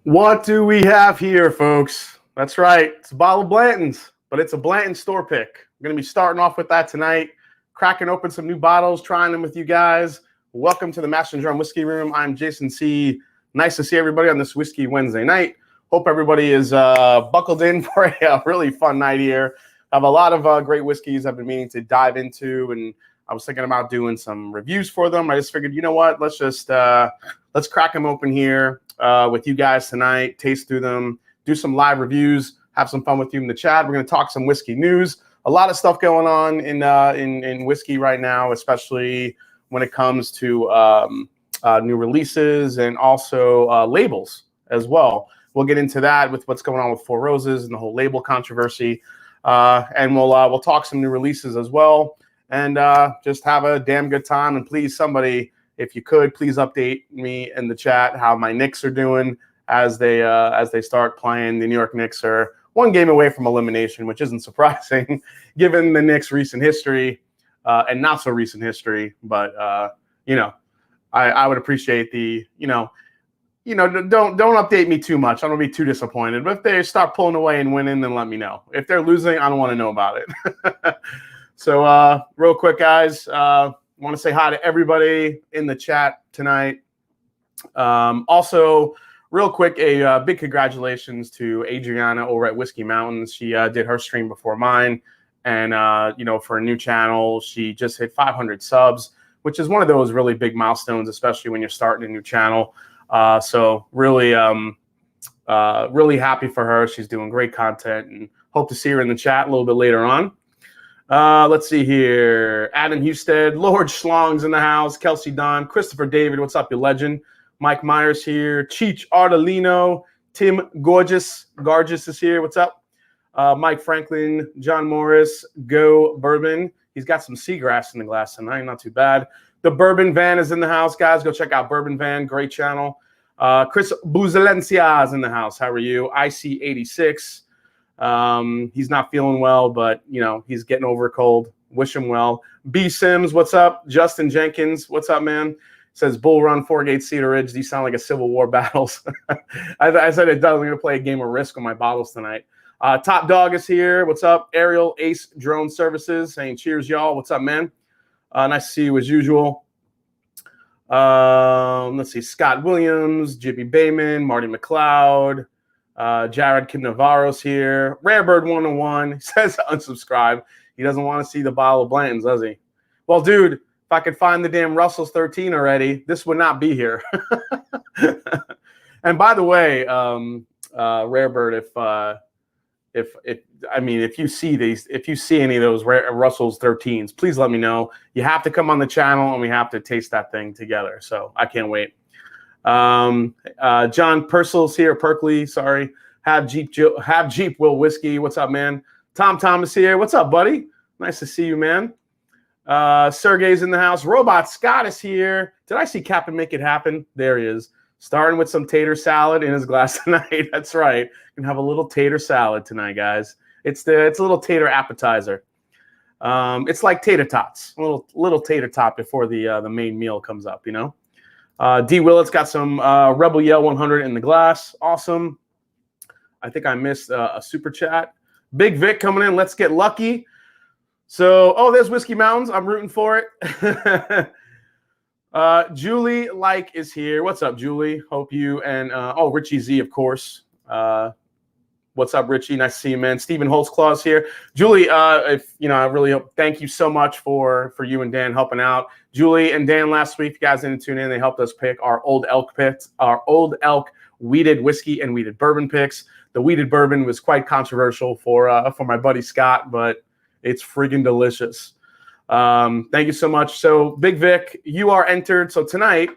What do we have here, folks? That's right. It's a bottle of Blanton's, but it's a Blanton store pick. We're going to be starting off with that tonight, cracking open some new bottles, trying them with you guys. Welcome to the Master and Drum Whiskey Room. I'm Jason C. Nice to see everybody on this Whiskey Wednesday night. Hope everybody is buckled in for a really fun night here. I have a lot of great whiskeys I've been meaning to dive into, and I was thinking about doing some reviews for them. I just figured, you know what? Let's crack them open here with you guys tonight, taste through them, do some live reviews, have some fun with you in the chat. We're going to talk some whiskey news. A lot of stuff going on in whiskey right now, especially when it comes to new releases and also labels as well. We'll get into that with what's going on with Four Roses and the whole label controversy, and we'll talk some new releases as well, and just have a damn good time. And please, somebody, if you could, please update me in the chat how my Knicks are doing as they start playing. The New York Knicks are one game away from elimination, which isn't surprising given the Knicks' recent history and not so recent history. But I would appreciate the don't update me too much. I don't be too disappointed. But if they start pulling away and winning, then let me know. If they're losing, I don't want to know about it. So real quick, guys. I want to say hi to everybody in the chat tonight. Also, real quick, a big congratulations to Adriana over at Whiskey Mountains. She did her stream before mine, and for a new channel, she just hit 500 subs, which is one of those really big milestones, especially when you're starting a new channel. So really happy for her. She's doing great content, and hope to see her in the chat a little bit later on. Let's see here. Adam Husted, Lord Schlong's in the house. Kelsey Don, Christopher David, what's up, you legend? Mike Myers here. Cheech Ardolino, Tim Gorgeous is here. What's up? Mike Franklin, John Morris, Go Bourbon. He's got some seagrass in the glass tonight. Not too bad. The Bourbon Van is in the house, guys. Go check out Bourbon Van. Great channel. Chris Buzalencia is in the house. How are you? IC86. He's not feeling well, but he's getting over a cold. Wish him well. B Sims, what's up? Justin Jenkins, what's up, man? Says Bull Run, 4 Cedar Ridge. These sound like a Civil War battles. I said it does. We're gonna play a game of Risk on my bottles tonight. Top Dog is here. What's up? Ariel Ace Drone Services saying cheers, y'all. What's up, man? Nice to see you as usual. Let's see. Scott Williams, Jippy Bayman, Marty McLeod. Jared Kim Navarro's here. Rarebird 101. He says unsubscribe. He doesn't want to see the bottle of Blanton's, does he? Well, dude, if I could find the damn Russell's 13 already, this would not be here. And by the way, Rarebird, if you see any of those Russell's 13s, please let me know. You have to come on the channel and we have to taste that thing together. So I can't wait. John Purcell's here. Perkley, sorry. Have Jeep Will Whiskey. What's up, man? Tom Thomas here. What's up, buddy? Nice to see you, man. Sergey's in the house. Robot Scott is here. Did I see Captain Make It Happen? There he is. Starting with some tater salad in his glass tonight. That's right. Can have a little tater salad tonight, guys. It's a little tater appetizer. It's like tater tots. A little tater tot before the main meal comes up, D. Willett's got some Rebel Yell 100 in the glass. Awesome. I think I missed a super chat. Big Vic coming in. Let's get lucky. So, there's Whiskey Mountains. I'm rooting for it. Julie is here. What's up, Julie? Hope you and Richie Z, of course. What's up, Richie? Nice to see you, man. Stephen Holtzclaw's here. Julie, I really thank you so much for you and Dan helping out. Julie and Dan last week, you guys didn't tune in. They helped us pick our Old Elk picks, our Old Elk wheated whiskey and wheated bourbon picks. The wheated bourbon was quite controversial for my buddy Scott, but it's friggin' delicious. Thank you so much. So, Big Vic, you are entered. So tonight,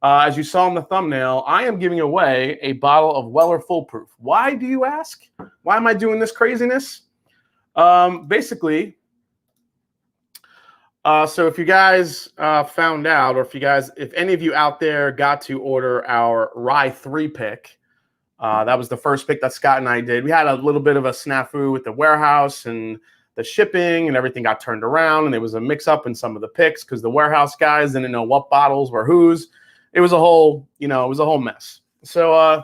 as you saw in the thumbnail, I am giving away a bottle of Weller Full Proof. Why, do you ask? Why am I doing this craziness? Basically, so if you guys found out, or if any of you out there got to order our Rye 3 pick, that was the first pick that Scott and I did. We had a little bit of a snafu with the warehouse and the shipping, and everything got turned around, and there was a mix-up in some of the picks because the warehouse guys didn't know what bottles were whose. It was a whole, mess. So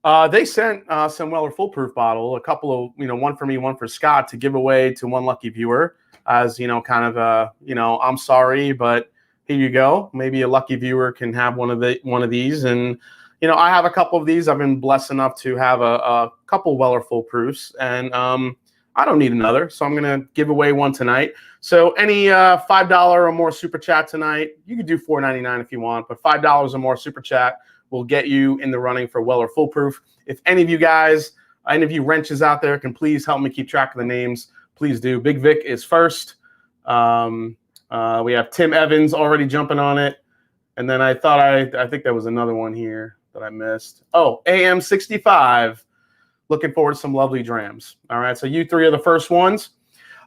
They sent some Weller Foolproof bottle, a couple of, one for me, one for Scott, to give away to one lucky viewer as, kind of I'm sorry, but here you go. Maybe a lucky viewer can have one of these. And, I have a couple of these. I've been blessed enough to have a couple Weller Foolproofs, and I don't need another. So I'm going to give away one tonight. So any $5 or more super chat tonight, you could do $4.99 if you want, but $5 or more super chat will get you in the running for Weller Foolproof. If any of you guys, any of you wrenches out there can please help me keep track of the names, please do. Big Vic is first. We have Tim Evans already jumping on it. And then I think there was another one here that I missed. Oh, AM65. Looking forward to some lovely drams. All right, so you three are the first ones.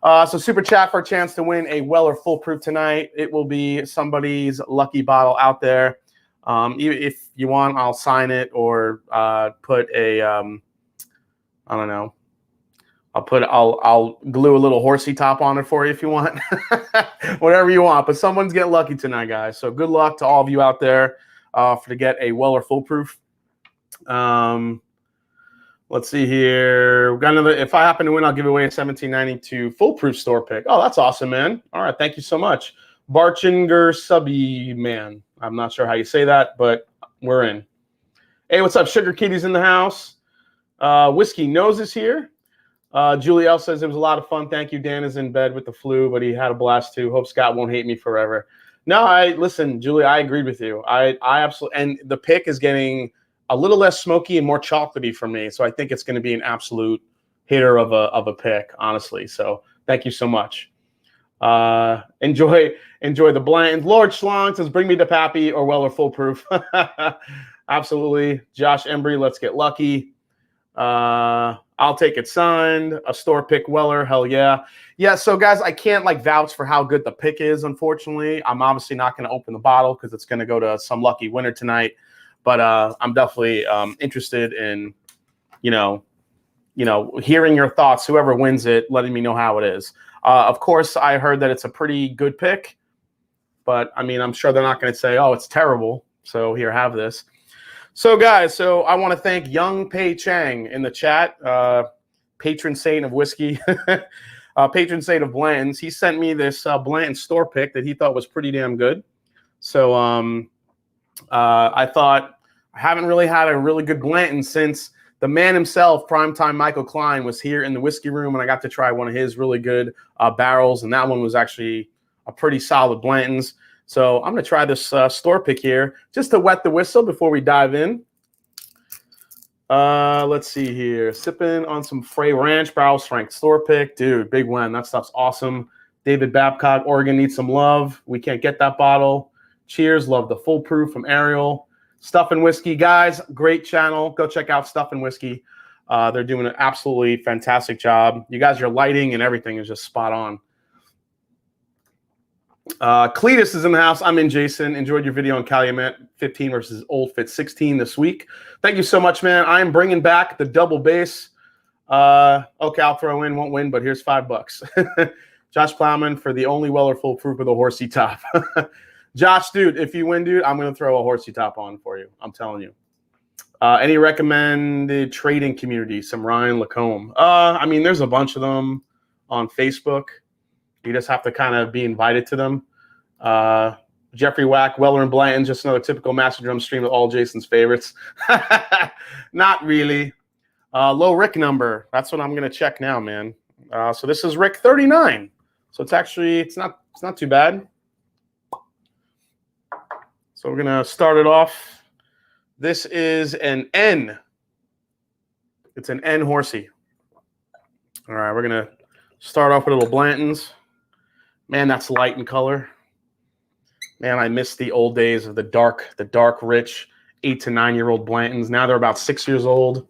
So super chat for a chance to win a Weller Foolproof tonight. It will be somebody's lucky bottle out there. If you want, I'll sign it or put a, I don't know. I'll glue a little horsey top on it for you if you want. Whatever you want. But someone's getting lucky tonight, guys. So good luck to all of you out there to get a Weller Foolproof. Let's see here. We've got another. If I happen to win, I'll give away a 1792 Foolproof store pick. Oh, that's awesome, man. All right, thank you so much. Barchinger Subby Man. I'm not sure how you say that, but we're in. Hey, what's up? Sugar Kitty's in the house. Whiskey Nose is here. Julie L says it was a lot of fun. Thank you. Dan is in bed with the flu, but he had a blast too. Hope Scott won't hate me forever. No, listen, Julie, I agreed with you. I absolutely, and the pick is getting a little less smoky and more chocolatey for me. So I think it's going to be an absolute hitter of a pick, honestly. So thank you so much. Enjoy the Blanton's. Lord Schlong says, bring me to Pappy or Weller Foolproof. Absolutely. Josh Embry, let's get lucky. I'll take it signed. A store pick Weller, hell yeah. Yeah, so guys, I can't vouch for how good the pick is, unfortunately. I'm obviously not going to open the bottle because it's going to go to some lucky winner tonight. But I'm definitely interested in, hearing your thoughts, whoever wins it, letting me know how it is. Of course, I heard that it's a pretty good pick, but I mean, I'm sure they're not going to say, oh, it's terrible. So here, have this. So guys, I want to thank Young Pei Chang in the chat, patron saint of whiskey, patron saint of Blanton's. He sent me this Blanton store pick that he thought was pretty damn good. So I thought, I haven't really had a really good Blanton since the man himself, primetime Michael Klein, was here in the whiskey room, and I got to try one of his really good barrels, and that one was actually a pretty solid Blanton's. So I'm going to try this store pick here just to wet the whistle before we dive in. Let's see here. Sipping on some Frey Ranch Barrel Strength store pick. Dude, big win. That stuff's awesome. David Babcock, Oregon needs some love. We can't get that bottle. Cheers. Love the Foolproof from Ariel. Stuff and Whiskey. Guys, great channel. Go check out Stuff and Whiskey. They're doing an absolutely fantastic job. You guys, your lighting and everything is just spot on. Cletus is in the house. I'm in, Jason. Enjoyed your video on Calumet 15 versus Old Fit 16 this week. Thank you so much, man. I am bringing back the double bass. Okay, I'll throw in. Won't win, but here's $5. Josh Plowman for the only Weller Foolproof with a horsey top. Josh, dude, if you win, dude, I'm going to throw a horsey top on for you. I'm telling you. Any recommended trading community? Some Ryan Lacombe. I mean, there's a bunch of them on Facebook. You just have to kind of be invited to them. Jeffrey Wack, Weller and Blanton, just another typical Master Drum stream with all Jason's favorites. Not really. Low Rick number. That's what I'm going to check now, man. So this is Rick 39. So it's not too bad. So we're going to start it off. This is an N. It's an N horsey. All right, we're going to start off with a little Blanton's. Man, that's light in color. Man, I miss the old days of the dark, rich 8 to 9 year old Blanton's. Now they're about 6 years old.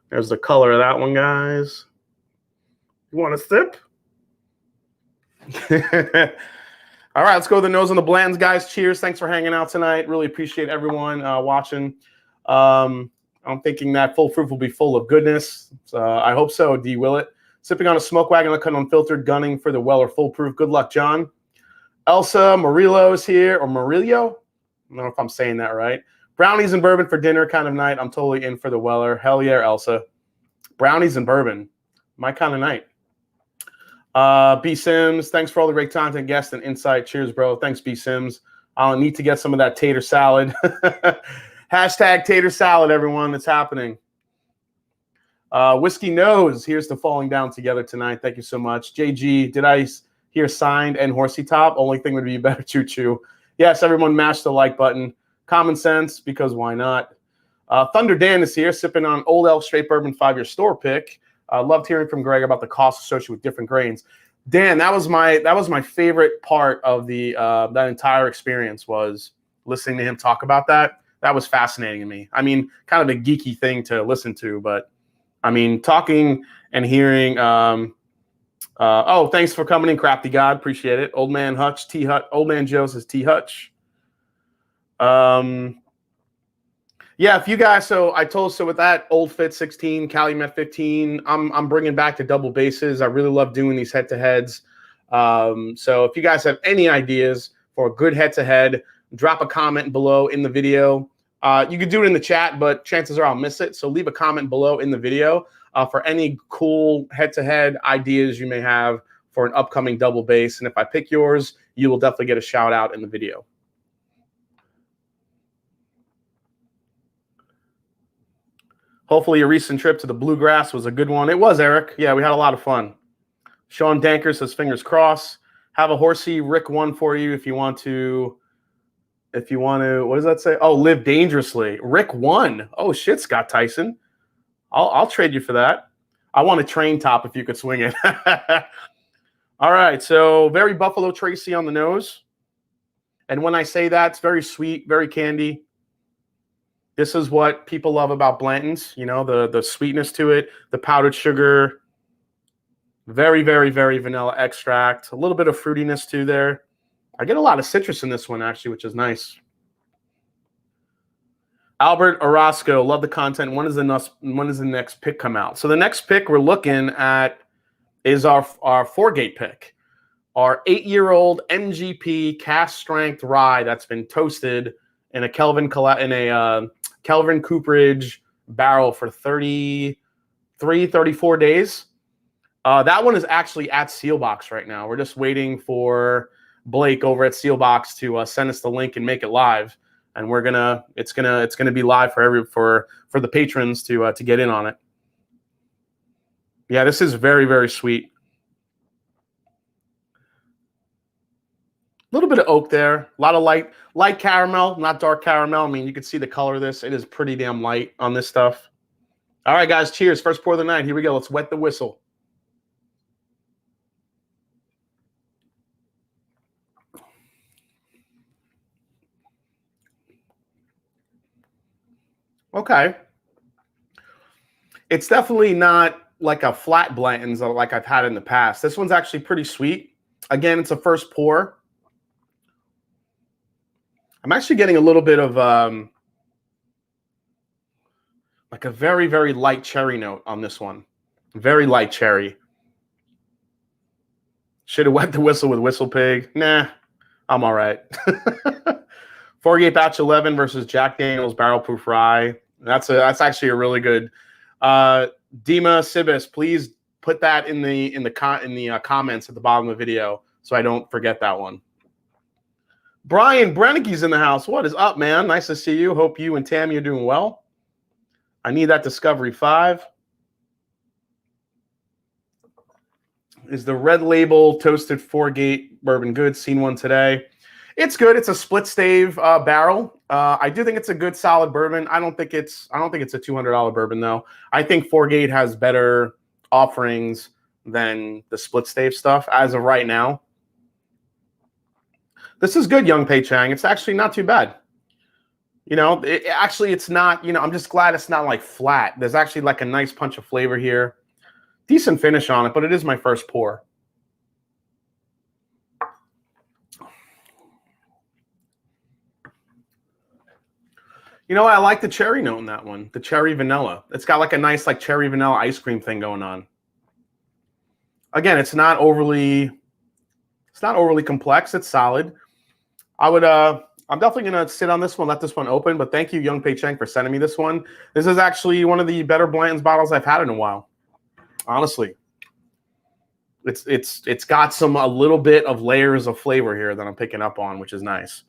There's the color of that one, guys. You want a sip? All right, let's go to the nose on the Blanton's, guys. Cheers. Thanks for hanging out tonight. Really appreciate everyone watching. I'm thinking that Foolproof will be full of goodness. So I hope so, D. Willett. Sipping on a smoke wagon, looking unfiltered, gunning for the Weller Foolproof. Good luck, John. Elsa Murillo is here, or Murillo. I don't know if I'm saying that right. Brownies and bourbon for dinner kind of night. I'm totally in for the Weller. Hell yeah, Elsa. Brownies and bourbon. My kind of night. B Sims, thanks for all the great content, guests, and insight. Cheers, bro. Thanks, B Sims. I'll need to get some of that tater salad. Hashtag tater salad, everyone. It's happening. Whiskey Nose, here's to falling down together tonight. Thank you so much. JG, did I hear signed and horsey top? Only thing would be better choo choo. Yes, everyone mash the like button. Common sense, because why not? Thunder Dan is here, sipping on Old Elk Straight Bourbon 5-year store pick. Loved hearing from Greg about the cost associated with different grains. Dan, that was my favorite part of the that entire experience, was listening to him talk about that. That was fascinating to me. I mean, kind of a geeky thing to listen to, but I mean, talking and hearing. Oh, thanks for coming in, Crafty God. Appreciate it. Old Man Hutch, T Hutch. Old Man Joe says T Hutch. Yeah, if you guys, so with that Old Fit 16, Calumet 15, I'm bringing back the double bases. I really love doing these head-to-heads. So if you guys have any ideas for a good head-to-head, drop a comment below in the video. You could do it in the chat, but chances are I'll miss it. So leave a comment below in the video for any cool head-to-head ideas you may have for an upcoming double base. And if I pick yours, you will definitely get a shout out in the video. Hopefully your recent trip to the Bluegrass was a good one. It was, Eric. Yeah, we had a lot of fun. Sean Danker says fingers crossed. Have a horsey Rick 1 for you if you want to. What does that say? Oh, live dangerously. Rick 1. Oh shit, Scott Tyson. I'll trade you for that. I want a train top if you could swing it. All right, so very Buffalo Tracy on the nose. And when I say that, it's very sweet, very candy. This is what people love about Blanton's, you know, the sweetness to it, the powdered sugar, very, very, very vanilla extract, a little bit of fruitiness too there. I get a lot of citrus in this one, actually, which is nice. Albert Orozco, love the content. When does the next pick come out? So the next pick we're looking at is our 4-gate pick, our 8-year-old MGP cast strength rye that's been toasted in a Kelvin Cooperage barrel for 34 days. That one is actually at Sealbox right now. We're just waiting for Blake over at Sealbox to send us the link and make it live, and it's gonna be live for the patrons to get in on it. Yeah, this is very, very sweet. A little bit of oak there, a lot of light caramel, not dark caramel. I mean, you can see the color of this. It is pretty damn light on this stuff. All right, guys, cheers. First pour of the night. Here we go. Let's wet the whistle. Okay. It's definitely not like a flat Blanton's like I've had in the past. This one's actually pretty sweet. Again, it's a first pour. I'm actually getting a little bit of like a very, very light cherry note on this one. Very light cherry. Should have wet the whistle with Whistle Pig. Nah, I'm all right. 4-gate batch 11 versus Jack Daniel's Barrel Proof Rye. That's actually a really good. Dima Sibis, please put that in the comments at the bottom of the video so I don't forget that one. Brian Brennicke's in the house. What is up, man? Nice to see you. Hope you and Tammy are doing well. I need that Discovery 5. Is the Red Label Toasted 4-gate bourbon good? Seen one today. It's good. It's a split stave barrel. I do think it's a good solid bourbon. I don't think it's a $200 bourbon though. I think 4-gate has better offerings than the split stave stuff as of right now. This is good, Young Pei Chang. It's actually not too bad. You know, it's not, you know, I'm just glad it's not like flat. There's actually like a nice punch of flavor here. Decent finish on it, but it is my first pour. You know what? I like the cherry note in that one. The cherry vanilla. It's got like a nice like cherry vanilla ice cream thing going on. Again, it's not overly complex. It's solid. I I'm definitely going to sit on this one, let this one open. But thank you, Young Pei Cheng, for sending me this one. This is actually one of the better Blanton's bottles I've had in a while. Honestly, it's got a little bit of layers of flavor here that I'm picking up on, which is nice.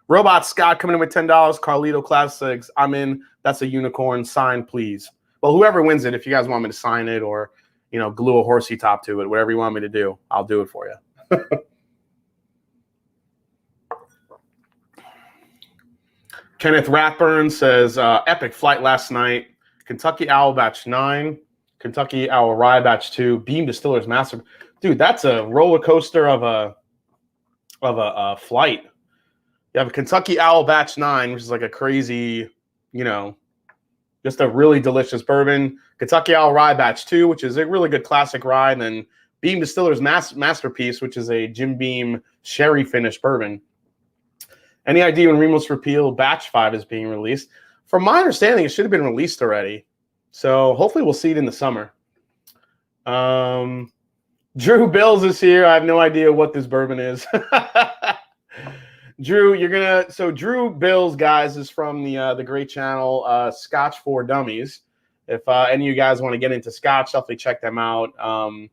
Robot Scott coming in with $10. Carlito Classics, I'm in. That's a unicorn. Sign, please. Well, whoever wins it, if you guys want me to sign it or, glue a horsey top to it, whatever you want me to do, I'll do it for you. Kenneth Rathburn says, epic flight last night. Kentucky Owl Batch 9, Kentucky Owl Rye Batch 2, Beam Distillers Master. Dude, that's a roller coaster of a flight. You have a Kentucky Owl Batch 9, which is like a crazy, just a really delicious bourbon. Kentucky Owl Rye Batch 2, which is a really good classic rye. And then Beam Distillers Masterpiece, which is a Jim Beam sherry finished bourbon. Any idea when Remus Repeal Batch 5 is being released? From my understanding, it should have been released already. So hopefully we'll see it in the summer. Drew Bills is here. I have no idea what this bourbon is. Drew, Drew Bills, guys, is from the great channel Scotch for Dummies. If any of you guys want to get into Scotch, definitely check them out. I'm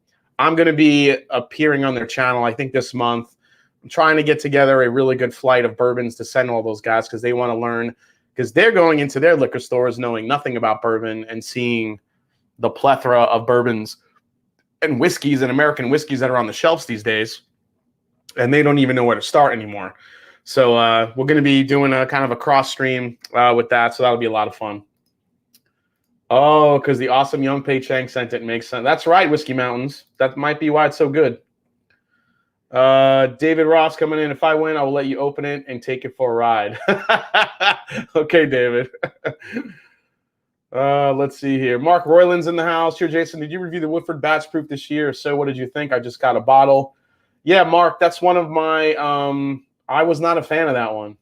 going to be appearing on their channel, I think, this month. I'm trying to get together a really good flight of bourbons to send all those guys because they want to learn, because they're going into their liquor stores knowing nothing about bourbon and seeing the plethora of bourbons and whiskeys and American whiskeys that are on the shelves these days, and they don't even know where to start anymore. So we're going to be doing a kind of a cross stream with that, so that'll be a lot of fun. Oh, because the awesome Young Pei Cheng sent it. Makes sense. That's right, Whiskey Mountains. That might be why it's so good. David Ross coming in. If I win, I will let you open it and take it for a ride. Okay, David. Let's see here. Mark Royland's in the house. Here, Jason, did you review the Woodford Batch Proof this year? So what did you think? I just got a bottle. Yeah, Mark, that's one of my I was not a fan of that one.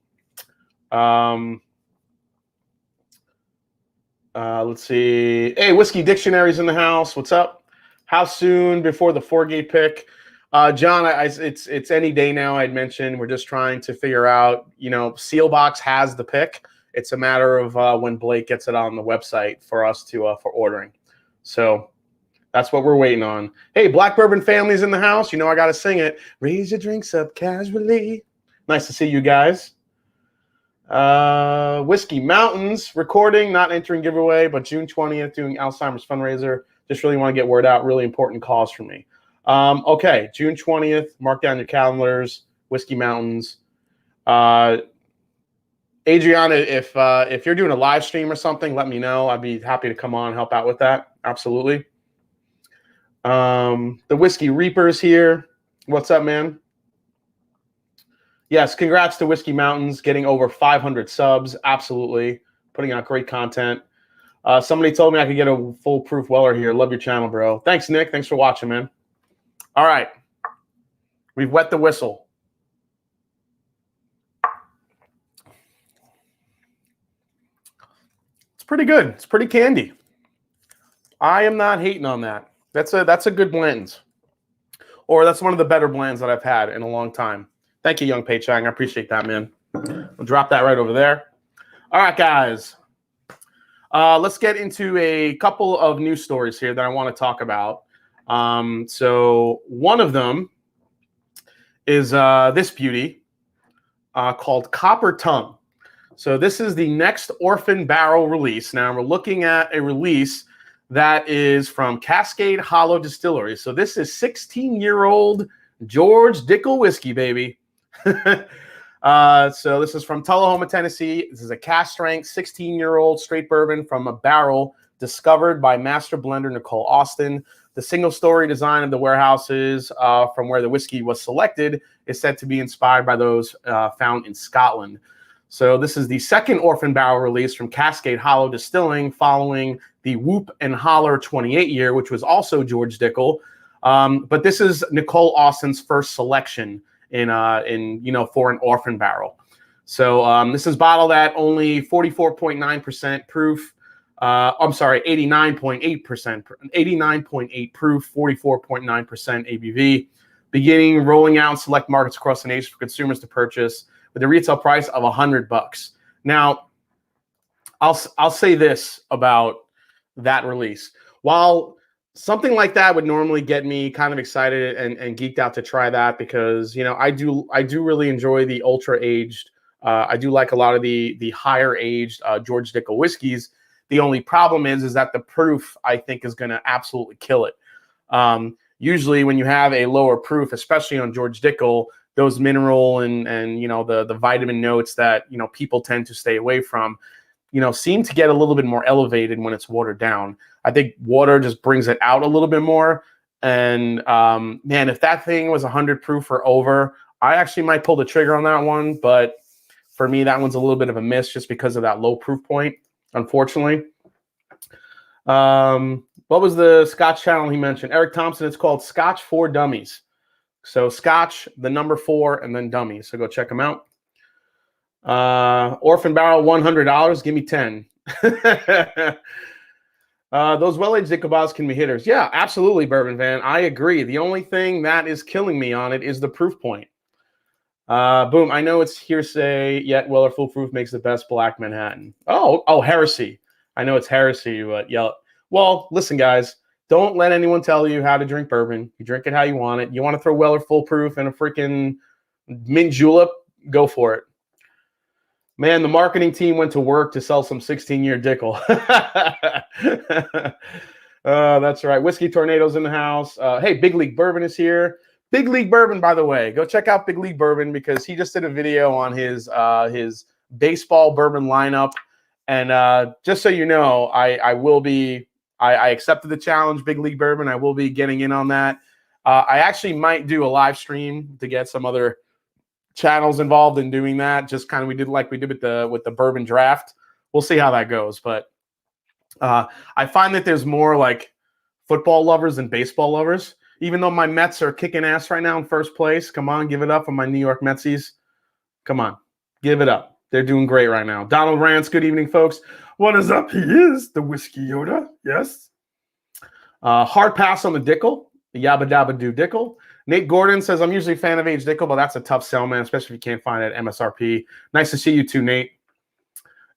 Let's see. Hey, Whiskey Dictionary's in the house. What's up? How soon before the 4-gate pick? John, it's any day now. I'd mentioned we're just trying to figure out, Sealbox has the pick. It's a matter of when Blake gets it on the website for us to for ordering. So that's what we're waiting on. Hey, Black Bourbon Family's in the house. I got to sing it. Raise your drinks up casually. Nice to see you guys. Whiskey Mountains recording, not entering giveaway, but June 20th doing Alzheimer's fundraiser. Just really want to get word out. Really important cause for me. Okay, June 20th. Mark down your calendars. Whiskey Mountains. Adriana, if you're doing a live stream or something, let me know. I'd be happy to come on and help out with that. Absolutely. The Whiskey Reapers here. What's up, man? Yes, congrats to Whiskey Mountains getting over 500 subs. Absolutely. Putting out great content. Somebody told me I could get a foolproof Weller here. Love your channel, bro. Thanks, Nick. Thanks for watching, man. All right. We've wet the whistle. It's pretty good. It's pretty candy. I am not hating on that. That's a good Blanton's. Or that's one of the better blends that I've had in a long time. Thank you, Young Pei Cheng. I appreciate that, man. We'll drop that right over there. All right, guys. Let's get into a couple of news stories here that I want to talk about. So one of them is this beauty called Copper Tongue. So this is the next Orphan barrel release. Now we're looking at a release that is from Cascade Hollow Distillery. So this is 16-year-old George Dickle whiskey, baby. So this is from Tullahoma, Tennessee. This is a cask strength 16-year-old straight bourbon from a barrel discovered by master blender Nicole Austin. The single story design of the warehouses from where the whiskey was selected is said to be inspired by those found in Scotland. So this is the second Orphan barrel release from Cascade Hollow Distilling following the Whoop and Holler 28 year, which was also George Dickle. But this is Nicole Austin's first selection in for an Orphan barrel. So this is bottled at only 44.9% proof. I'm sorry, 89.8%, 89.8 proof, 44.9% ABV. Beginning rolling out in select markets across the nation for consumers to purchase with a retail price of $100. Now, I'll say this about that release. While something like that would normally get me kind of excited and geeked out to try that, because I do really enjoy the ultra aged. I do like a lot of the higher aged George Dickle whiskeys. The only problem is that the proof, I think, is going to absolutely kill it. Usually when you have a lower proof, especially on George Dickle, those mineral and the vitamin notes that people tend to stay away from, seem to get a little bit more elevated when it's watered down. I think water just brings it out a little bit more. And man, if that thing was 100 proof or over, I actually might pull the trigger on that one. But for me, that one's a little bit of a miss just because of that low proof point, unfortunately. What was the Scotch channel he mentioned? Eric Thompson. It's called Scotch for Dummies. So Scotch, the number 4, and then dummies. So go check them out. Orphan barrel, $100. Give me 10. Those well-aged Dickle bottles can be hitters. Yeah, absolutely, Bourbon Van. I agree. The only thing that is killing me on it is the proof point. Boom. I know it's hearsay, yet Weller Full Proof makes the best Black Manhattan. Oh, heresy. I know it's heresy, but yeah. Well, listen, guys. Don't let anyone tell you how to drink bourbon. You drink it how you want it. You want to throw Weller Full Proof in a freaking mint julep? Go for it. Man, the marketing team went to work to sell some 16-year Dickle. That's right. Whiskey Tornado's in the house. Hey, Big League Bourbon is here. Big League Bourbon, by the way. Go check out Big League Bourbon because he just did a video on his baseball bourbon lineup. And just so you know, I accepted the challenge, Big League Bourbon. I will be getting in on that. I actually might do a live stream to get some other channels involved in doing that. Just kind of we did with the bourbon draft. We'll see how that goes. But I find that there's more like football lovers than baseball lovers. Even though my Mets are kicking ass right now in first place. Come on, give it up for my New York Metsies. Come on, give it up. They're doing great right now. Donald Rance, good evening, folks. What is up? He is the Whiskey Yoda. Yes. Hard pass on the Dickle. The Yabba Dabba Doo Dickle. Nate Gordon says, I'm usually a fan of aged Dickle, but that's a tough sell, man, especially if you can't find it at MSRP. Nice to see you too, Nate.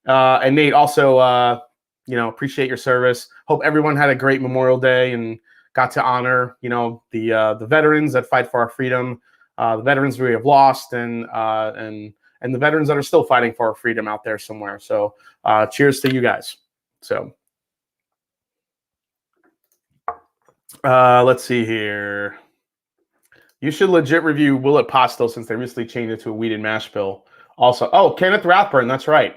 And Nate, also, appreciate your service. Hope everyone had a great Memorial Day and got to honor, the veterans that fight for our freedom, the veterans we have lost, and the veterans that are still fighting for our freedom out there somewhere. So cheers to you guys. So let's see here. You should legit review Willet Pasto since they recently changed it to a weeded mash bill. Also, Kenneth Rathburn, that's right.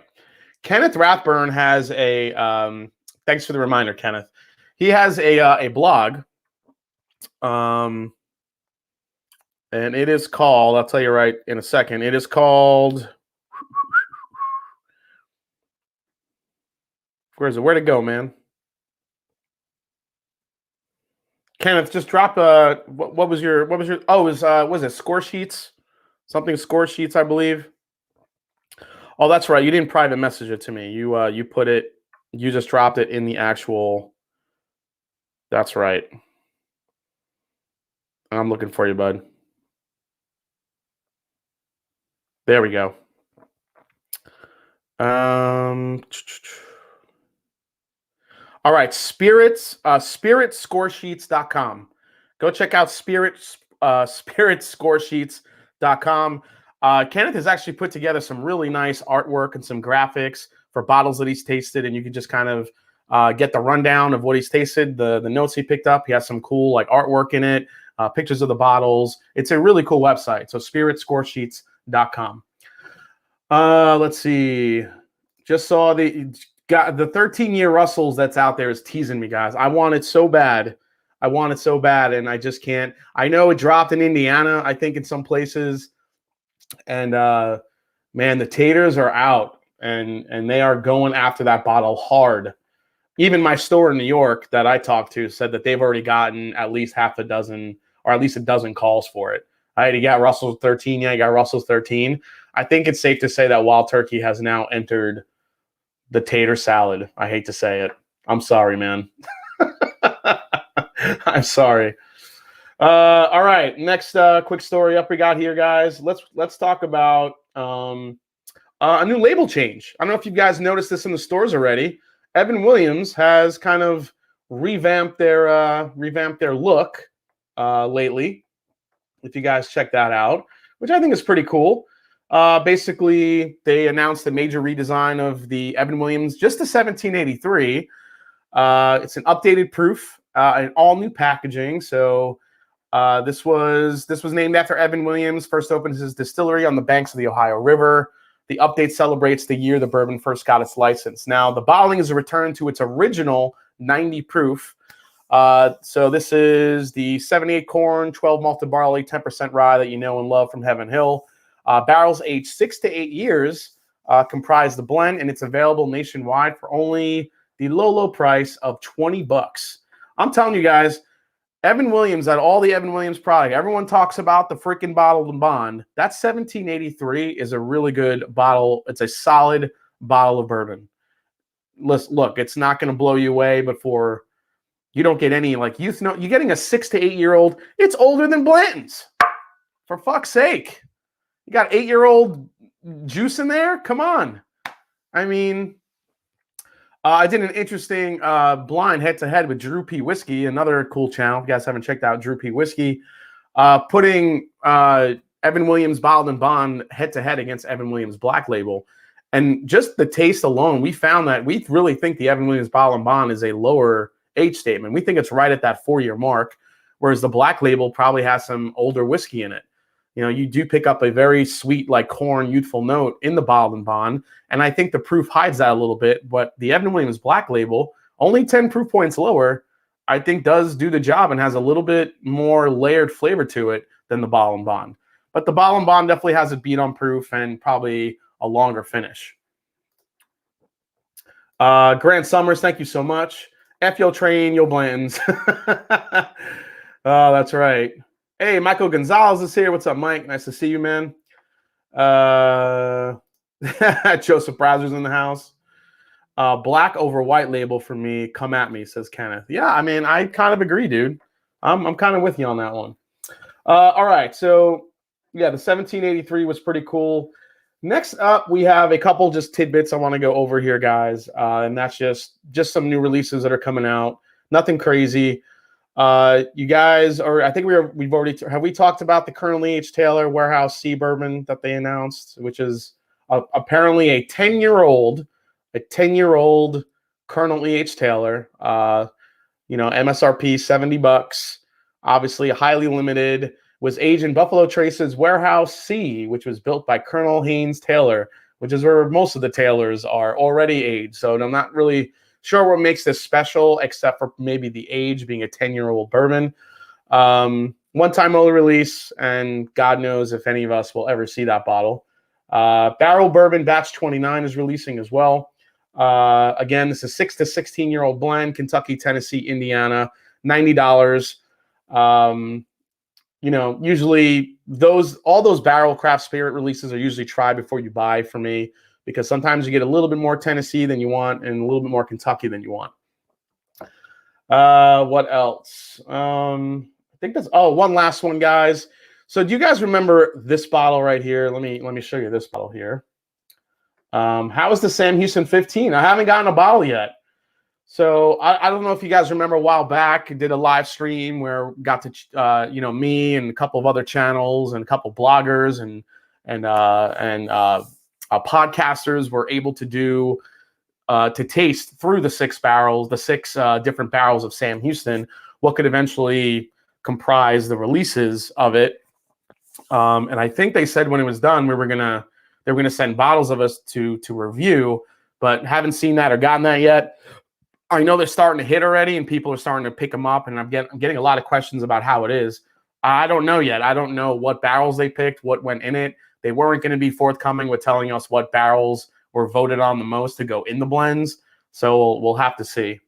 Kenneth Rathburn has a thanks for the reminder, Kenneth. He has a blog. And it is called, I'll tell you right in a second. It is called, where's it? Where'd it go, man? Kenneth, just drop what was your was it Score Sheets? Something Score Sheets, I believe. Oh, that's right. You didn't private message it to me. You put it, you just dropped it in the actual. That's right. I'm looking for you, bud. There we go. All right, spiritscoresheets.com. Go check out spiritscoresheets.com. Kenneth has actually put together some really nice artwork and some graphics for bottles that he's tasted, and you can just kind of get the rundown of what he's tasted, the notes he picked up. He has some cool like artwork in it, pictures of the bottles. It's a really cool website. So spiritscoresheets.com. Let's see. Just saw the 13-year Russells that's out there is teasing me, guys. I want it so bad. And I just can't. I know it dropped in Indiana, I think in some places. And man, the taters are out and they are going after that bottle hard. Even my store in New York that I talked to said that they've already gotten at least half a dozen or at least a dozen calls for it. You got Russell's 13. Yeah, you got Russell's 13. I think it's safe to say that Wild Turkey has now entered the tater salad. I hate to say it. I'm sorry, man. I'm sorry. All right, next quick story up we got here, guys. Let's talk about a new label change. I don't know if you guys noticed this in the stores already. Evan Williams has kind of revamped their look lately. If you guys check that out, which I think is pretty cool. Basically, they announced a major redesign of the Evan Williams, just the 1783. It's an updated proof, and all new packaging. So this was named after Evan Williams. First opened his distillery on the banks of the Ohio River. The update celebrates the year the bourbon first got its license. Now, the bottling is a return to its original 90 proof. So this is the 78 corn, 12 malted barley, 10% rye that you know and love from Heaven Hill. Barrels aged 6 to 8 years comprise the blend, and it's available nationwide for only the low price of $20. I'm telling you guys, Evan Williams, out of all the Evan Williams product, everyone talks about the freaking bottled and bond. That 1783 is a really good bottle. It's a solid bottle of bourbon. Look, it's not going to blow you away, but you don't get any like youth. No, you're getting a 6 to 8 year old. It's older than Blanton's. For fuck's sake, you got 8-year-old juice in there. Come on. I mean, I did an interesting blind head-to-head with Drew P. Whiskey, another cool channel. If you guys haven't checked out Drew P. Whiskey, putting Evan Williams Bottled and Bond head-to-head against Evan Williams Black Label. And just the taste alone, we found that we really think the Evan Williams Bottled and Bond is a lower age statement. We think it's right at that 4-year mark, whereas the Black Label probably has some older whiskey in it. You know, you do pick up a very sweet, like corn, youthful note in the Bottled and Bond, and I think the proof hides that a little bit. But the Evan Williams Black Label, only 10 proof points lower, I think does do the job and has a little bit more layered flavor to it than the Bottled and Bond. But the Bottled and Bond definitely has a beat on proof and probably a longer finish. Grant Summers, thank you so much. F yo train, yo Blantons. Oh, that's right. Hey, Michael Gonzalez is here. What's up, Mike? Nice to see you, man. Joseph Brazzers in the house. Black over white label for me. Come at me, says Kenneth. Yeah, I mean, I kind of agree, dude. I'm kind of with you on that one. All right, so yeah, the 1783 was pretty cool. Next up, we have a couple just tidbits I want to go over here, guys, and that's just some new releases that are coming out. Nothing crazy. You guys are, I think we've already, have we talked about the Colonel H. Taylor Warehouse C Bourbon that they announced, which is apparently a 10-year-old Colonel H. Taylor, MSRP $70, obviously highly limited, was aged in Buffalo Trace's Warehouse C, which was built by Colonel Haynes Taylor, which is where most of the Taylors are already aged. So I'm not really sure what makes this special, except for maybe the age being a 10-year-old bourbon. One-time only release, and God knows if any of us will ever see that bottle. Barrel Bourbon Batch 29 is releasing as well. Again, this is 6 to 16-year-old blend, Kentucky, Tennessee, Indiana, $90. Usually all those barrel craft spirit releases are usually try before you buy for me, because sometimes you get a little bit more Tennessee than you want and a little bit more Kentucky than you want. What else? I think that's, one last one, guys. So do you guys remember this bottle right here? Let me show you this bottle here. How is the Sam Houston 15? I haven't gotten a bottle yet. So I don't know if you guys remember a while back, I did a live stream where got to, me and a couple of other channels and a couple of bloggers and podcasters were able to do to taste through the six different barrels of Sam Houston, what could eventually comprise the releases of it. And I think they said when it was done, they were gonna send bottles of us to review, but haven't seen that or gotten that yet. I know they're starting to hit already, and people are starting to pick them up, and I'm getting a lot of questions about how it is. I don't know yet. I don't know what barrels they picked, what went in it. They weren't going to be forthcoming with telling us what barrels were voted on the most to go in the blends, so we'll have to see.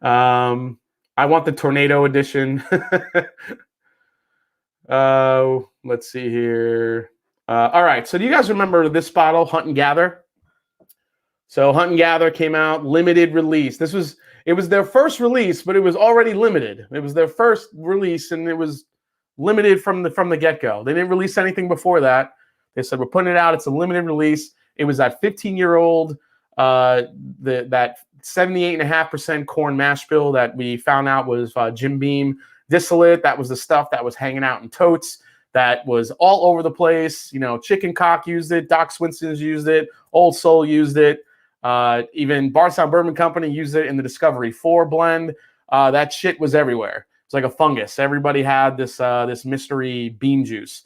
I want the Tornado edition. Let's see here. All right, so do you guys remember this bottle, Hunt and Gather? So Hunt and Gather came out, limited release. This was It was their first release, but it was already limited. It was their first release, and it was limited from the get-go. They didn't release anything before that. They said, we're putting it out. It's a limited release. It was that 15-year-old, that 78.5% corn mash bill that we found out was Jim Beam distillate. That was the stuff that was hanging out in totes. That was all over the place. You know, Chicken Cock used it. Doc Swinson's used it. Old Soul used it. Even Bardstown Bourbon Company used it in the Discovery 4 blend. That shit was everywhere. It's like a fungus. Everybody had this this mystery bean juice.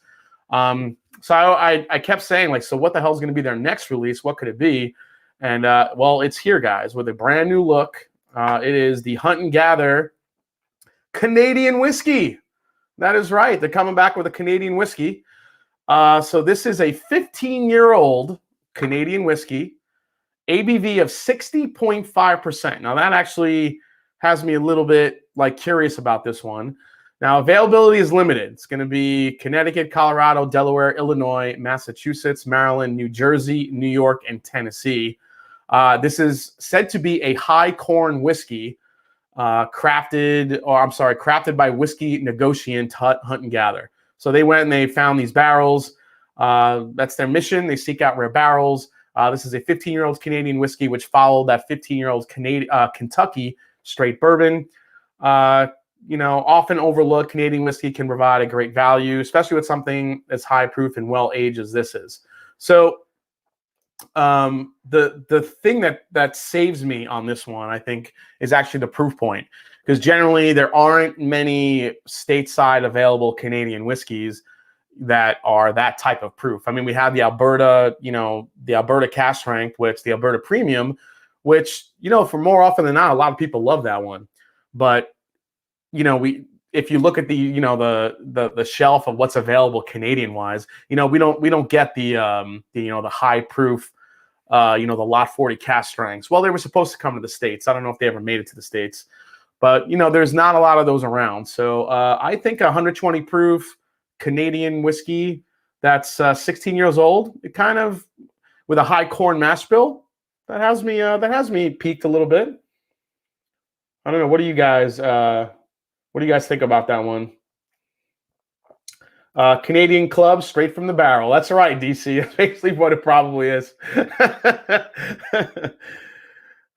So I kept saying, like, so what the hell is going to be their next release? What could it be? And well, it's here, guys, with a brand new look. It is the Hunt and Gather Canadian whiskey. That is right. They're coming back with a Canadian whiskey. So this is a 15-year-old Canadian whiskey, ABV of 60.5%. Now that actually has me a little bit like curious about this one. Now availability is limited. It's going to be Connecticut, Colorado, Delaware, Illinois, Massachusetts, Maryland, New Jersey, New York, and Tennessee. This is said to be a high corn whiskey, crafted by whiskey negotiant Hunt and Gather. So they went and they found these barrels. That's their mission. They seek out rare barrels. This is a 15-year-old Canadian whiskey, which followed that 15-year-old Kentucky straight bourbon. You know, often overlooked, Canadian whiskey can provide a great value, especially with something as high proof and well aged as this is. So the thing that saves me on this one, I think, is actually the proof point, because generally there aren't many stateside available Canadian whiskeys that are that type of proof. I mean, we have the Alberta, you know, the Alberta cask strength, which the Alberta premium, which, you know, for more often than not, a lot of people love that one. But, you know, if you look at the, you know, the shelf of what's available Canadian wise, you know, we don't get the you know, the high proof, you know, the Lot 40 cask strengths. Well, they were supposed to come to the States. I don't know if they ever made it to the States, but, you know, there's not a lot of those around. So I think 120 proof Canadian whiskey that's 16 years old, it kind of, with a high corn mash bill, that has me peaked a little bit. I don't know. What do you guys think about that one? Canadian Club, straight from the barrel. That's right, DC. That's basically what it probably is.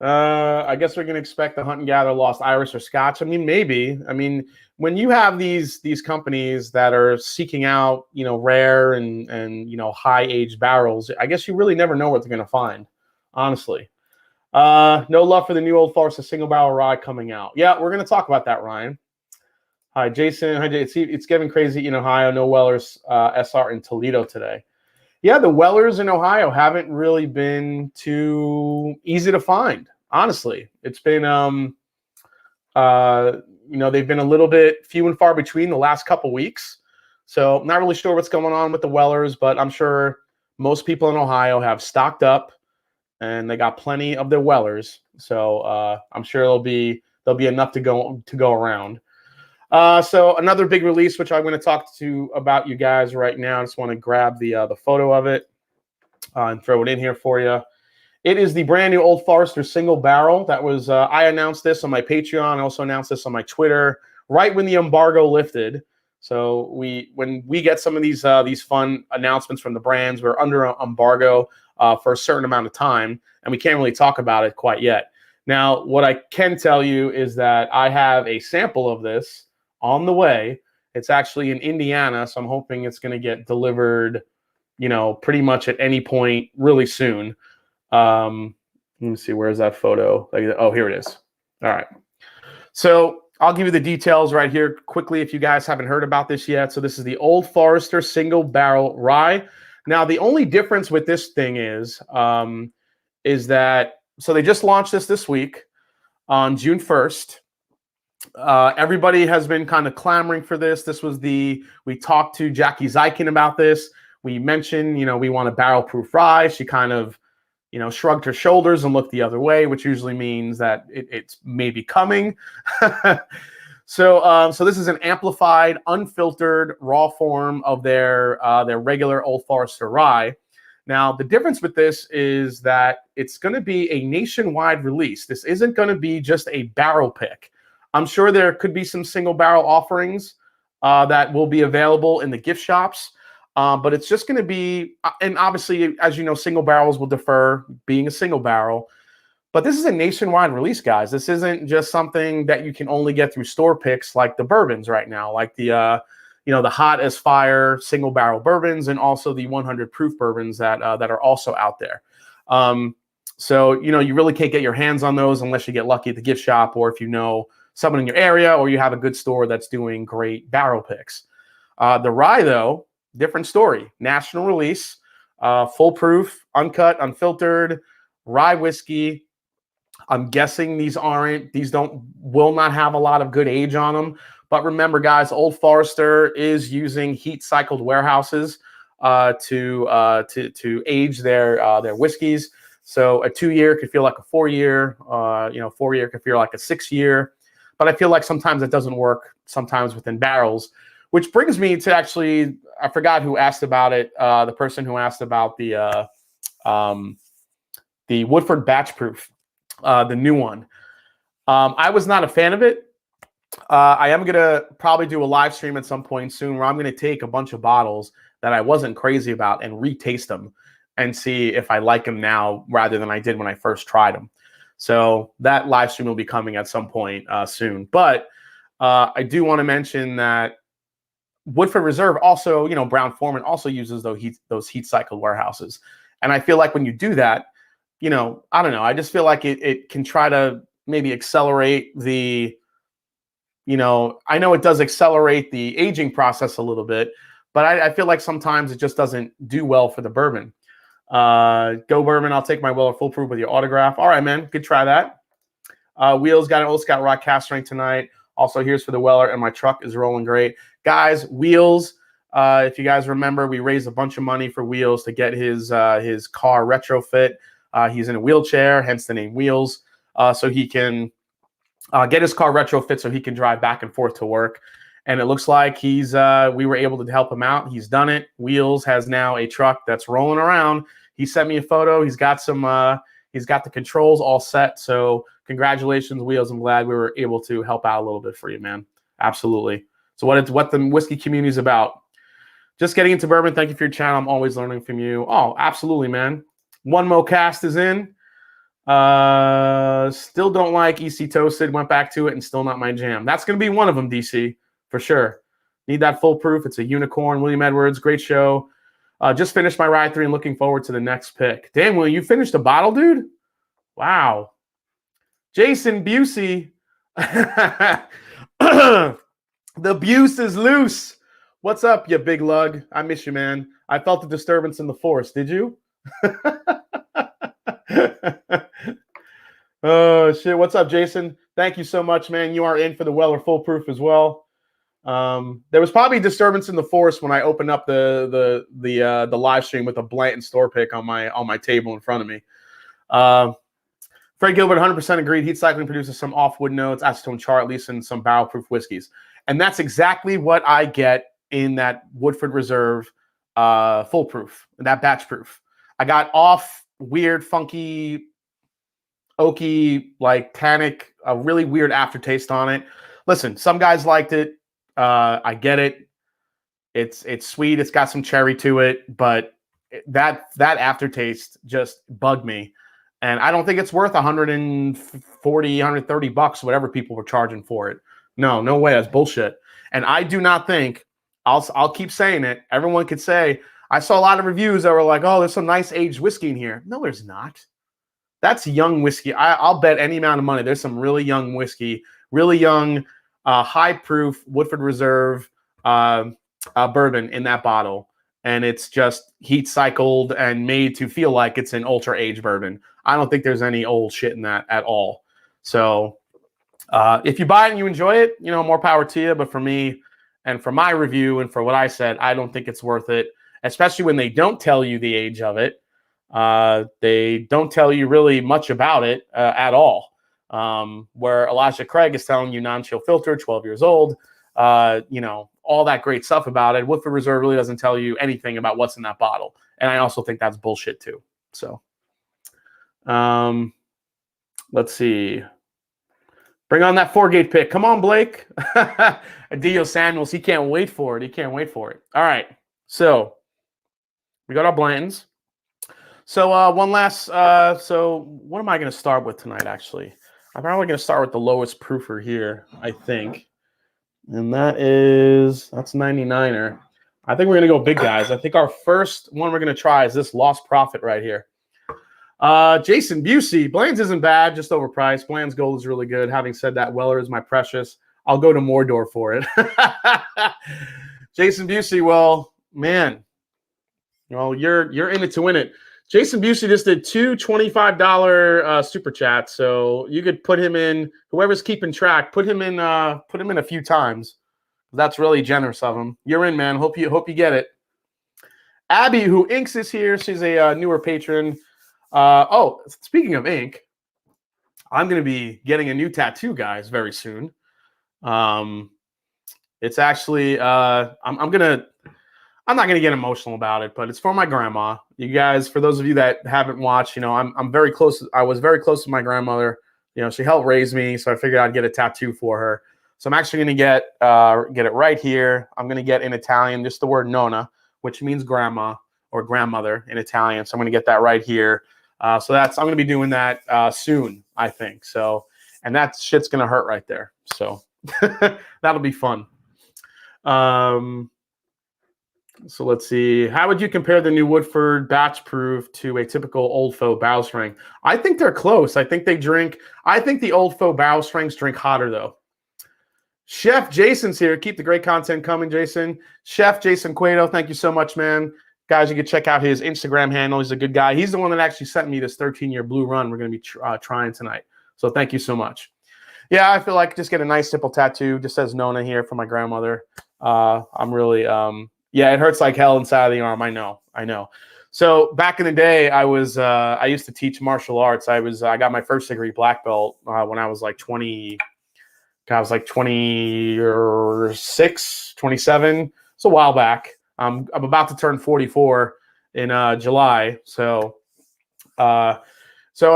I guess we're going to expect the Hunt and Gather Lost Irish or Scotch. I mean, maybe. I mean, when you have these companies that are seeking out, you know, rare and you know, high aged barrels, I guess you really never know what they're going to find, honestly. No love for the new Old Forester single barrel rye coming out. Yeah, we're going to talk about that, Ryan. Hi, Jason. Hi, Jason. It's getting crazy in Ohio. No Weller's SR in Toledo today. Yeah, the Wellers in Ohio haven't really been too easy to find, honestly. It's been, you know, they've been a little bit few and far between the last couple weeks. So I'm not really sure what's going on with the Wellers, but I'm sure most people in Ohio have stocked up and they got plenty of their Wellers. So I'm sure there'll be enough to go around. So another big release, which I'm going to talk about you guys right now. I just want to grab the photo of it and throw it in here for you. It is the brand new Old Forester single barrel. That was I announced this on my Patreon. I also announced this on my Twitter right when the embargo lifted. So when we get some of these fun announcements from the brands, we're under embargo for a certain amount of time, and we can't really talk about it quite yet. Now, what I can tell you is that I have a sample of this on the way. It's actually in Indiana, so I'm hoping it's going to get delivered, you know, pretty much at any point really soon. Let me see, where's that photo? Oh, here it is. All right. So I'll give you the details right here quickly if you guys haven't heard about this yet. So this is the Old Forester single barrel rye. Now, the only difference with this thing is that, so they just launched this week on June 1st. Everybody has been kind of clamoring for this. We talked to Jackie Zykin about this. We mentioned, you know, we want a barrel-proof rye. She kind of, you know, shrugged her shoulders and looked the other way, which usually means that it's maybe coming. So this is an amplified, unfiltered, raw form of their regular Old Forester rye. Now, the difference with this is that it's going to be a nationwide release. This isn't going to be just a barrel pick. I'm sure there could be some single barrel offerings that will be available in the gift shops, but it's just going to be, and obviously, as you know, single barrels will defer being a single barrel, but this is a nationwide release, guys. This isn't just something that you can only get through store picks like the bourbons right now, like the the hot as fire single barrel bourbons, and also the 100 proof bourbons that are also out there. So you really can't get your hands on those unless you get lucky at the gift shop, or if you know someone in your area, or you have a good store that's doing great barrel picks. The rye, though, different story. National release, full proof, uncut, unfiltered rye whiskey. I'm guessing these will not have a lot of good age on them. But remember, guys, Old Forester is using heat-cycled warehouses to age their whiskeys. So a 2-year could feel like a 4-year. 4-year could feel like a 6-year. But I feel like sometimes it doesn't work. Sometimes within barrels, which brings me to actually, I forgot who asked about it. The person who asked about the Woodford Batch Proof, the new one. I was not a fan of it. I am going to probably do a live stream at some point soon where I'm going to take a bunch of bottles that I wasn't crazy about and retaste them and see if I like them now rather than I did when I first tried them. So that live stream will be coming at some point soon. But I do want to mention that Woodford Reserve also, Brown-Forman also uses those heat-cycled warehouses. And I feel like when you do that, I don't know. I just feel like it can try to maybe accelerate the... I know it does accelerate the aging process a little bit, but I feel like sometimes it just doesn't do well for the bourbon. Go Bourbon, I'll take my Weller full proof with your autograph. All right, man, good try that. Wheels got an Old Scout Rock cast strength tonight. Also, here's for the Weller, and my truck is rolling great. Guys, Wheels, if you guys remember, we raised a bunch of money for Wheels to get his car retrofit. He's in a wheelchair, hence the name Wheels, so he can... get his car retrofit so he can drive back and forth to work. And it looks like we were able to help him out. He's done it. Wheels has now a truck that's rolling around. He sent me a photo. He's got the controls all set. So congratulations, Wheels. I'm glad we were able to help out a little bit for you, man. Absolutely. So what the whiskey community is about. Just getting into bourbon. Thank you for your channel. I'm always learning from you. Oh, absolutely, man. One Mo Cast is in. Still don't like EC Toasted. Went back to it and still not my jam. That's going to be one of them, DC, for sure. Need that full proof. It's a unicorn. William Edwards, great show. Just finished my ride 3 and looking forward to the next pick. Damn, Will, you finished a bottle, dude? Wow. Jason Busey. The Buse is loose. What's up, you big lug? I miss you, man. I felt the disturbance in the force. Did you? Oh shit! What's up, Jason? Thank you so much, man. You are in for the Weller full proof as well. There was probably disturbance in the force when I opened up the live stream with a Blanton store pick on my table in front of me. Fred Gilbert, 100% agreed. Heat cycling produces some off-wood notes, acetone char, at least in some barrel-proof whiskeys, and that's exactly what I get in that Woodford Reserve full proof, that batch proof. I got off weird, funky, oaky, like tannic, a really weird aftertaste on it. Listen, some guys liked it. I get it. It's sweet. It's got some cherry to it, but that aftertaste just bugged me. And I don't think it's worth $140, $130, whatever people were charging for it. No way. That's bullshit. And I do not think, I'll keep saying it. Everyone could say, I saw a lot of reviews that were like, oh, there's some nice aged whiskey in here. No, there's not. That's young whiskey. I'll bet any amount of money there's some really young whiskey, really young, high proof Woodford Reserve bourbon in that bottle. And it's just heat cycled and made to feel like it's an ultra aged bourbon. I don't think there's any old shit in that at all. So if you buy it and you enjoy it, more power to you. But for me and for my review and for what I said, I don't think it's worth it, especially when they don't tell you the age of it. They don't tell you really much about it at all. Where Elijah Craig is telling you non-chill filter, 12 years old, all that great stuff about it. Woodford Reserve really doesn't tell you anything about what's in that bottle. And I also think that's bullshit too. So, let's see. Bring on that 4-gate pick. Come on, Blake. Adio Samuels, he can't wait for it. He can't wait for it. All right. So we got our Blantons. So one last, so what am I going to start with tonight, actually? I'm probably going to start with the lowest proofer here, I think. And that's 99er. I think we're going to go big guys. I think our first one we're going to try is this Lost Prophet right here. Jason Busey. Bland's isn't bad, just overpriced. Bland's gold is really good. Having said that, Weller is my precious. I'll go to Mordor for it. Jason Busey, well, man. Well, you're in it to win it. Jason Busey just did 2 $25 super chats, so you could put him in. Whoever's keeping track, put him in a few times. That's really generous of him. You're in, man. Hope you get it. Abby, who inks, is here. She's a newer patron. Oh, speaking of ink, I'm going to be getting a new tattoo, guys, very soon. It's actually I'm not going to get emotional about it, but it's for my grandma. You guys, for those of you that haven't watched, I'm very close. I was very close to my grandmother. She helped raise me, so I figured I'd get a tattoo for her. So I'm actually going to get it right here. I'm going to get in Italian just the word nonna, which means grandma or grandmother in Italian. So I'm going to get that right here. So I'm going to be doing that soon, I think. So, and that shit's going to hurt right there. So that'll be fun. So let's see. How would you compare the new Woodford batch proof to a typical Old Faux bow string? I think they're close. I think the Old Faux bow strings drink hotter, though. Chef Jason's here. Keep the great content coming, Jason. Chef Jason Cueto, thank you so much, man. Guys, you can check out his Instagram handle. He's a good guy. He's the one that actually sent me this 13-year blue run we're going to be trying tonight. So thank you so much. Yeah, I feel like just get a nice simple tattoo. Just says Nona here for my grandmother. I'm really, yeah, it hurts like hell inside of the arm. I know. So back in the day, I used to teach martial arts. I got my first degree black belt when I was like 20. I was like 26, 27. It's a while back. I'm about to turn 44 in July. So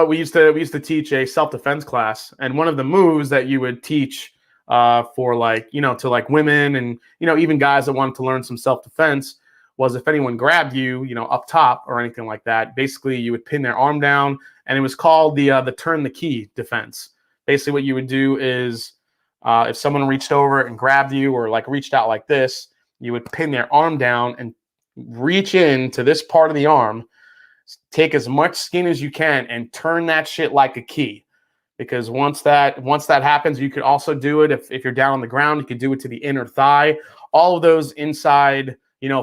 we used to teach a self-defense class, and one of the moves that you would teach for to women and even guys that wanted to learn some self-defense was if anyone grabbed you up top or anything like that, basically you would pin their arm down, and it was called the turn the key defense. Basically what you would do is if someone reached over and grabbed you or reached out like this, you would pin their arm down and reach into this part of the arm, take as much skin as you can and turn that shit like a key. Because once that happens, you could also do it if you're down on the ground. You could do it to the inner thigh. All of those inside,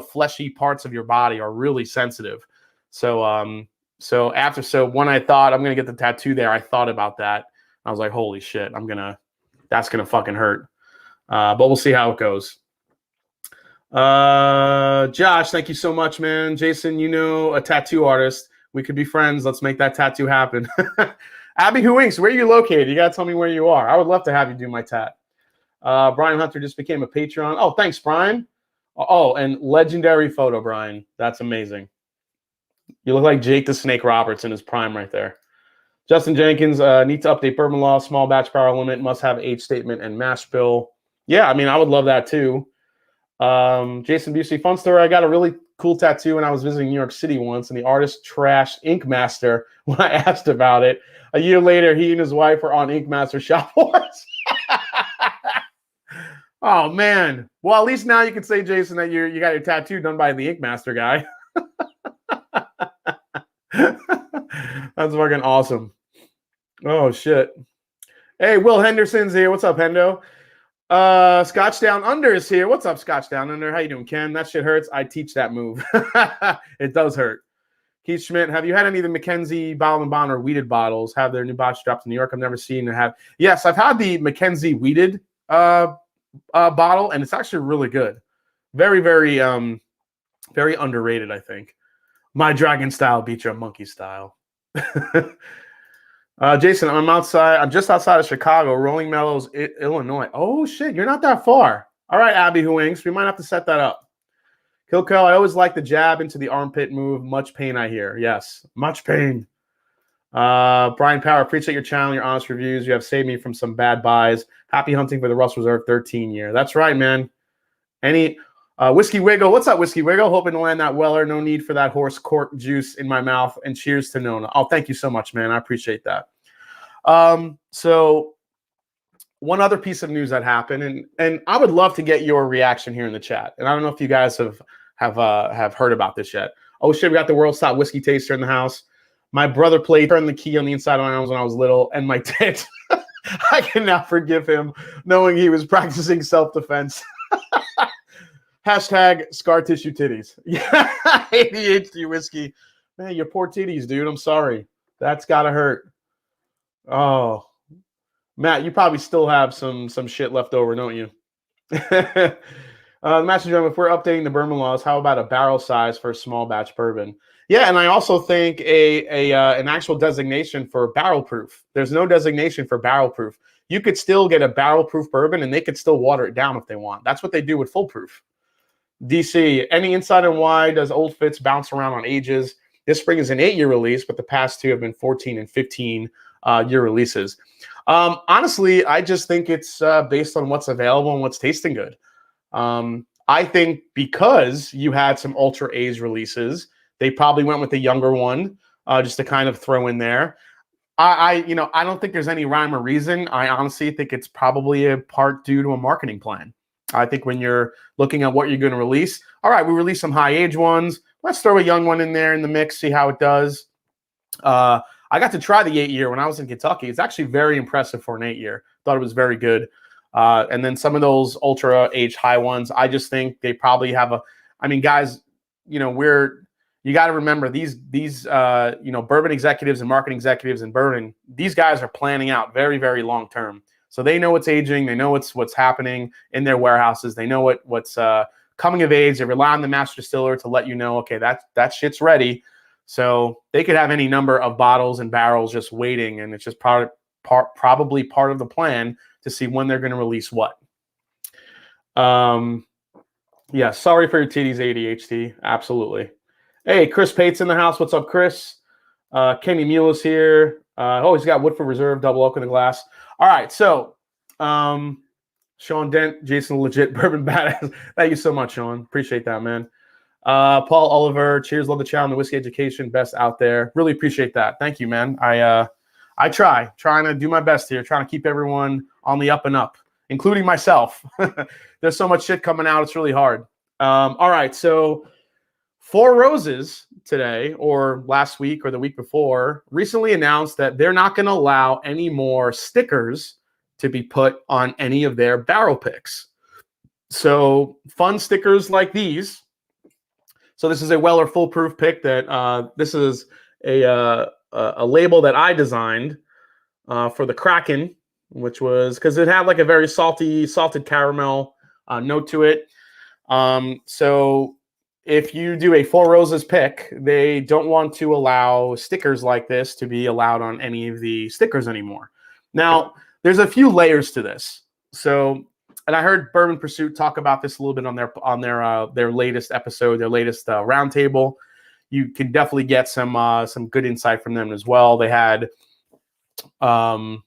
fleshy parts of your body are really sensitive. So when I thought I'm gonna get the tattoo there, I thought about that. I was like, holy shit, that's gonna fucking hurt. But we'll see how it goes. Josh, thank you so much, man. Jason, a tattoo artist. We could be friends. Let's make that tattoo happen. Abby Who Inks, where are you located? You got to tell me where you are. I would love to have you do my tat. Brian Hunter just became a Patreon. Oh, thanks, Brian. Oh, and legendary photo, Brian. That's amazing. You look like Jake the Snake Roberts in his prime right there. Justin Jenkins, need to update bourbon law, small batch power limit, must have age statement and mash bill. Yeah, I would love that too. Jason Busey, fun story. I got a really cool tattoo when I was visiting New York City once, and the artist trashed Ink Master when I asked about it. A year later, he and his wife were on Ink Master Shop Wars. Oh, man. Well, at least now you can say, Jason, that you got your tattoo done by the Ink Master guy. That's fucking awesome. Oh, shit. Hey, Will Henderson's here. What's up, Hendo? Scotch Down Under is here. What's up, Scotch Down Under? How you doing, Ken? That shit hurts. I teach that move. It does hurt. Keith Schmidt, have you had any of the Mackenzie Bottle & Bond or Weeded bottles? Have their new box dropped in New York? I've never seen and have. Yes, I've had the Mackenzie Weeded bottle, and it's actually really good. Very, very, very underrated, I think. My dragon style beats your monkey style. Jason, I'm just outside of Chicago, Rolling Meadows, Illinois. Oh, shit, you're not that far. All right, Abby Who Inks, we might have to set that up. Hilko, I always like the jab into the armpit move. Much pain, I hear. Yes, much pain. Brian Power, appreciate your channel, your honest reviews. You have saved me from some bad buys. Happy hunting for the Russell Reserve 13 year. That's right, man. Any Whiskey Wiggle, what's up, Whiskey Wiggle? Hoping to land that Weller. No need for that horse cork juice in my mouth. And cheers to Nona. Oh, thank you so much, man. I appreciate that. So one other piece of news that happened, and I would love to get your reaction here in the chat. And I don't know if you guys have heard about this yet. Oh shit, we got the world's top whiskey taster in the house. My brother turned the key on the inside of my arms when I was little, and my dad, I can now forgive him, knowing he was practicing self-defense. Hashtag scar tissue titties. Yeah, ADHD whiskey. Man, your poor titties, dude. I'm sorry. That's gotta hurt. Oh, Matt, you probably still have some shit left over, don't you? Master Drum, if we're updating the Bourbon laws, how about a barrel size for a small batch bourbon? Yeah, and I also think an actual designation for barrel proof. There's no designation for barrel proof. You could still get a barrel proof bourbon, and they could still water it down if they want. That's what they do with full proof. DC, any insight on why does Old Fitz bounce around on ages? This spring is an 8-year release, but the past 2 have been 14 and 15-year releases. Honestly, I just think it's based on what's available and what's tasting good. I think because you had some ultra age releases, they probably went with the younger one just to kind of throw in there. I don't think there's any rhyme or reason. I honestly think it's probably a part due to a marketing plan. I think when you're looking at what you're going to release, all right, we release some high age ones. Let's throw a young one in there in the mix, see how it does. I got to try the 8-year when I was in Kentucky. It's actually very impressive for an 8-year. Thought it was very good. And then some of those ultra age high ones, I just think they probably have guys, you got to remember these bourbon executives and marketing executives in bourbon, these guys are planning out very, very long term. So they know what's aging, they know what's happening in their warehouses, they know what's coming of age. They rely on the master distiller to let you know, okay, that shit's ready. So they could have any number of bottles and barrels just waiting, and it's just probably part of the plan to see when they're going to release what. Yeah, sorry for your titties, ADHD. Absolutely. Hey, Chris Pate's in the house. What's up, Chris? Kenny Mule's here. He's got Woodford Reserve, double oak in the glass. All right, so Sean Dent, Jason Legit, Bourbon Badass. Thank you so much, Sean. Appreciate that, man. Paul Oliver, cheers, love the channel, the whiskey education, best out there. Really appreciate that. Thank you, man. I trying to do my best here, trying to keep everyone on the up and up, including myself. There's so much shit coming out, it's really hard. All right, so Four Roses today, or last week or the week before, recently announced that they're not going to allow any more stickers to be put on any of their barrel picks. So fun stickers like these. So this is a Weller foolproof pick that this is a label that I designed for the Kraken, which was because it had like a very salted caramel note to it. So if you do a Four Roses pick, they don't want to allow stickers like this to be allowed on any of the stickers anymore. Now, there's a few layers to this. So, and I heard Bourbon Pursuit talk about this a little bit on their latest episode, their latest roundtable. You can definitely get some good insight from them as well. They had, oh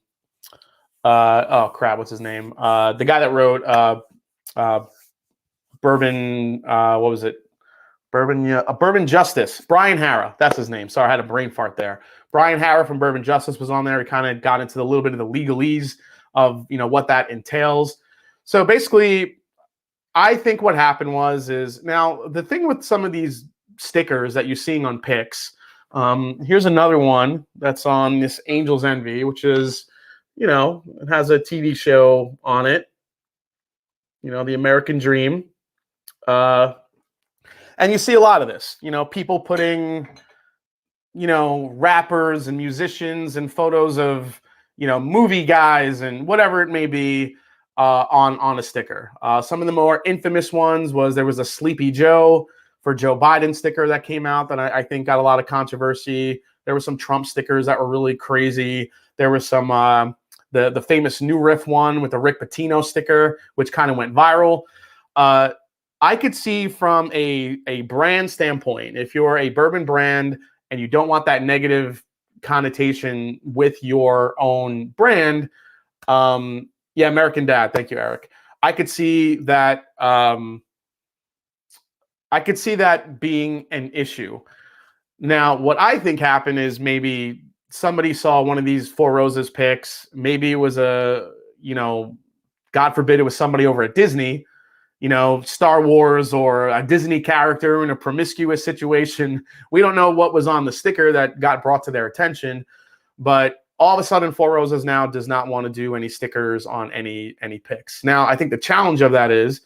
crap, what's his name? The guy that wrote Bourbon, what was it? Bourbon Justice. Brian Harrah, that's his name. Sorry, I had a brain fart there. Brian Harrah from Bourbon Justice was on there. He kind of got into a little bit of the legalese of what that entails. So basically, I think what happened is now the thing with some of these stickers that you're seeing on picks. Here's another one that's on this Angel's Envy, which is, it has a TV show on it. The American Dream. And you see a lot of this, people putting, rappers and musicians and photos of, movie guys and whatever it may be on a sticker. Some of the more infamous ones there was a Sleepy Joe for Joe Biden sticker that came out that I think got a lot of controversy. There were some Trump stickers that were really crazy. There was some the famous New Riff one with the Rick Pitino sticker, which kind of went viral. I could see from a brand standpoint, if you're a bourbon brand and you don't want that negative connotation with your own brand, yeah, American Dad. Thank you, Eric. I could see that. I could see that being an issue. Now, what I think happened is maybe somebody saw one of these Four Roses picks. Maybe it was God forbid, it was somebody over at Disney, Star Wars or a Disney character in a promiscuous situation. We don't know what was on the sticker that got brought to their attention, but all of a sudden Four Roses now does not want to do any stickers on any picks. Now, I think the challenge of that is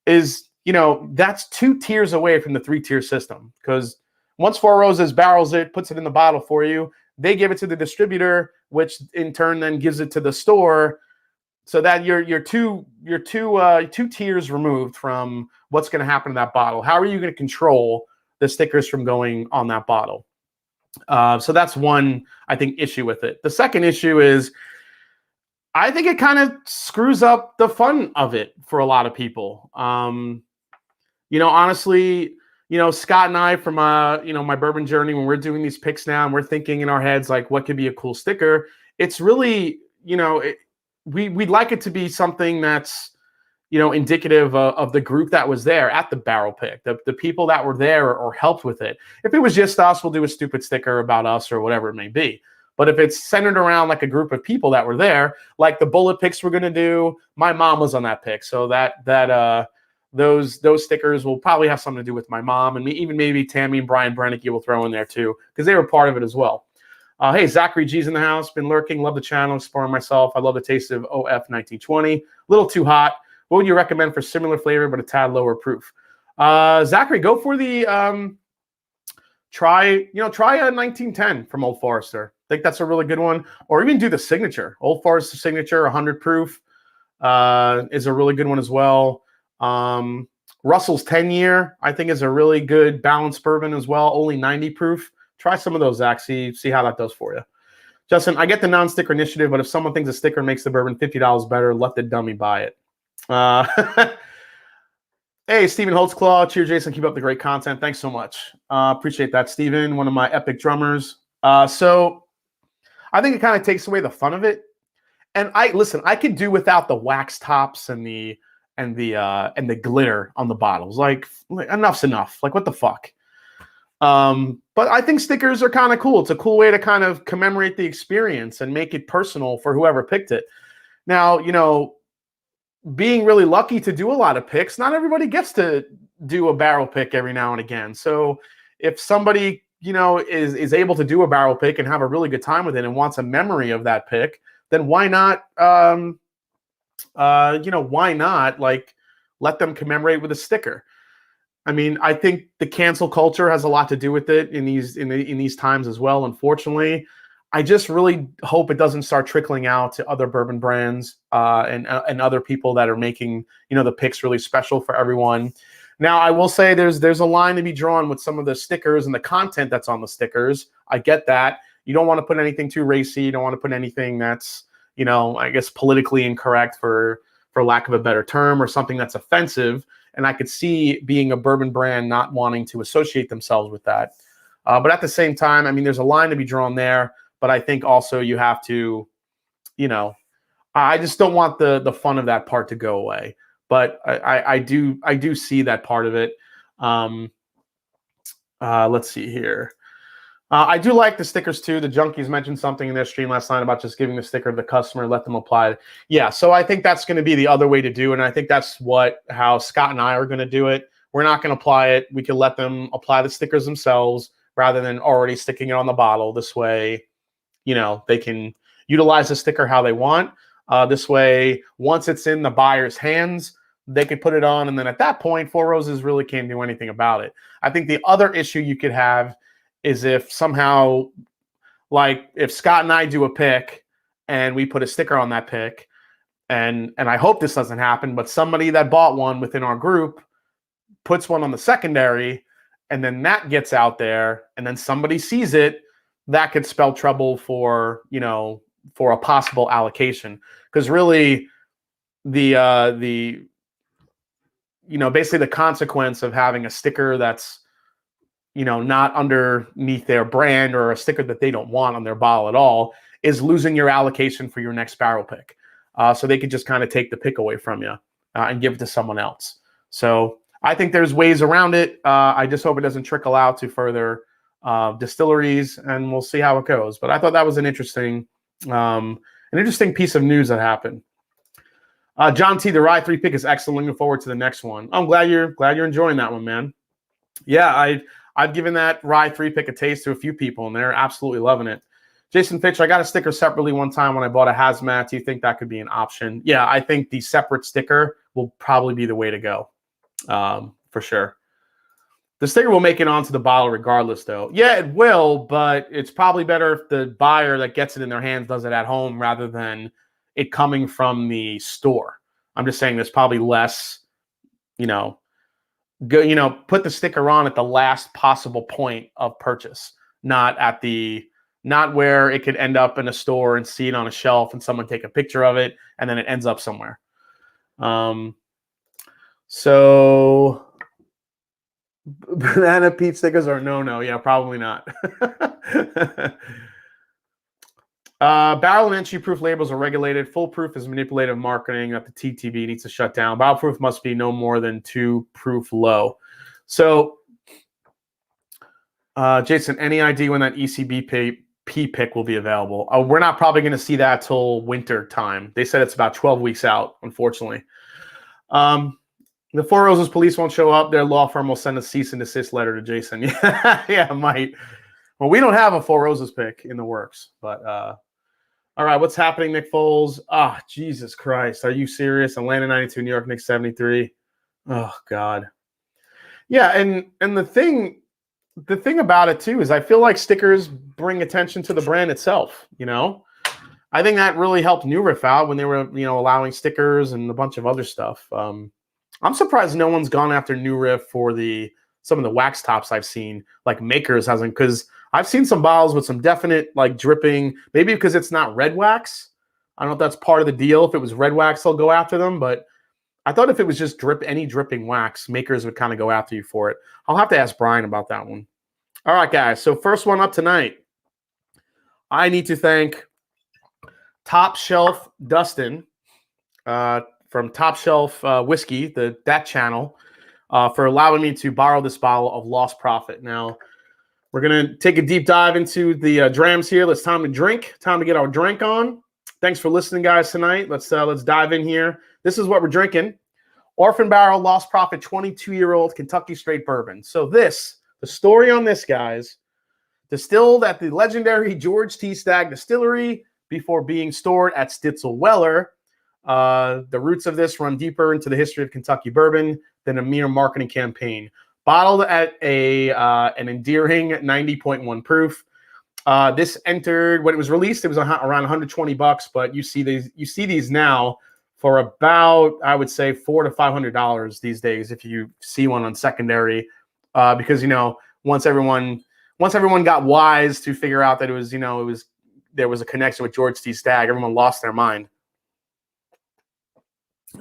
that's 2 tiers away from the 3-tier system, because once Four Roses barrels it, puts it in the bottle for you, they give it to the distributor, which in turn then gives it to the store. So that you're two tiers removed from what's going to happen to that bottle. How are you going to control the stickers from going on that bottle? So that's one, I think, issue with it. The second issue is I think it kind of screws up the fun of it for a lot of people. Honestly, Scott and I from my bourbon journey, when we're doing these picks now and we're thinking in our heads like what could be a cool sticker, it's really we'd like it to be something that's indicative of the group that was there at the barrel pick, the people that were there or helped with it. If it was just us, we'll do a stupid sticker about us or whatever it may be. But if it's centered around like a group of people that were there, like the bullet picks we're going to do, my mom was on that pick, so those stickers will probably have something to do with my mom, and even maybe Tammy and Brian Brennick will throw in there too, because they were part of it as well. Hey, Zachary G's in the house, been lurking, love the channel, exploring myself. I love the taste of OF 1920. A little too hot. What would you recommend for similar flavor but a tad lower proof? Zachary, go for the try a 1910 from Old Forester. I think that's a really good one. Or even do the signature. Old Forester signature, 100 proof, is a really good one as well. Russell's 10-year, I think, is a really good balanced bourbon as well, only 90 proof. Try some of those, Zach. See how that does for you. Justin, I get the non-sticker initiative, but if someone thinks a sticker makes the bourbon $50 better, let the dummy buy it. Hey, Stephen Holtzclaw. Cheers, Jason. Keep up the great content. Thanks so much. Appreciate that, Stephen, one of my epic drummers. So I think it kind of takes away the fun of it. And I could do without the wax tops and the glitter on the bottles. Like enough's enough. Like, what the fuck? But I think stickers are kind of cool. It's a cool way to kind of commemorate the experience and make it personal for whoever picked it. Now, being really lucky to do a lot of picks, not everybody gets to do a barrel pick every now and again. So if somebody, is able to do a barrel pick and have a really good time with it and wants a memory of that pick, then why not, why not like let them commemorate with a sticker? I mean, I think the cancel culture has a lot to do with it in these times as well, unfortunately. I just really hope it doesn't start trickling out to other bourbon brands and other people that are making, the picks really special for everyone. Now, I will say there's a line to be drawn with some of the stickers and the content that's on the stickers. I get that. You don't want to put anything too racy. You don't want to put anything that's, I guess politically incorrect for lack of a better term, or something that's offensive. And I could see being a bourbon brand not wanting to associate themselves with that. But at the same time, I mean, there's a line to be drawn there. But I think also you have to, I just don't want the fun of that part to go away. But I do see that part of it. Let's see here. I do like the stickers too. The Junkies mentioned something in their stream last night about just giving the sticker to the customer, let them apply it. Yeah, so I think that's going to be the other way to do it. And I think that's how Scott and I are going to do it. We're not going to apply it. We can let them apply the stickers themselves rather than already sticking it on the bottle. This way, they can utilize the sticker how they want. This way, once it's in the buyer's hands, they could put it on. And then at that point, Four Roses really can't do anything about it. I think the other issue you could have is if somehow, like if Scott and I do a pick and we put a sticker on that pick, and I hope this doesn't happen, but somebody that bought one within our group puts one on the secondary, and then that gets out there, and then somebody sees it, that could spell trouble for a possible allocation. Because really, the basically the consequence of having a sticker that's, not underneath their brand, or a sticker that they don't want on their bottle at all, is losing your allocation for your next barrel pick. So they could just kind of take the pick away from you and give it to someone else. So I think there's ways around it. I just hope it doesn't trickle out to further distilleries, and we'll see how it goes. But I thought that was an interesting piece of news that happened. John T, the Rye 3 pick is excellent. Looking forward to the next one. I'm glad you're enjoying that one, man. Yeah, I've given that Rye 3 pick a taste to a few people, and they're absolutely loving it. Jason Fitch, I got a sticker separately one time when I bought a hazmat. Do you think that could be an option? Yeah, I think the separate sticker will probably be the way to go, for sure. The sticker will make it onto the bottle regardless, though. Yeah, it will, but it's probably better if the buyer that gets it in their hands does it at home rather than it coming from the store. I'm just saying there's probably less, put the sticker on at the last possible point of purchase, not where it could end up in a store and see it on a shelf and someone take a picture of it and then it ends up somewhere. So Banana Pete stickers are no. Yeah, probably not. Barrel and entry proof labels are regulated. Full proof is manipulative marketing that the TTB needs to shut down. Barrel proof must be no more than 2 proof low. So, Jason, any idea when that ECB P pick will be available? We're not probably going to see that till winter time. They said it's about 12 weeks out, unfortunately. The Four Roses police won't show up. Their law firm will send a cease and desist letter to Jason. Yeah, it might. Well, we don't have a Four Roses pick in the works, but all right, what's happening, Nick Foles? Jesus Christ. Are you serious? Atlanta 92, New York Knicks 73. Oh, God. Yeah, and the thing about it, too, is I feel like stickers bring attention to the brand itself, I think that really helped New Riff out when they were, allowing stickers and a bunch of other stuff. I'm surprised no one's gone after New Riff for some of the wax tops I've seen, like Makers hasn't, because I've seen some bottles with some definite like dripping, maybe because it's not red wax. I don't know if that's part of the deal. If it was red wax, they'll go after them, but I thought if it was just any dripping wax, Makers would kind of go after you for it. I'll have to ask Brian about that one. All right, guys. So first one up tonight, I need to thank Top Shelf Dustin from Top Shelf Whiskey, that channel, for allowing me to borrow this bottle of Lost Prophet. Now, we're going to take a deep dive into the drams here. It's time to drink. Time to get our drink on. Thanks for listening, guys, tonight. Let's dive in here. This is what we're drinking. Orphan Barrel Lost Prophet 22-year-old Kentucky Straight Bourbon. So the story on this, guys, distilled at the legendary George T. Stagg Distillery before being stored at Stitzel Weller. The roots of this run deeper into the history of Kentucky bourbon than a mere marketing campaign. Bottled at an endearing 90.1 proof. This entered when it was released. It was around $120, but you see these now for about, I would say, $400 to $500 these days if you see one on secondary, because once everyone got wise to figure out that there was a connection with George T. Stagg, everyone lost their mind.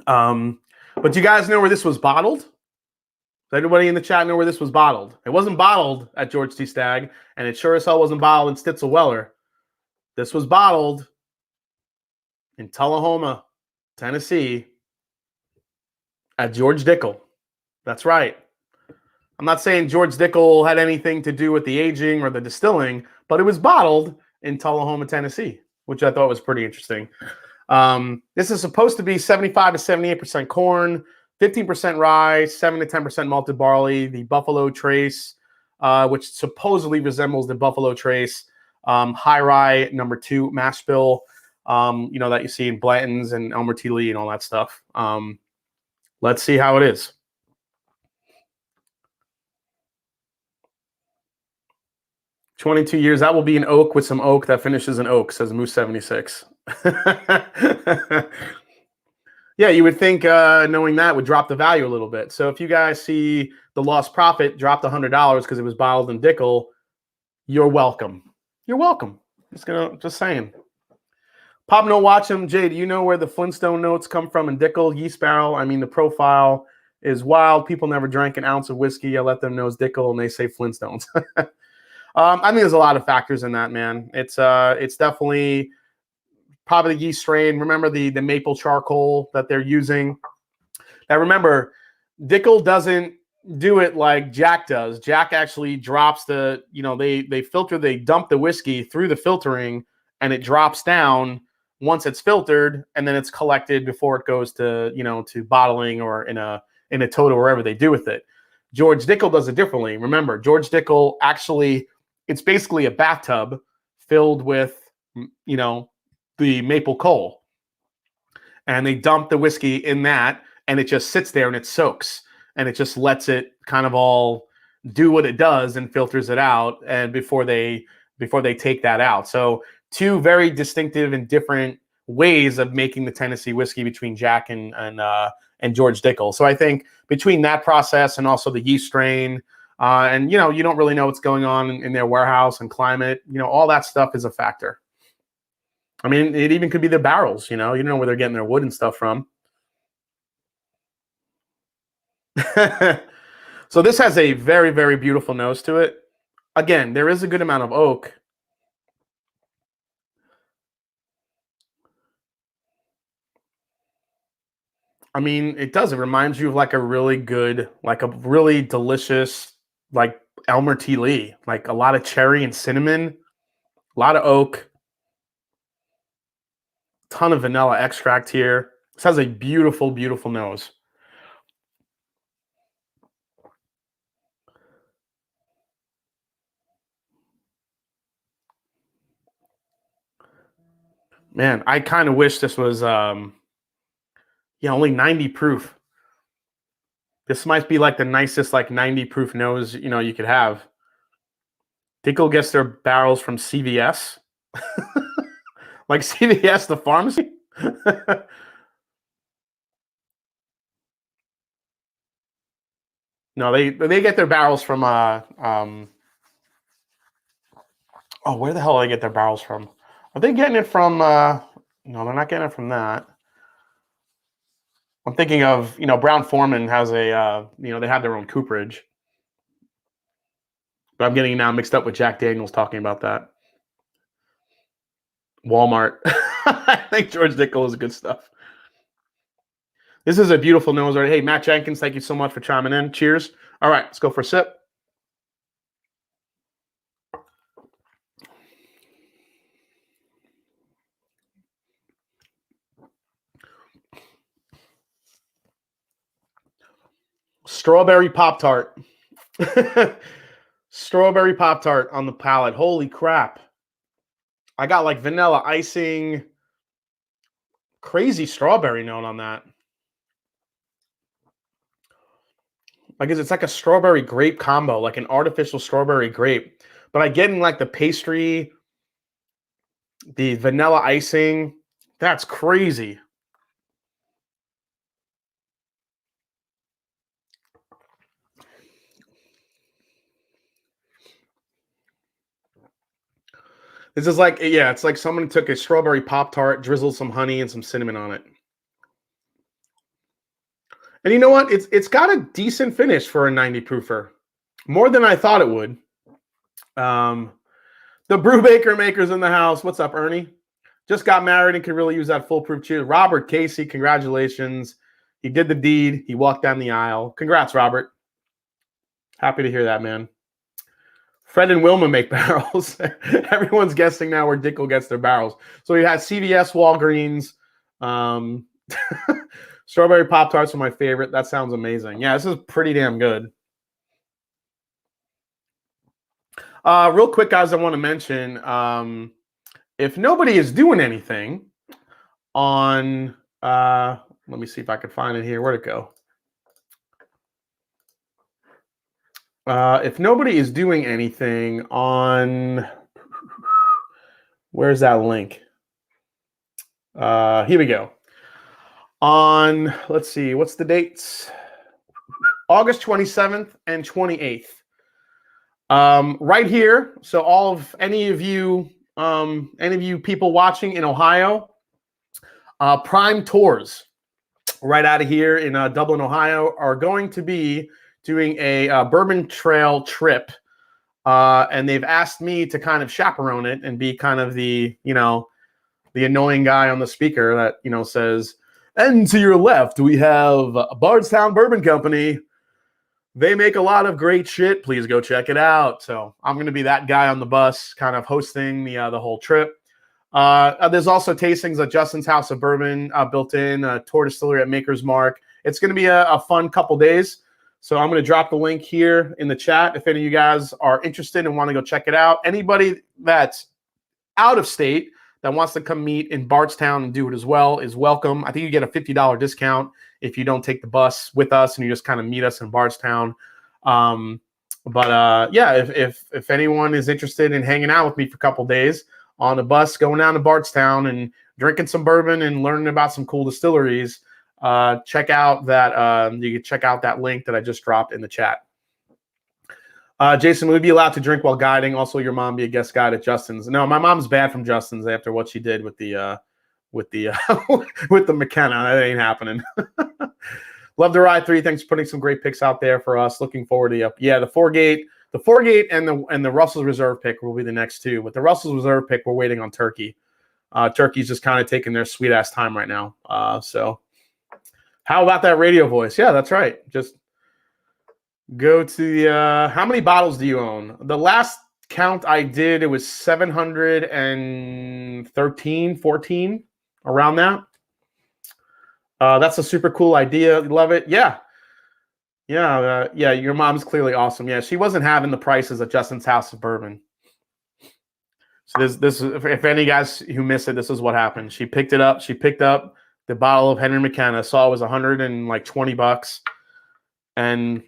But do you guys know where this was bottled? Does anybody in the chat know where this was bottled? It wasn't bottled at George T. Stagg, and it sure as hell wasn't bottled in Stitzel Weller. This was bottled in Tullahoma, Tennessee, at George Dickle. That's right. I'm not saying George Dickle had anything to do with the aging or the distilling, but it was bottled in Tullahoma, Tennessee, which I thought was pretty interesting. This is supposed to be 75 to 78% corn, 15% rye, 7 to 10% malted barley, the Buffalo Trace, which supposedly resembles the Buffalo Trace high rye number 2 mash bill, that you see in Blanton's and Elmer T. Lee and all that stuff. Let's see how it is. "22 years, that will be an oak with some oak that finishes an oak," says Moose 76. Yeah, you would think knowing that would drop the value a little bit. So if you guys see the Lost Prophet dropped $100 because it was bottled in Dickle, you're welcome. You're welcome. Just saying. Pop No Watch him. Jay, do you know where the Flintstone notes come from in Dickle? Yeast barrel. I mean, the profile is wild. People never drank an ounce of whiskey. I let them know it's Dickle, and they say Flintstones. I think there's a lot of factors in that, man. It's definitely probably the yeast strain. Remember the maple charcoal that they're using. Now remember, Dickle doesn't do it like Jack does. Jack actually drops they dump the whiskey through the filtering, and it drops down once it's filtered, and then it's collected before it goes to bottling or in a tote or wherever they do with it. George Dickle does it differently. Remember, George Dickle actually, it's basically a bathtub filled with the maple coal, and they dump the whiskey in that, and it just sits there and it soaks, and it just lets it kind of all do what it does and filters it out, and before they take that out. So two very distinctive and different ways of making the Tennessee whiskey between Jack and George Dickle. So I think between that process and also the yeast strain, and you don't really know what's going on in their warehouse and climate, all that stuff is a factor. I mean, it even could be the barrels, you don't know where they're getting their wood and stuff from. So this has a very, very beautiful nose to it. Again, there is a good amount of oak. I mean, it does. It reminds you of like a really good, like a really delicious, like Elmer T. Lee, like a lot of cherry and cinnamon, a lot of oak, ton of vanilla extract here. This has a beautiful, beautiful nose. Man, I kind of wish this was only 90 proof. This might be like the nicest 90 proof nose you could have. Dickle gets their barrels from CVS. Like CVS, the pharmacy. No, they get their barrels from where the hell do they get their barrels from? Are they getting it from no, they're not getting it from that. I'm thinking of, Brown-Forman has a they have their own cooperage. But I'm getting now mixed up with Jack Daniels talking about that. Walmart. I think George Dickle is good stuff. This is a beautiful nose. Hey, Matt Jenkins, thank you so much for chiming in. Cheers. All right, let's go for a sip. Strawberry Pop-Tart. Strawberry Pop-Tart on the palate. Holy crap. I got like vanilla icing. Crazy strawberry note on that. Like it's like a strawberry grape combo, like an artificial strawberry grape. But I get in like the pastry, the vanilla icing. That's crazy. This is like, yeah, it's like someone took a strawberry Pop-Tart, drizzled some honey and some cinnamon on it. And you know what? It's got a decent finish for a 90 proofer. More than I thought it would. The Brew Baker makers in the house. What's up, Ernie? Just got married and could really use that foolproof cheer. Robert Casey, congratulations. He did the deed. He walked down the aisle. Congrats, Robert. Happy to hear that, man. Fred and Wilma make barrels. Everyone's guessing now where Dickle gets their barrels. So we had CVS, Walgreens. Strawberry Pop-Tarts are my favorite. That sounds amazing. Yeah, this is pretty damn good. Real quick, guys, I want to mention, if nobody is doing anything on, let me see if I can find it here. Where'd it go? If nobody is doing anything on, where's that link? Here we go. On, let's see, what's the dates? August 27th and 28th. Right here. So any of you people watching in Ohio, Prime Tours. right out of here in Dublin, Ohio, are going to be doing a Bourbon Trail trip. And they've asked me to kind of chaperone it and be kind of the, the annoying guy on the speaker that, says, and to your left, we have Bardstown Bourbon Company. They make a lot of great shit. Please go check it out. So I'm going to be that guy on the bus kind of hosting the whole trip. There's also tastings at Justin's House of Bourbon built in, tour distillery at Maker's Mark. It's going to be a fun couple days. So I'm going to drop the link here in the chat if any of you guys are interested and want to go check it out. Anybody that's out of state that wants to come meet in Bardstown and do it as well is welcome. I think you get a $50 discount if you don't take the bus with us and you just kind of meet us in Bardstown. Yeah, if anyone is interested in hanging out with me for a couple days on the bus, going down to Bardstown and drinking some bourbon and learning about some cool distilleries, check out that you can check out that link that I just dropped in the chat. Jason, would we be allowed to drink while guiding? Also, your mom be a guest guide at Justin's? No, my mom's banned from Justin's after what she did with the with the McKenna. That ain't happening. Love the ride 3. Thanks for putting some great picks out there for us. Looking forward to the Foregate and the Russell's Reserve pick will be the next two. With the Russell's Reserve pick, we're waiting on Turkey. Turkey's just kind of taking their sweet ass time right now. So how about that radio voice? Yeah, that's right. Just go to the how many bottles do you own? The last count I did, it was 713, 14, around that. That's a super cool idea. Love it. Yeah. Your mom's clearly awesome. Yeah, she wasn't having the prices at Justin's House of Bourbon. So this if any guys who missed it, this is what happened. She picked it up. She picked up the bottle of Henry McKenna. Saw it was $120, and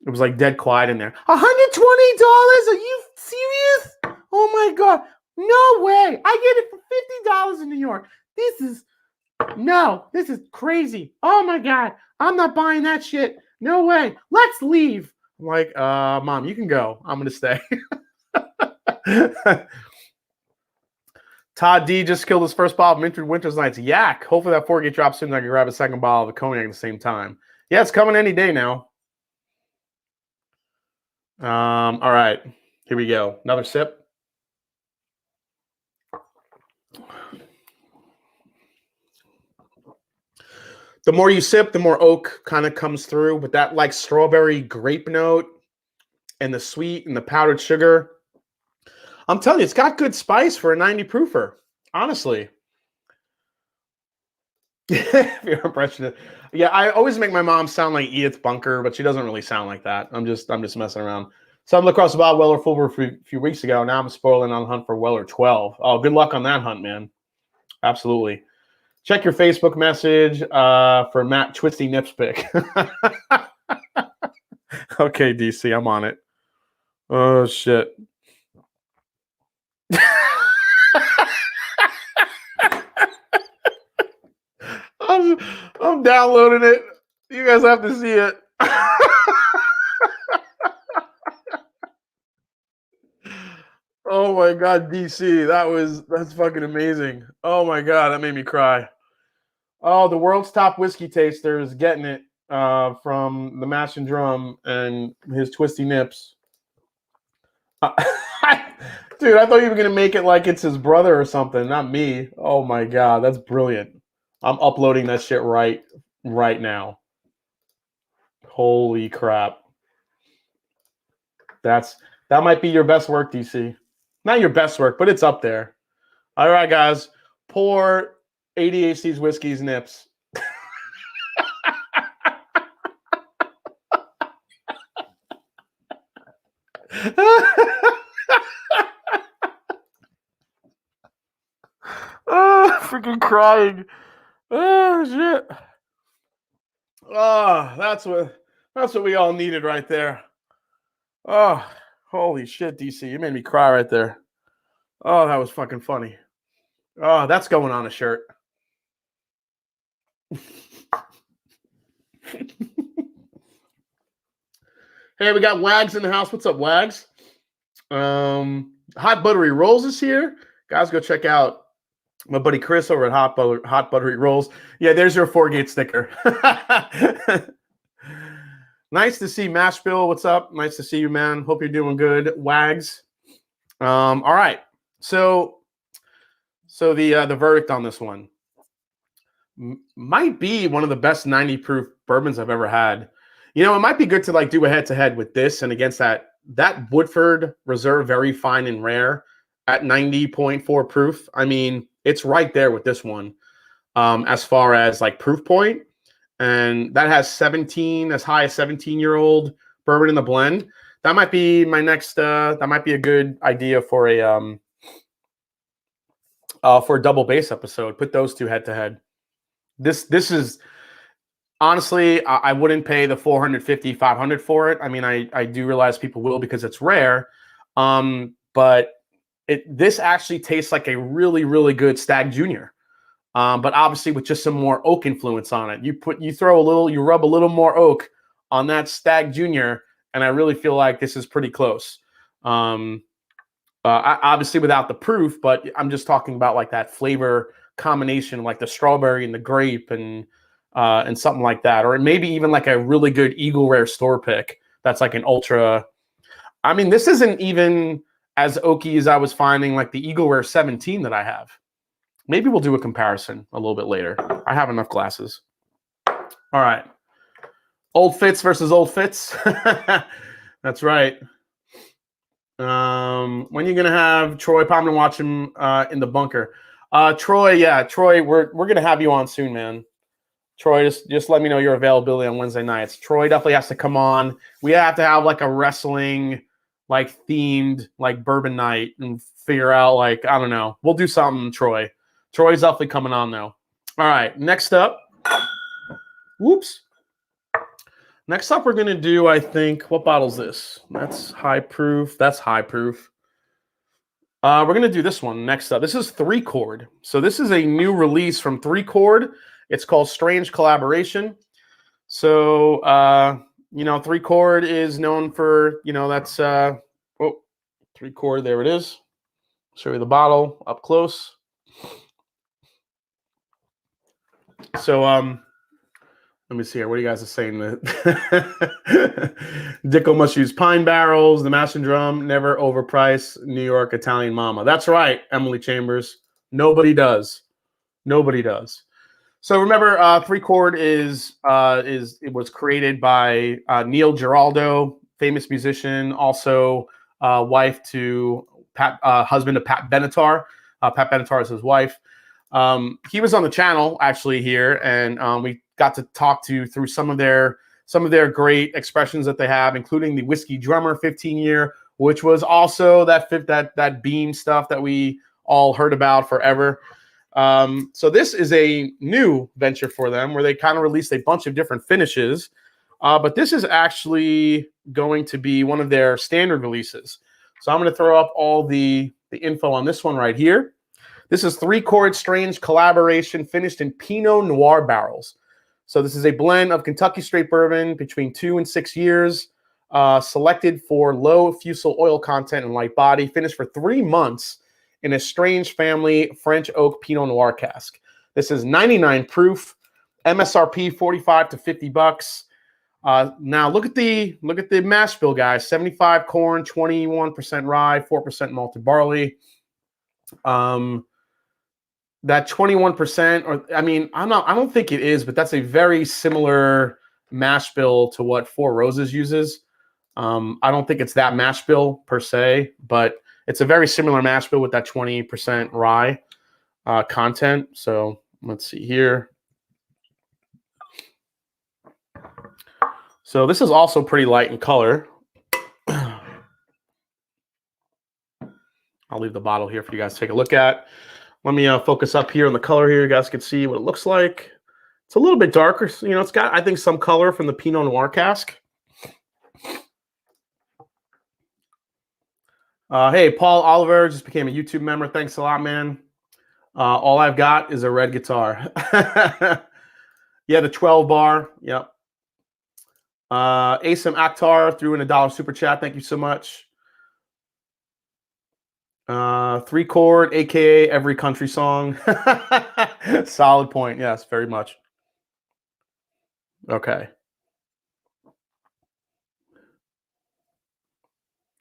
it was like dead quiet in there. $120? Are you serious? Oh my god! No way! I get it for $50 in New York. This is crazy. Oh my god! I'm not buying that shit. No way. Let's leave. I'm like, Mom, you can go. I'm gonna stay. Todd D just killed his first bottle of Winter's Nights. Yak. Hopefully that Foregate drops soon. I can grab a second bottle of the cognac at the same time. Yeah, it's coming any day now. All right. Here we go. Another sip. The more you sip, the more oak kind of comes through, but that like strawberry grape note and the sweet and the powdered sugar. I'm telling you, it's got good spice for a 90 proofer. Honestly. If you're impressionist. Yeah, I always make my mom sound like Edith Bunker, but she doesn't really sound like that. I'm just messing around. Stumbled across the bottle of Weller Full a few weeks ago. Now I'm spoiling on the hunt for Weller 12. Oh, good luck on that hunt, man. Absolutely. Check your Facebook message for Matt Twisty Nips pick. Okay, DC, I'm on it. Oh shit. I'm downloading it. You guys have to see it. Oh my god, DC, that's fucking amazing. Oh my god, that made me cry. Oh, the world's top whiskey taster is getting it from the Mash and Drum and his Twisty Nips. Dude, I thought you were gonna make it like it's his brother or something, not me. Oh my god, that's brilliant. I'm uploading that shit right now. Holy crap. That might be your best work, DC. Not your best work, but it's up there. All right, guys. Pour ADAC's Whiskey's Nips. Oh, freaking crying. Oh shit. Oh, that's what we all needed right there. Oh, holy shit, DC. You made me cry right there. Oh, that was fucking funny. Oh, that's going on a shirt. Hey, we got Wags in the house. What's up, Wags? Hot Buttery Rolls is here. Guys, go check out My buddy Chris over at Hot Buttery Rolls. Yeah, there's your 4-gate sticker. Nice to see Mash Bill. What's up? Nice to see you, man. Hope you're doing good. Wags. All right. So the verdict on this one might be one of the best 90 proof bourbons I've ever had. You know, it might be good to like do a head-to-head with this and against that Woodford Reserve Very Fine and Rare at 90.4 proof. I mean, it's right there with this one as far as like proof point. And that has 17, as high as 17-year-old bourbon in the blend. That might be my next, that might be a good idea for a double base episode. Put those two head-to-head. This is... Honestly, I wouldn't pay the $450, $500 for it. I mean, I do realize people will because it's rare, but this actually tastes like a really, really good Stag Junior. But obviously with just some more oak influence on it. You rub a little more oak on that Stag Junior, and I really feel like this is pretty close. Obviously without the proof, but I'm just talking about like that flavor combination, like the strawberry and the grape and something like that, or maybe even like a really good Eagle Rare store pick that's like an ultra. I mean, this isn't even as oaky as I was finding like the Eagle Rare 17 that I have. Maybe we'll do a comparison a little bit later. I have enough glasses. All right. Old Fitz versus Old Fitz. That's right. When are you going to have Troy? I'm going to watch him in the bunker. Troy, we're going to have you on soon, man. Troy, just let me know your availability on Wednesday nights. Troy definitely has to come on. We have to have like a wrestling, like themed, like bourbon night and figure out like, I don't know. We'll do something, Troy. Troy's definitely coming on though. All right, next up. Whoops. Next up, we're going to do, I think, what bottle is this? That's high proof. That's high proof. We're going to do this one next up. This is 3 Chord. So this is a new release from 3 Chord. It's called Strange Collaboration. So, 3 Chord is known for, that's, 3 Chord, there it is. Show you the bottle up close. So, let me see here. What are you guys are saying? Dickle must use pine barrels. The Mashanddrum never overprice New York Italian mama. That's right, Emily Chambers. Nobody does. Nobody does. So remember, 3 Chord it was created by Neil Giraldo, famous musician, also husband of Pat Benatar. Pat Benatar is his wife. He was on the channel actually here, and we got to talk through some of their great expressions that they have, including the Whiskey Drummer 15-year, which was also that beam stuff that we all heard about forever. So this is a new venture for them where they kind of released a bunch of different finishes, but this is actually going to be one of their standard releases. So I'm going to throw up all the info on this one right here. This is 3 Chord Strange Collaboration finished in Pinot Noir barrels. So this is a blend of Kentucky straight bourbon between 2 and 6 years, selected for low fusel oil content and light body, finished for 3 months in a Strange Family French Oak Pinot Noir cask. This is 99 proof, MSRP $45 to $50. Now look at the mash bill, guys. 75 corn, 21% rye, 4% malted barley. That 21%, I don't think it is, but that's a very similar mash bill to what Four Roses uses. I don't think it's that mash bill per se, but it's a very similar mash bill with that 20% rye content. So let's see here. So this is also pretty light in color. I'll leave the bottle here for you guys to take a look at. Let me focus up here on the color here. You guys can see what it looks like. It's a little bit darker. It's got, I think, some color from the Pinot Noir cask. Hey, Paul Oliver just became a YouTube member. Thanks a lot, man. All I've got is a red guitar. Yeah, the 12 bar. Yep. Asim Akhtar threw in $1 super chat. Thank you so much. Three chord, aka every country song. Solid point. Yes, very much. Okay.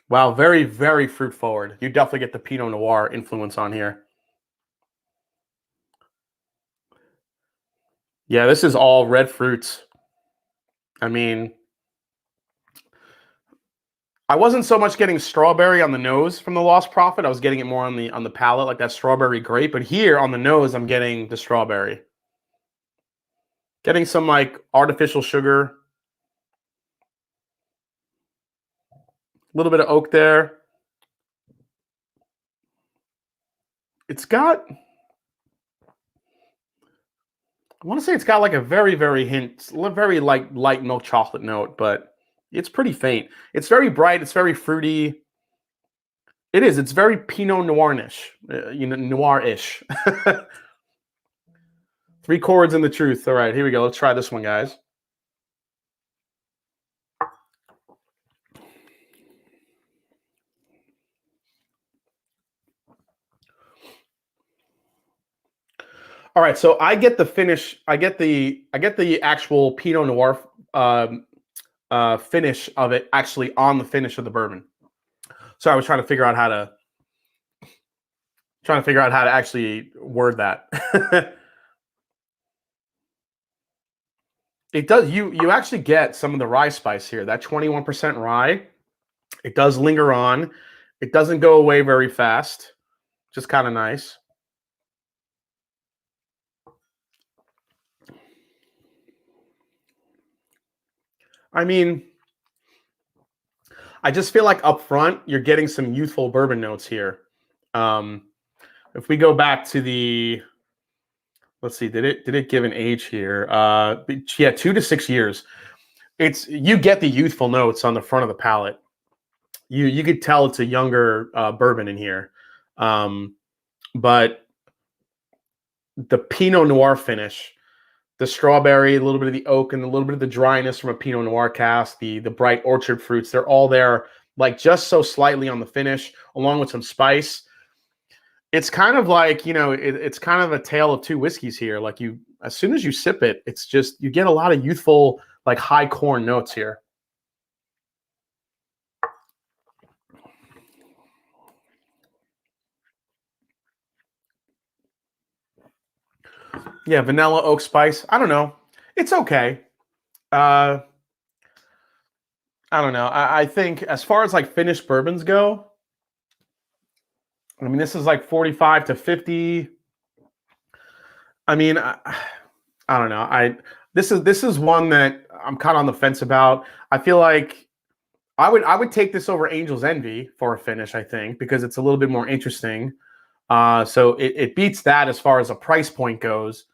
Wow, very, very fruit forward. You definitely get the Pinot Noir influence on here. Yeah, this is all red fruits. I mean, I wasn't so much getting strawberry on the nose from the Lost Prophet. I was getting it more on the palate, like that strawberry grape. But here on the nose, I'm getting the strawberry. Getting some like artificial sugar, a little bit of oak there. It's got, I want to say it's got like a very, very very light milk chocolate note, but it's pretty faint. It's very bright. It's very fruity. It is. It's very Pinot Noir-ish, noir-ish. Three chords in the truth. All right, here we go. Let's try this one, guys. All right, so I get the finish. I get the actual Pinot Noir finish of it actually on the finish of the bourbon. So I was trying to figure out how to actually word that. It does. You actually get some of the rye spice here. That 21% rye. It does linger on. It doesn't go away very fast. Just kind of nice. I mean, I just feel like up front, you're getting some youthful bourbon notes here. If we go back to the, let's see, did it give an age here? Yeah, 2 to 6 years. You get the youthful notes on the front of the palate. You could tell it's a younger bourbon in here, but the Pinot Noir finish, the strawberry, a little bit of the oak, and a little bit of the dryness from a Pinot Noir cask, the bright orchard fruits, they're all there, like just so slightly on the finish, along with some spice. It's kind of like, it's kind of a tale of two whiskeys here. Like as soon as you sip it, it's just, you get a lot of youthful, like high corn notes here. Yeah, vanilla, oak, spice. I don't know. It's okay. I don't know. I think as far as like finished bourbons go, I mean, this is like 45 to 50. I mean, I don't know. This is one that I'm kind of on the fence about. I feel like I would take this over Angel's Envy for a finish, I think, because it's a little bit more interesting. So it beats that as far as a price point goes.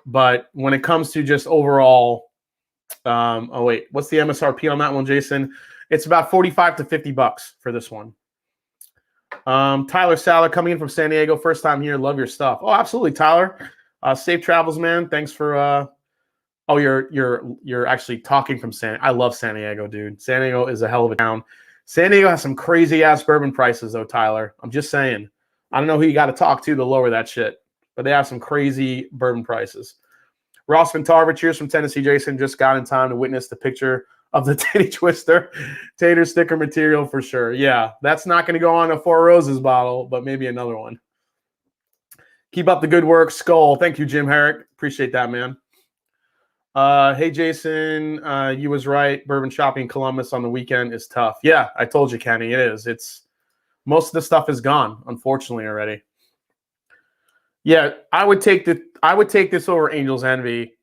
But when it comes to just overall, oh wait, what's the MSRP on that one, Jason? It's about 45 to 50 bucks for this one. Tyler Saller coming in from San Diego, first time here. Love your stuff. Oh, absolutely, Tyler. Safe travels, man. Thanks for. Oh, you're actually talking from I love San Diego, dude. San Diego is a hell of a town. San Diego has some crazy ass bourbon prices, though, Tyler. I'm just saying. I don't know who you got to talk to lower that shit, but they have some crazy bourbon prices. Ross Ventarva, cheers from Tennessee. Jason just got in time to witness the picture of the titty twister. Tater sticker material for sure. Yeah, that's not going to go on a Four Roses bottle, but maybe another one. Keep up the good work, Skull. Thank you, Jim Herrick. Appreciate that, man. Hey, Jason, you was right. Bourbon shopping in Columbus on the weekend is tough. Yeah, I told you, Kenny, it is. Most of the stuff is gone, unfortunately, already. Yeah, I would take this over Angel's Envy,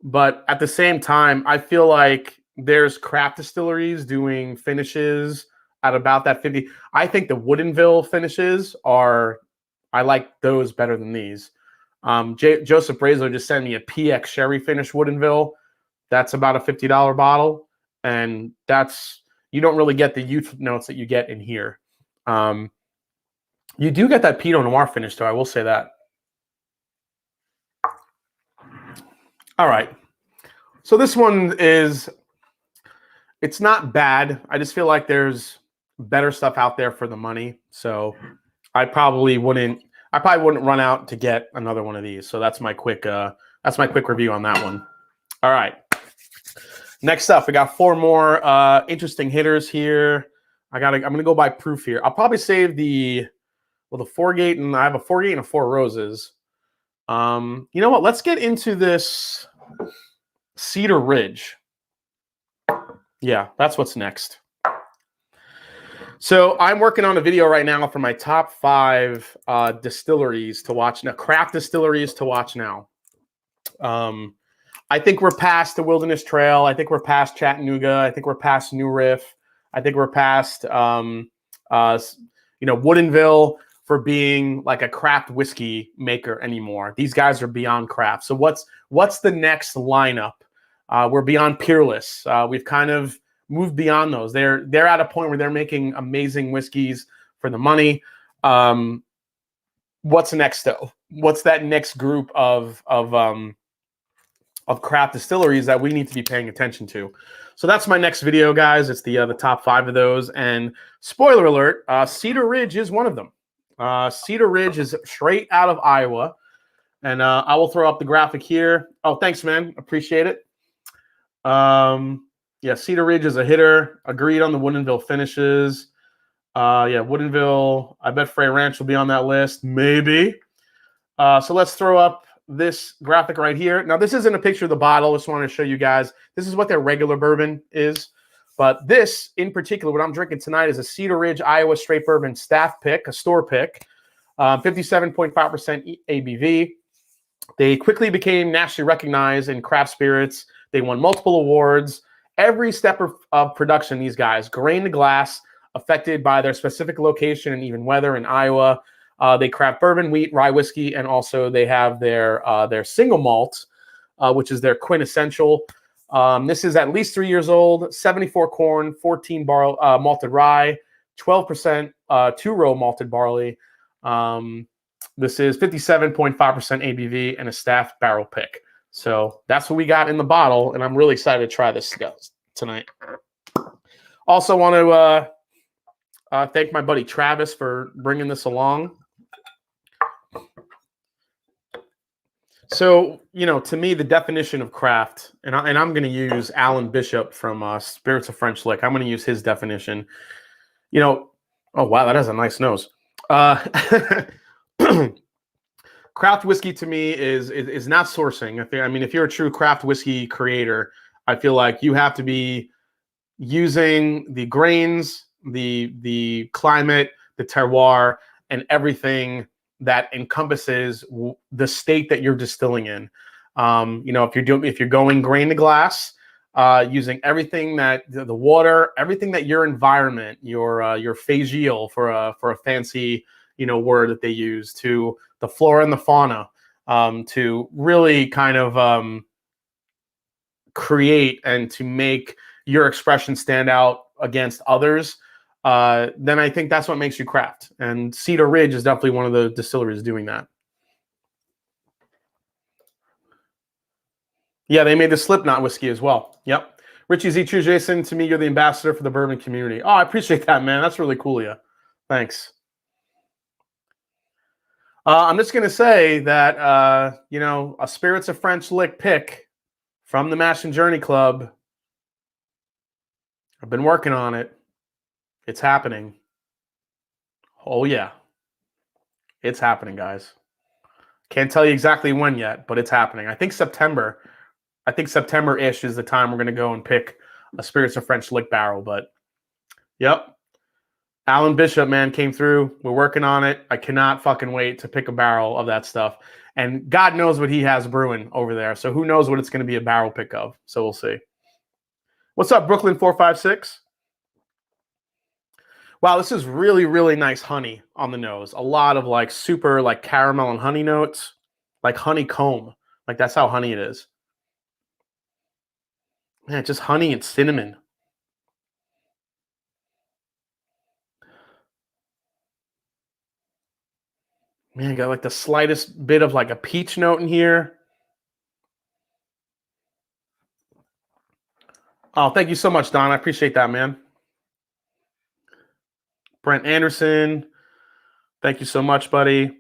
but at the same time, I feel like there's craft distilleries doing finishes at about that 50. I think the Woodinville finishes I like those better than these. Joseph Braziler just sent me a PX Sherry finish Woodinville. That's about a $50 bottle, and you don't really get the youth notes that you get in here. You do get that Pinot Noir finish, though. I will say that. All right. So this one it's not bad. I just feel like there's better stuff out there for the money. So I probably wouldn't run out to get another one of these. So that's my quick review on that one. All right. Next up, we got 4 more interesting hitters here. I'm gonna go by proof here. I'll probably save the 4-gate, and I have a 4-gate and a 4 roses. You know what? Let's get into this Cedar Ridge. Yeah, that's what's next. So I'm working on a video right now for my top 5 distilleries to watch now, craft distilleries to watch now. I think we're past the Wilderness Trail. I think we're past Chattanooga. I think we're past New Riff. I think we're past Woodinville for being like a craft whiskey maker anymore. These guys are beyond craft. So what's the next lineup? We're beyond Peerless. We've kind of moved beyond those. They're at a point where they're making amazing whiskeys for the money. What's next though? What's that next group of craft distilleries that we need to be paying attention to? So that's my next video, guys. It's the top 5 of those. And spoiler alert, Cedar Ridge is one of them. Cedar Ridge is straight out of Iowa. And I will throw up the graphic here. Oh, thanks, man. Appreciate it. Yeah, Cedar Ridge is a hitter. Agreed on the Woodinville finishes. Yeah, Woodinville. I bet Frey Ranch will be on that list. Maybe. So let's throw up this graphic right here. Now, this isn't a picture of the bottle. I just wanted to show you guys. This is what their regular bourbon is. But this, in particular, what I'm drinking tonight is a Cedar Ridge Iowa Straight Bourbon staff pick, a store pick, 57.5% ABV. They quickly became nationally recognized in craft spirits. They won multiple awards. Every step of production, these guys, grain to glass, affected by their specific location and even weather in Iowa. They craft bourbon, wheat, rye whiskey, and also they have their single malt, which is their quintessential. This is at least 3 years old, 74 corn, 14 malted rye, 12% 2-row malted barley. This is 57.5% ABV and a staff barrel pick. So that's what we got in the bottle, and I'm really excited to try this tonight. Also want to thank my buddy Travis for bringing this along. So, to me, the definition of craft, and I'm going to use Alan Bishop from Spirits of French Lick. I'm going to use his definition. Oh, wow, that has a nice nose. Craft whiskey to me is not sourcing. If you're a true craft whiskey creator, I feel like you have to be using the grains, the climate, the terroir, and everything that encompasses the state that you're distilling in. If you're going grain to glass, using everything that the water, everything that your environment, your phageal for a fancy word that they use, to the flora and the fauna, to really kind of create and to make your expression stand out against others. Then I think that's what makes you craft. And Cedar Ridge is definitely one of the distilleries doing that. Yeah, they made the Slipknot whiskey as well. Yep. Richie Z. True Jason, to me, you're the ambassador for the bourbon community. Oh, I appreciate that, man. That's really cool of you. Thanks. I'm just going to say that, a Spirits of French Lick pick from the Mash and Journey Club. I've been working on it. It's happening. Oh, yeah. It's happening, guys. Can't tell you exactly when yet, but it's happening. I think September-ish is the time we're going to go and pick a Spirits of French Lick barrel. But, yep. Alan Bishop, man, came through. We're working on it. I cannot fucking wait to pick a barrel of that stuff. And God knows what he has brewing over there. So who knows what it's going to be a barrel pick of. So we'll see. What's up, Brooklyn 456? Wow, this is really, really nice honey on the nose. A lot of super caramel and honey notes, like honeycomb. That's how honey it is. Man, just honey and cinnamon. Man, got the slightest bit of a peach note in here. Oh, thank you so much, Don. I appreciate that, man. Brent Anderson, Thank you so much, buddy.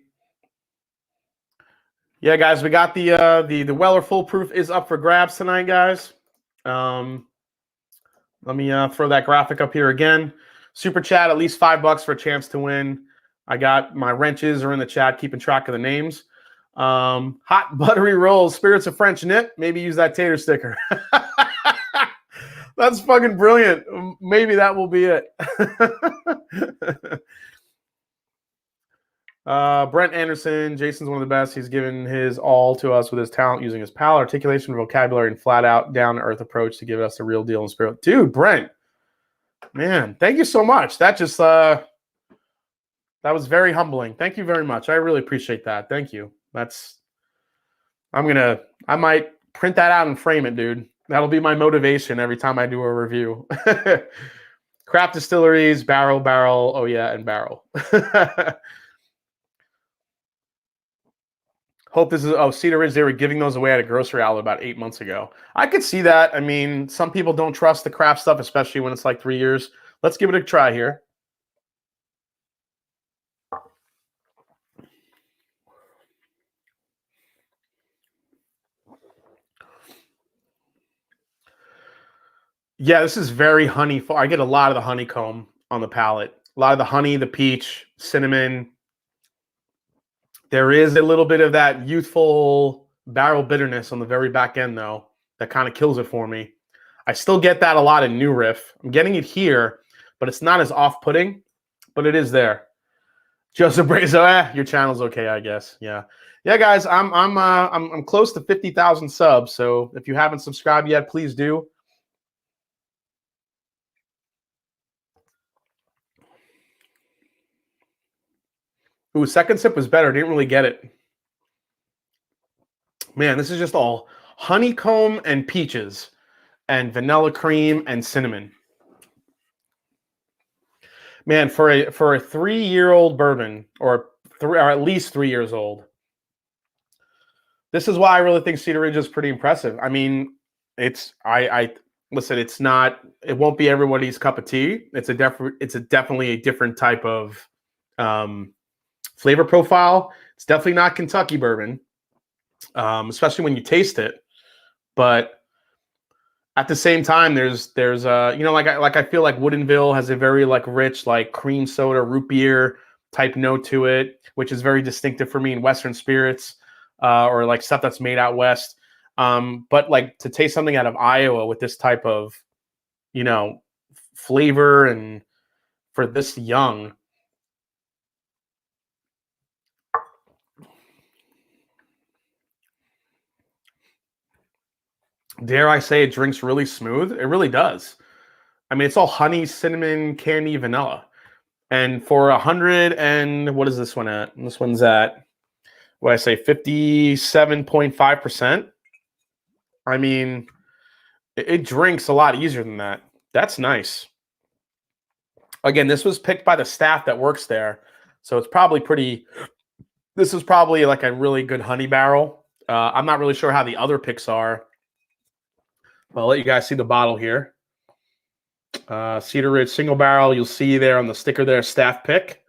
Yeah, guys, we got the Weller Foolproof is up for grabs tonight, guys. Let me throw that graphic up here again. Super chat, at least $5 for a chance to win. I got my wrenches are in the chat, keeping track of the names. Hot buttery rolls, spirits of French nip. Maybe use that tater sticker. That's fucking brilliant. Maybe that will be it. Brent Anderson, Jason's one of the best. He's given his all to us with his talent, using his palate, articulation, vocabulary, and flat out, down to earth approach to give us the real deal in spirit. Dude, Brent, man, thank you so much. That just that was very humbling. Thank you very much. I really appreciate that. Thank you. I might print that out and frame it, dude. That'll be my motivation every time I do a review. Craft distilleries, barrel, oh yeah, and barrel. Hope this is, Cedar Ridge, they were giving those away at a grocery outlet about 8 months ago. I could see that. I mean, some people don't trust the craft stuff, especially when it's like 3 years. Let's give it a try here. Yeah, this is very honey. I get a lot of the honeycomb on the palate. A lot of the honey, the peach, cinnamon. There is a little bit of that youthful barrel bitterness on the very back end, though, that kind of kills it for me. I still get that a lot in New Riff. I'm getting it here, but it's not as off-putting, but it is there. Joseph Brazo, your channel's okay, I guess. Yeah, guys, I'm close to 50,000 subs, so if you haven't subscribed yet, please do. Ooh, second sip was better. Didn't really get it. Man, this is just all honeycomb and peaches and vanilla cream and cinnamon. Man, for a 3-year-old bourbon, or at least 3 years old, this is why I really think Cedar Ridge is pretty impressive. I mean, listen, it's not, it won't be everybody's cup of tea. It's definitely a different type of flavor profile. It's definitely not Kentucky bourbon, especially when you taste it. But at the same time, there's like I feel like Woodinville has a very like rich like cream soda, root beer type note to it, which is very distinctive for me in Western spirits or like stuff that's made out west. But like to taste something out of Iowa with this type of, flavor and for this young. Dare I say it drinks really smooth? It really does. I mean, it's all honey, cinnamon, candy, vanilla. And for 100 and what is this one at? This one's at, what I say, 57.5%. I mean, it drinks a lot easier than that. That's nice. Again, this was picked by the staff that works there. So it's probably this is probably like a really good honey barrel. I'm not really sure how the other picks are. I'll let you guys see the bottle here. Cedar Ridge single barrel. You'll see there on the sticker there, staff pick.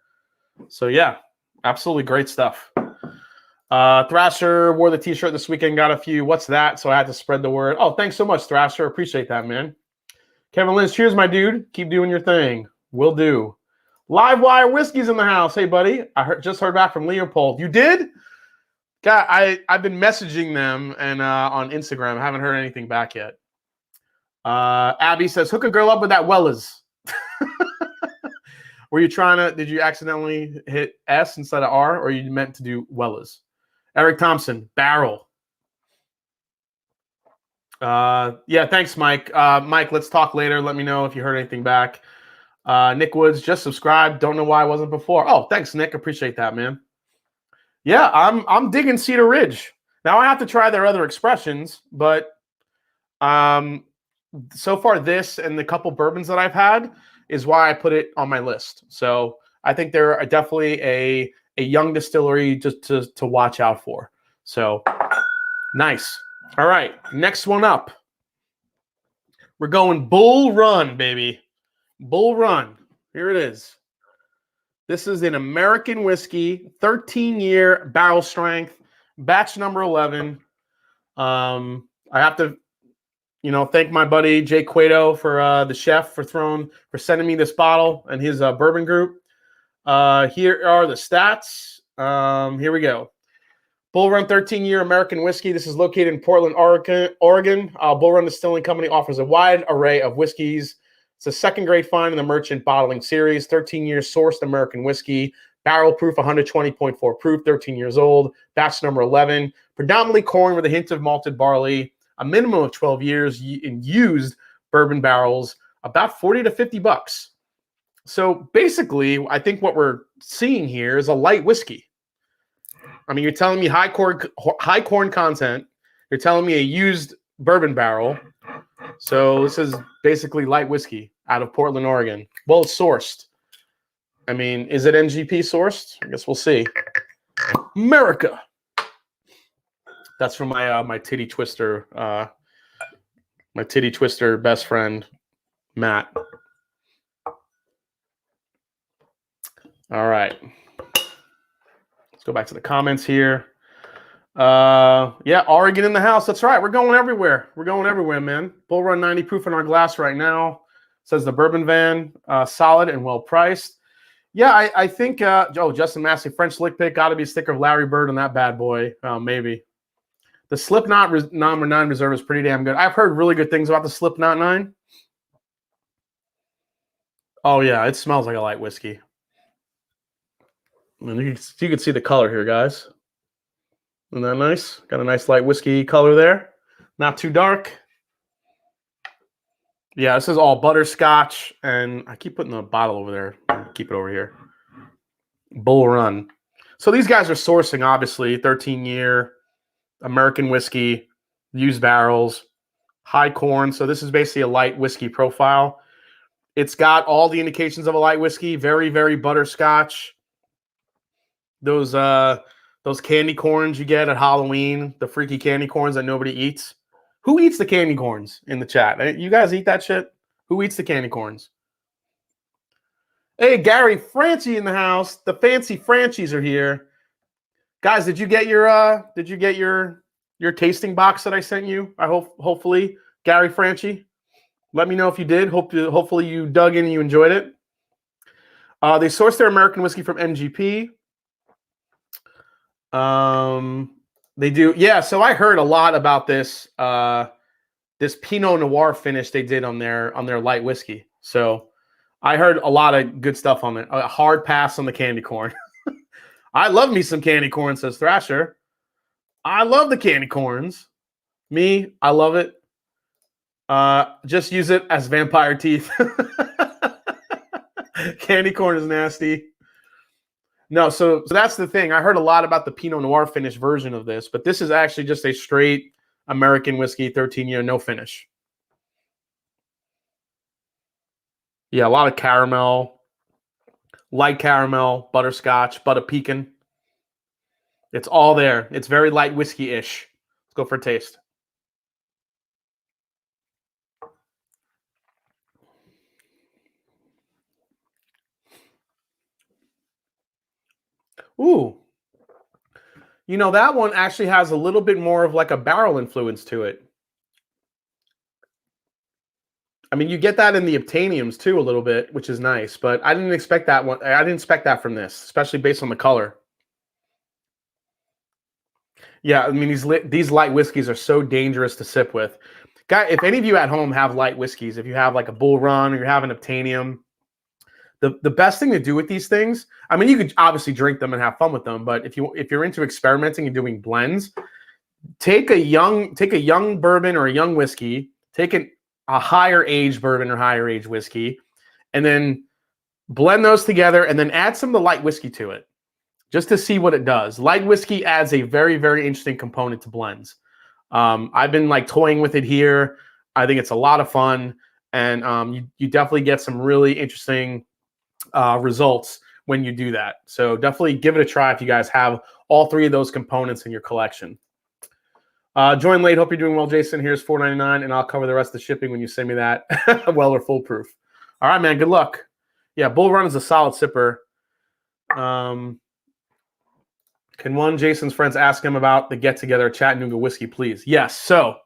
So yeah, absolutely great stuff. Thrasher wore the t-shirt this weekend, got a few. What's that? So I had to spread the word. Oh, thanks so much, Thrasher. Appreciate that, man. Kevin Lynch, cheers, my dude. Keep doing your thing. Will do. Live Wire Whiskey's in the house. Hey, buddy. Just heard back from Leopold. You did? God, I've been messaging them and on Instagram. I haven't heard anything back yet. Abby says, hook a girl up with that Wellers. Were you did you accidentally hit S instead of R, or you meant to do Wellers? Eric Thompson, barrel. Yeah, thanks, Mike. Mike, let's talk later. Let me know if you heard anything back. Nick Woods, just subscribed. Don't know why I wasn't before. Oh, thanks, Nick. Appreciate that, man. Yeah, I'm digging Cedar Ridge. Now I have to try their other expressions, but so far this and the couple bourbons that I've had is why I put it on my list. So I think they're definitely a young distillery just to watch out for. So nice. All right, next one up. We're going Bull Run, baby. Bull Run. Here it is. This is an American whiskey, 13-year barrel strength, batch number 11. I have to, thank my buddy Jay Cueto for the chef for sending me this bottle and his bourbon group. Here are the stats. Here we go. Bull Run 13-year American whiskey. This is located in Portland, Oregon. Bull Run Distilling Company offers a wide array of whiskeys. It's a second-grade find in the merchant bottling series. 13-year sourced American whiskey. Barrel proof, 120.4 proof, 13 years old. Batch number 11. Predominantly corn with a hint of malted barley. A minimum of 12 years in used bourbon barrels. About 40 to 50 bucks. So basically, I think what we're seeing here is a light whiskey. I mean, you're telling me high corn content. You're telling me a used bourbon barrel. So this is basically light whiskey out of Portland, Oregon. Well, it's sourced. I mean, is it NGP sourced? I guess we'll see. America. That's from my titty twister, best friend, Matt. All right. Let's go back to the comments here. Yeah, Oregon in the house. That's right. We're going everywhere. We're going everywhere, man. Bull Run 90 proof in our glass right now. Says the Bourbon Van. Solid and well priced. Yeah, I think, Justin Massey, French lick pick. Got to be a sticker of Larry Bird on that bad boy. Maybe. The Slipknot number 9 reserve is pretty damn good. I've heard really good things about the Slipknot 9. Oh, yeah, it smells like a light whiskey. I mean, you can see the color here, guys. Isn't that nice? Got a nice light whiskey color there. Not too dark. Yeah, this is all butterscotch. And I keep putting the bottle over there. Keep it over here. Bull Run. So these guys are sourcing, obviously, 13-year American whiskey, used barrels, high corn. So this is basically a light whiskey profile. It's got all the indications of a light whiskey. Very, very butterscotch. Those candy corns you get at Halloween, the freaky candy corns that nobody eats. Who eats the candy corns in the chat? You guys eat that shit? Who eats the candy corns? Hey, Gary Franchi in the house. The fancy Franchies are here. Guys, did you get your tasting box that I sent you? I hopefully, Gary Franchi. Let me know if you did. Hopefully you dug in and you enjoyed it. They sourced their American whiskey from MGP. They do, yeah. So I heard a lot about this this Pinot Noir finish they did on their light whiskey. So I heard a lot of good stuff on it. A hard pass on the candy corn. I love me some candy corn, says Thrasher. I love the candy corns. Me, I love it. Just use it as vampire teeth. Candy corn is nasty. No, so that's the thing. I heard a lot about the Pinot Noir finish version of this, but this is actually just a straight American whiskey, 13-year, no finish. Yeah, a lot of caramel, light caramel, butterscotch, butter pecan. It's all there. It's very light whiskey-ish. Let's go for a taste. Ooh. You know, that one actually has a little bit more of like a barrel influence to it. I mean, you get that in the Obtainiums too a little bit, which is nice, but I didn't expect that one. I didn't expect that from this, especially based on the color. Yeah, I mean, these light whiskeys are so dangerous to sip with. Guy, if any of you at home have light whiskeys, if you have like a Bull Run or you have an Obtainium, the best thing to do with these things, I mean, you could obviously drink them and have fun with them, but if you're into experimenting and doing blends, take a young bourbon or a young whiskey, take a higher aged bourbon or higher aged whiskey, and then blend those together and then add some of the light whiskey to it just to see what it does. Light whiskey adds a very, very interesting component to blends. I've been like toying with it here. I think it's a lot of fun, and you definitely get some really interesting results when you do that. So definitely give it a try if you guys have all three of those components in your collection. Join late. Hope you're doing well, Jason. Here's $4.99, and I'll cover the rest of the shipping when you send me that. Well or foolproof. All right, man. Good luck. Yeah, Bull Run is a solid sipper. Can one Jason's friends ask him about the get-together Chattanooga whiskey, please? Yes. So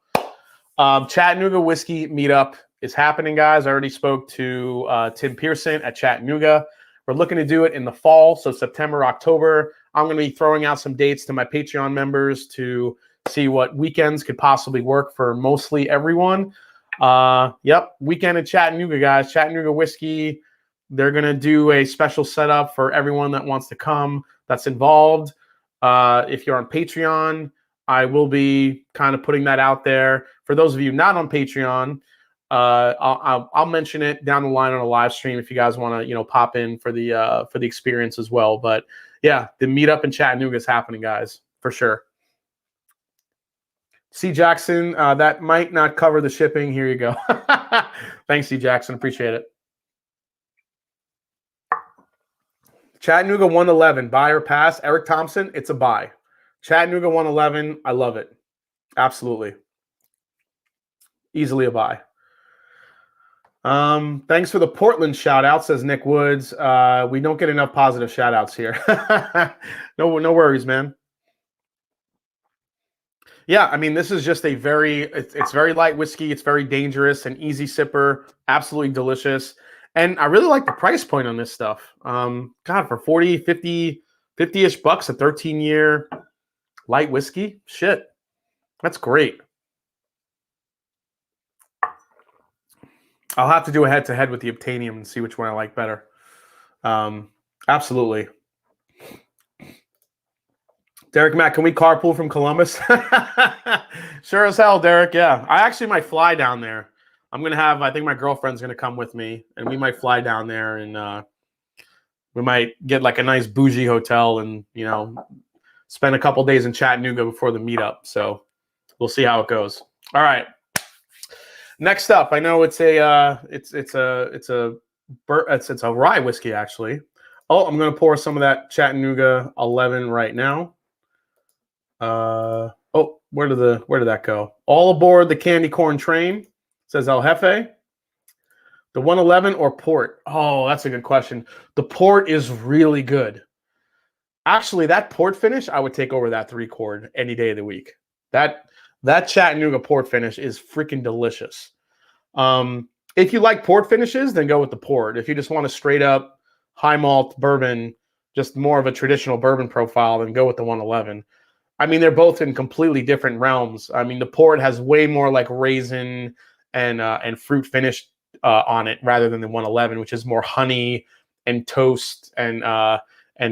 Chattanooga whiskey meetup is happening, guys. I already spoke to Tim Pearson at Chattanooga. We're looking to do it in the fall, so September, October. I'm going to be throwing out some dates to my Patreon members to see what weekends could possibly work for mostly everyone. Yep, weekend in Chattanooga, guys. Chattanooga whiskey. They're going to do a special setup for everyone that wants to come that's involved. If you're on Patreon, I will be kind of putting that out there. For those of you not on Patreon, I'll mention it down the line on a live stream if you guys want to, pop in for the experience as well. But yeah, the meetup in Chattanooga is happening, guys, for sure. C. Jackson, that might not cover the shipping. Here you go. Thanks, C. Jackson. Appreciate it. Chattanooga 111, buy or pass. Eric Thompson, it's a buy. Chattanooga 111, I love it. Absolutely. Easily a buy. Thanks for the Portland shout out, says Nick Woods. We don't get enough positive shout outs here. No worries, man. Yeah, I mean, this is just a it's very light whiskey. It's very dangerous, an easy sipper, absolutely delicious. And I really like the price point on this stuff. God, for 40, 50-ish bucks, a 13-year light whiskey, shit, that's great. I'll have to do a head-to-head with the Obtainium and see which one I like better. Absolutely. Derek Mack, can we carpool from Columbus? Sure as hell, Derek, yeah. I actually might fly down there. I think my girlfriend's going to come with me, and we might fly down there, and we might get like a nice bougie hotel and, spend a couple days in Chattanooga before the meetup. So we'll see how it goes. All right. Next up, I know it's a rye whiskey, actually. Oh, I'm going to pour some of that Chattanooga 11 right now. Where did that go? All aboard the candy corn train, says El Jefe. The 111 or port? Oh, that's a good question. The port is really good. Actually, that port finish, I would take over that 3-chord any day of the week. That Chattanooga port finish is freaking delicious. If you like port finishes, then go with the port. If you just want a straight up high malt bourbon, just more of a traditional bourbon profile, then go with the 111. I mean, they're both in completely different realms. I mean, the port has way more like raisin and fruit finish on it rather than the 111, which is more honey and toast and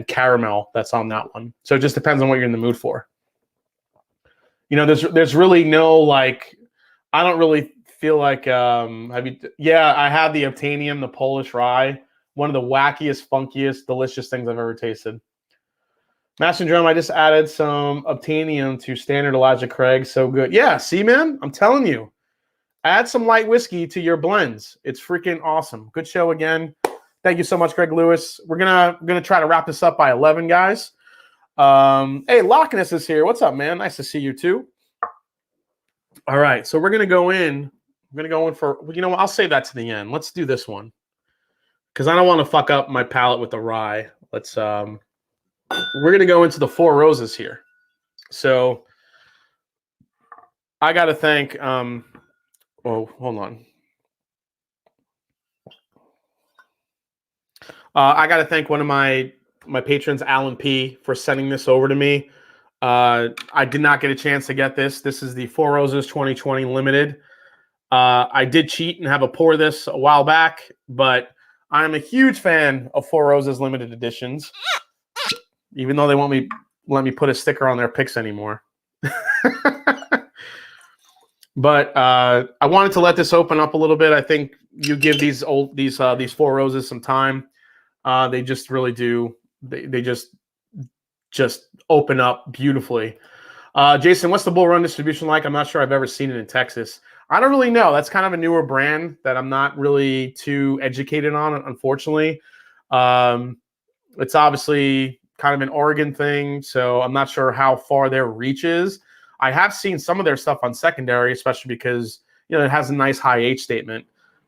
caramel that's on that one. So it just depends on what you're in the mood for. There's really no like, I don't really feel like I have the Obtainium, the Polish rye, one of the wackiest, funkiest, delicious things I've ever tasted. Master Drum, I just added some Obtainium to standard Elijah Craig. So good. Yeah, see, man, I'm telling you. Add some light whiskey to your blends. It's freaking awesome. Good show again. Thank you so much, Greg Lewis. We're gonna try to wrap this up by 11, guys. Hey, Lockness is here. What's up, man? Nice to see you too. All right, so we're gonna go in. I'm gonna go in for. I'll save that to the end. Let's do this one because I don't want to fuck up my palate with the rye. Let's. We're gonna go into the Four Roses here. So I gotta thank. Oh, hold on. I got to thank one of my patrons, Alan P., for sending this over to me. I did not get a chance to get this. This is the Four Roses 2020 Limited. I did cheat and have a pour this a while back, but I'm a huge fan of Four Roses Limited Editions, even though they won't let me put a sticker on their picks anymore. But I wanted to let this open up a little bit. I think you give these Four Roses some time. They just really do. They just open up beautifully. Jason, what's the Bull Run distribution like? I'm not sure I've ever seen it in Texas. I don't really know. That's kind of a newer brand that I'm not really too educated on, unfortunately. It's obviously kind of an Oregon thing, so I'm not sure how far their reach is. I have seen some of their stuff on secondary, especially because it has a nice high H statement.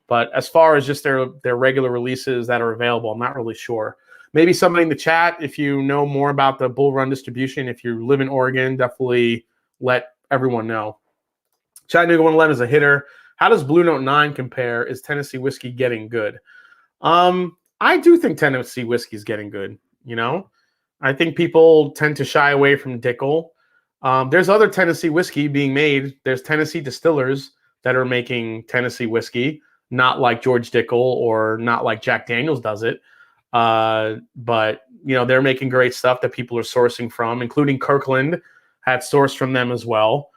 But as far as just their regular releases that are available, I'm not really sure. Maybe somebody in the chat, if you know more about the Bull Run distribution, if you live in Oregon, definitely let everyone know. Chattanooga 111 is a hitter. How does Blue Note 9 compare? Is Tennessee whiskey getting good? I do think Tennessee whiskey is getting good. You know, I think people tend to shy away from Dickle. There's other Tennessee whiskey being made. There's Tennessee distillers that are making Tennessee whiskey, not like George Dickle or not like Jack Daniels does it. But you know, they're making great stuff that people are sourcing from, including Kirkland had sourced from them as well.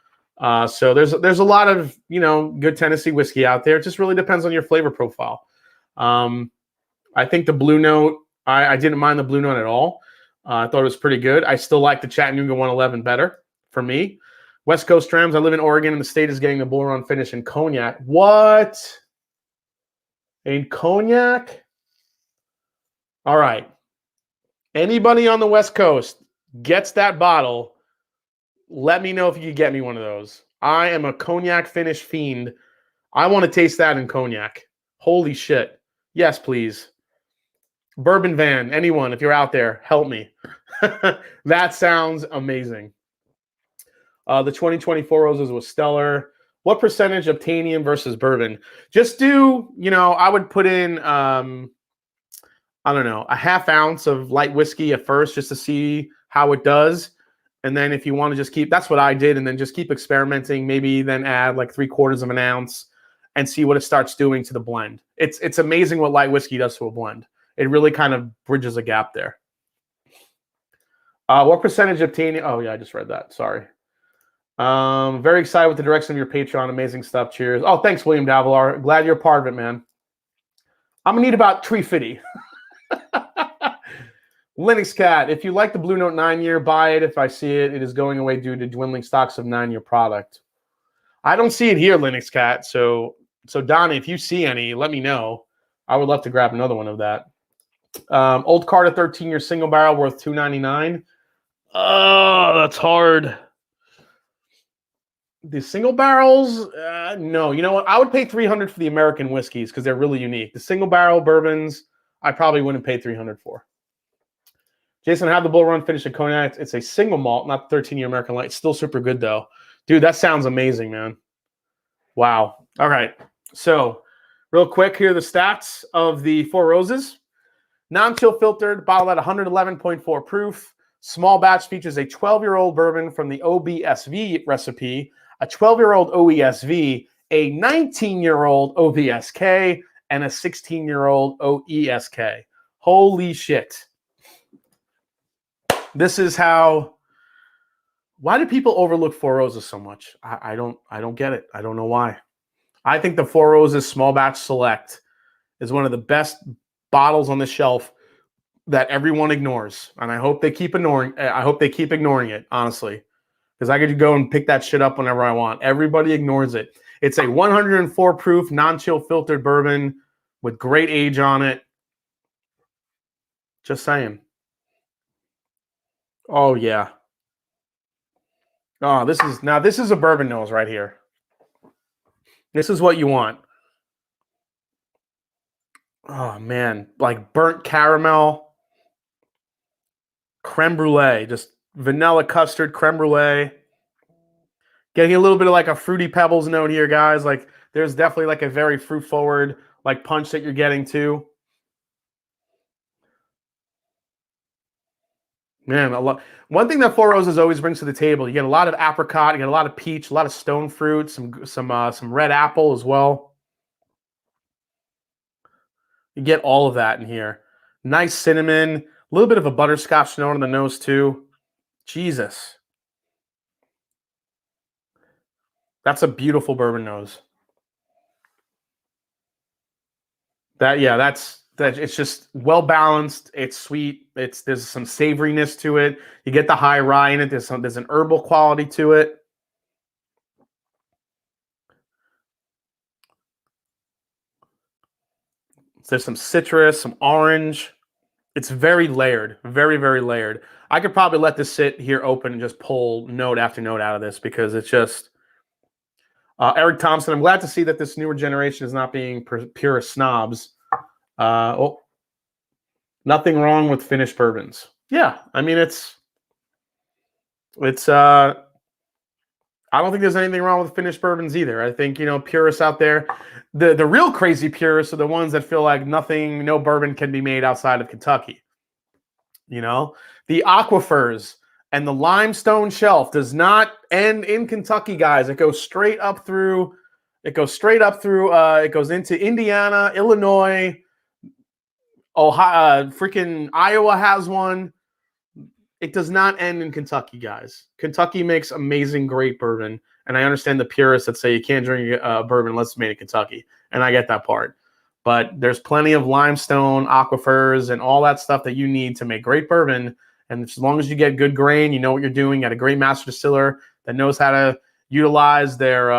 So there's a lot of, you know, good Tennessee whiskey out there. It just really depends on your flavor profile. I think the Blue Note, I didn't mind the Blue Note at all. I thought it was pretty good. I still like the Chattanooga 111 better for me. West Coast Drams, I live in Oregon and the state is getting the Bull Run finish in cognac. What? In cognac? All right. Anybody on the West Coast gets that bottle, let me know if you could get me one of those. I am a cognac finish fiend. I want to taste that in cognac. Holy shit. Yes, please. Bourbon Van, anyone, if you're out there, help me. That sounds amazing. The 2024 Roses was stellar. What percentage of Tanium versus bourbon? Just do, you know, I would put in, I don't know, a half ounce of light whiskey at first just to see how it does. And then if you want to just keep, that's what I did, and then just keep experimenting, maybe then add like 3/4 of an ounce and see what it starts doing to the blend. It's amazing what light whiskey does to a blend. It really kind of bridges a gap there. What percentage of Tanium? Oh, yeah, I just read that. Sorry. Very excited with the direction of your Patreon. Amazing stuff. Cheers. Oh, thanks, William Davilar. Glad you're a part of it, man. I'm going to need about 350. Linux Cat, if you like the Blue Note 9-year, buy it. If I see it, it is going away due to dwindling stocks of 9-year product. I don't see it here, Linux Cat. So Donnie, if you see any, let me know. I would love to grab another one of that. Old Carter 13-year single barrel worth $2.99. Oh, that's hard. The single barrels, no. You know what? I would pay $300 for the American whiskeys because they're really unique. The single barrel bourbons, I probably wouldn't pay $300 for. Jason, how the Bull Run finish at cognac? It's a single malt, not 13-year American Light. It's still super good, though. Dude, that sounds amazing, man. Wow. All right. So, real quick, here are the stats of the Four Roses. Non-chill filtered, bottled at 111.4 proof. Small batch features a 12-year-old bourbon from the OBSV recipe, a 12-year-old OESV, a 19-year-old OBSK, and a 16-year-old OESK. Holy shit. This is how. Why do people overlook Four Roses so much? I don't get it. I don't know why. I think the Four Roses Small Batch Select is one of the best bottles on the shelf that everyone ignores, and I hope they keep ignoring. I hope they keep ignoring it, honestly, because I could go and pick that shit up whenever I want. Everybody ignores it. It's a 104 proof non-chill filtered bourbon with great age on it. Just saying. Oh yeah. Oh, this is a bourbon nose right here. This is what you want. Oh man, like burnt caramel, creme brulee, just vanilla custard, creme brulee. Getting a little bit of like a Fruity Pebbles note here, guys. Like there's definitely like a very fruit forward like punch that you're getting too. Man, a lot. One thing that Four Roses always brings to the table, you get a lot of apricot, you get a lot of peach, a lot of stone fruit, some red apple as well. You get all of that in here. Nice cinnamon, a little bit of a butterscotch note on the nose too. Jesus. That's a beautiful bourbon nose. It's just well balanced. It's sweet. There's some savoriness to it. You get the high rye in it. There's an herbal quality to it. There's some citrus, some orange. It's very layered, very, very layered. I could probably let this sit here open and just pull note after note out of this because it's just. Eric Thompson, I'm glad to see that this newer generation is not being pure snobs. Nothing wrong with finished bourbons. Yeah, I mean it's I don't think there's anything wrong with finished bourbons either. I think, you know, purists out there, the real crazy purists are the ones that feel like no bourbon can be made outside of Kentucky. You know, the aquifers and the limestone shelf does not end in Kentucky, guys. It goes straight up through. It goes into Indiana, Illinois, Ohio, freaking Iowa has one. It does not end in Kentucky, guys. Kentucky makes amazing, great bourbon. And I understand the purists that say you can't drink bourbon unless it's made in Kentucky. And I get that part. But there's plenty of limestone, aquifers, and all that stuff that you need to make great bourbon. And as long as you get good grain, you know what you're doing. You got a great master distiller that knows how to utilize their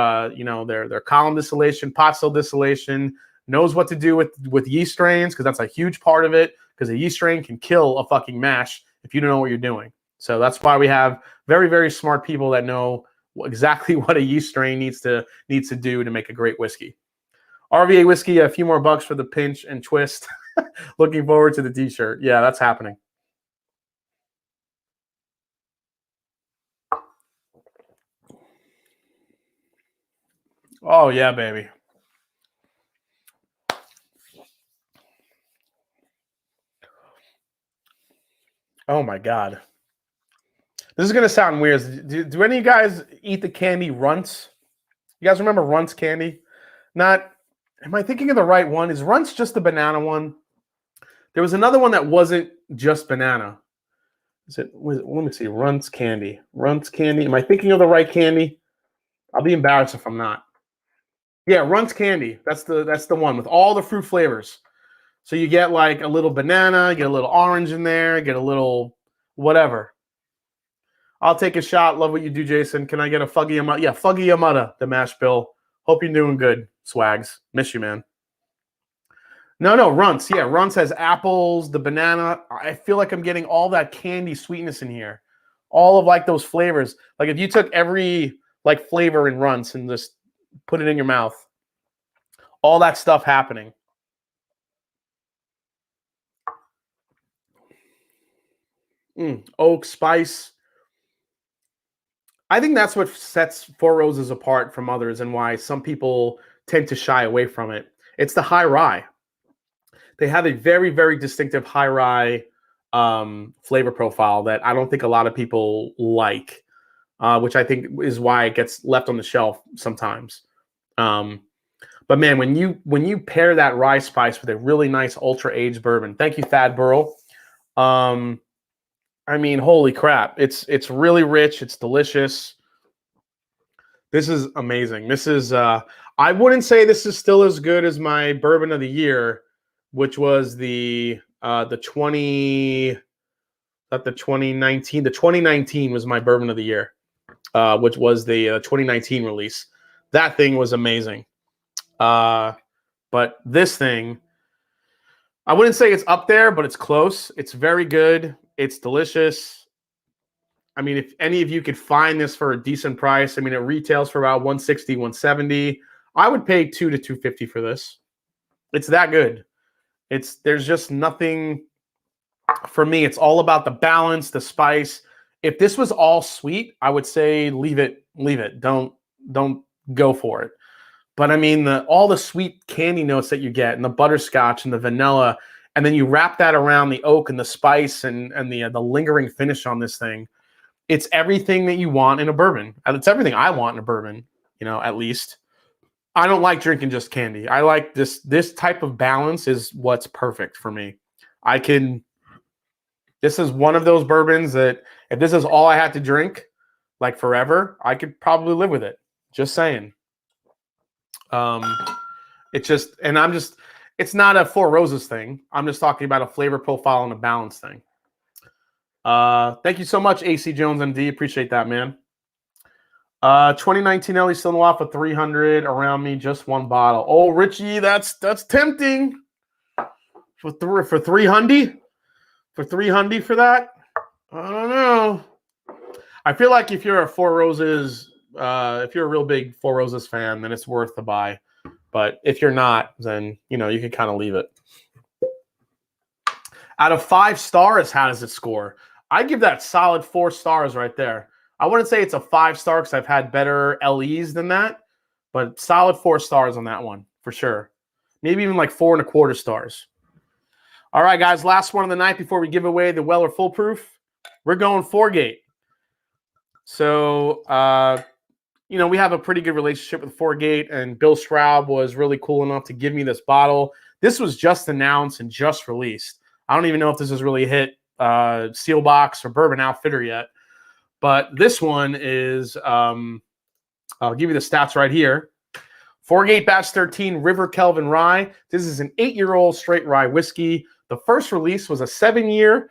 column distillation, pot still distillation, knows what to do with yeast strains, because that's a huge part of it, because a yeast strain can kill a fucking mash if you don't know what you're doing. So that's why we have very, very smart people that know exactly what a yeast strain needs to do to make a great whiskey. RVA Whiskey, a few more bucks for the pinch and twist. Looking forward to the t-shirt. Yeah, that's happening. Oh, yeah, baby. Oh, my God. This is going to sound weird. Do any of you guys eat the candy Runts? You guys remember Runts candy? Am I thinking of the right one? Is Runts just the banana one? There was another one that wasn't just banana. Let me see. Runts candy. Runts candy. Am I thinking of the right candy? I'll be embarrassed if I'm not. Yeah, Runts candy. That's the one with all the fruit flavors. So you get like a little banana, you get a little orange in there, get a little whatever. I'll take a shot. Love what you do, Jason. Can I get a Fuggy Yamada? Yeah, Fuggy Yamada, the mash bill. Hope you're doing good, Swags. Miss you, man. No, Runts. Yeah, Runts has apples, the banana. I feel like I'm getting all that candy sweetness in here. All of like those flavors. Like if you took every like flavor in Runts and just put it in your mouth, all that stuff happening. Oak, spice. I think that's what sets Four Roses apart from others and why some people tend to shy away from it. It's the high rye. They have a very, very distinctive high rye flavor profile that I don't think a lot of people like, which I think is why it gets left on the shelf sometimes. But man, when you pair that rye spice with a really nice ultra aged bourbon, thank you, Thad Burrell. I mean, holy crap! It's really rich. It's delicious. This is amazing. This is I wouldn't say this is still as good as my bourbon of the year, which was the 2019. The 2019 was my bourbon of the year, which was the 2019 release. That thing was amazing. But this thing, I wouldn't say it's up there, but it's close. It's very good. It's delicious. I mean, if any of you could find this for a decent price, I mean, it retails for about $160, $170. I would pay $200 to $250 for this. It's that good. There's just nothing for me. It's all about the balance, the spice. If this was all sweet, I would say leave it. Don't go for it. But I mean, all the sweet candy notes that you get, and the butterscotch and the vanilla, and then you wrap that around the oak and the spice and the lingering finish on this thing. It's everything that you want in a bourbon. It's everything I want in a bourbon, at least. I don't like drinking just candy. I like this type of balance is what's perfect for me. This is one of those bourbons that if this is all I had to drink, like forever, I could probably live with it. Just saying. It's not a Four Roses thing. I'm just talking about a flavor profile and a balance thing. Thank you so much, AC Jones MD. Appreciate that, man. 2019 Ellie still off for 300 around me, just one bottle. Oh, Richie, that's tempting. For 300? For 300 for that? I don't know. I feel like if you're a Four Roses, if you're a real big Four Roses fan, then it's worth the buy. But if you're not, then you can kind of leave it. Out of 5 stars, how does it score? I give that solid 4 stars right there. I wouldn't say it's a 5-star because I've had better LEs than that, but solid 4 stars on that one for sure. Maybe even like 4.25 stars. All right, guys, last one of the night before we give away the Weller Foolproof. We're going 4-gate. So, you know, we have a pretty good relationship with 4-gate, and Bill Straub was really cool enough to give me this bottle. This was just announced and just released. I don't even know if this has really hit Seal Box or Bourbon Outfitter yet. But this one is, I'll give you the stats right here. 4-gate Batch 13 River Kelvin Rye. This is an 8-year-old straight rye whiskey. The first release was a 7-year.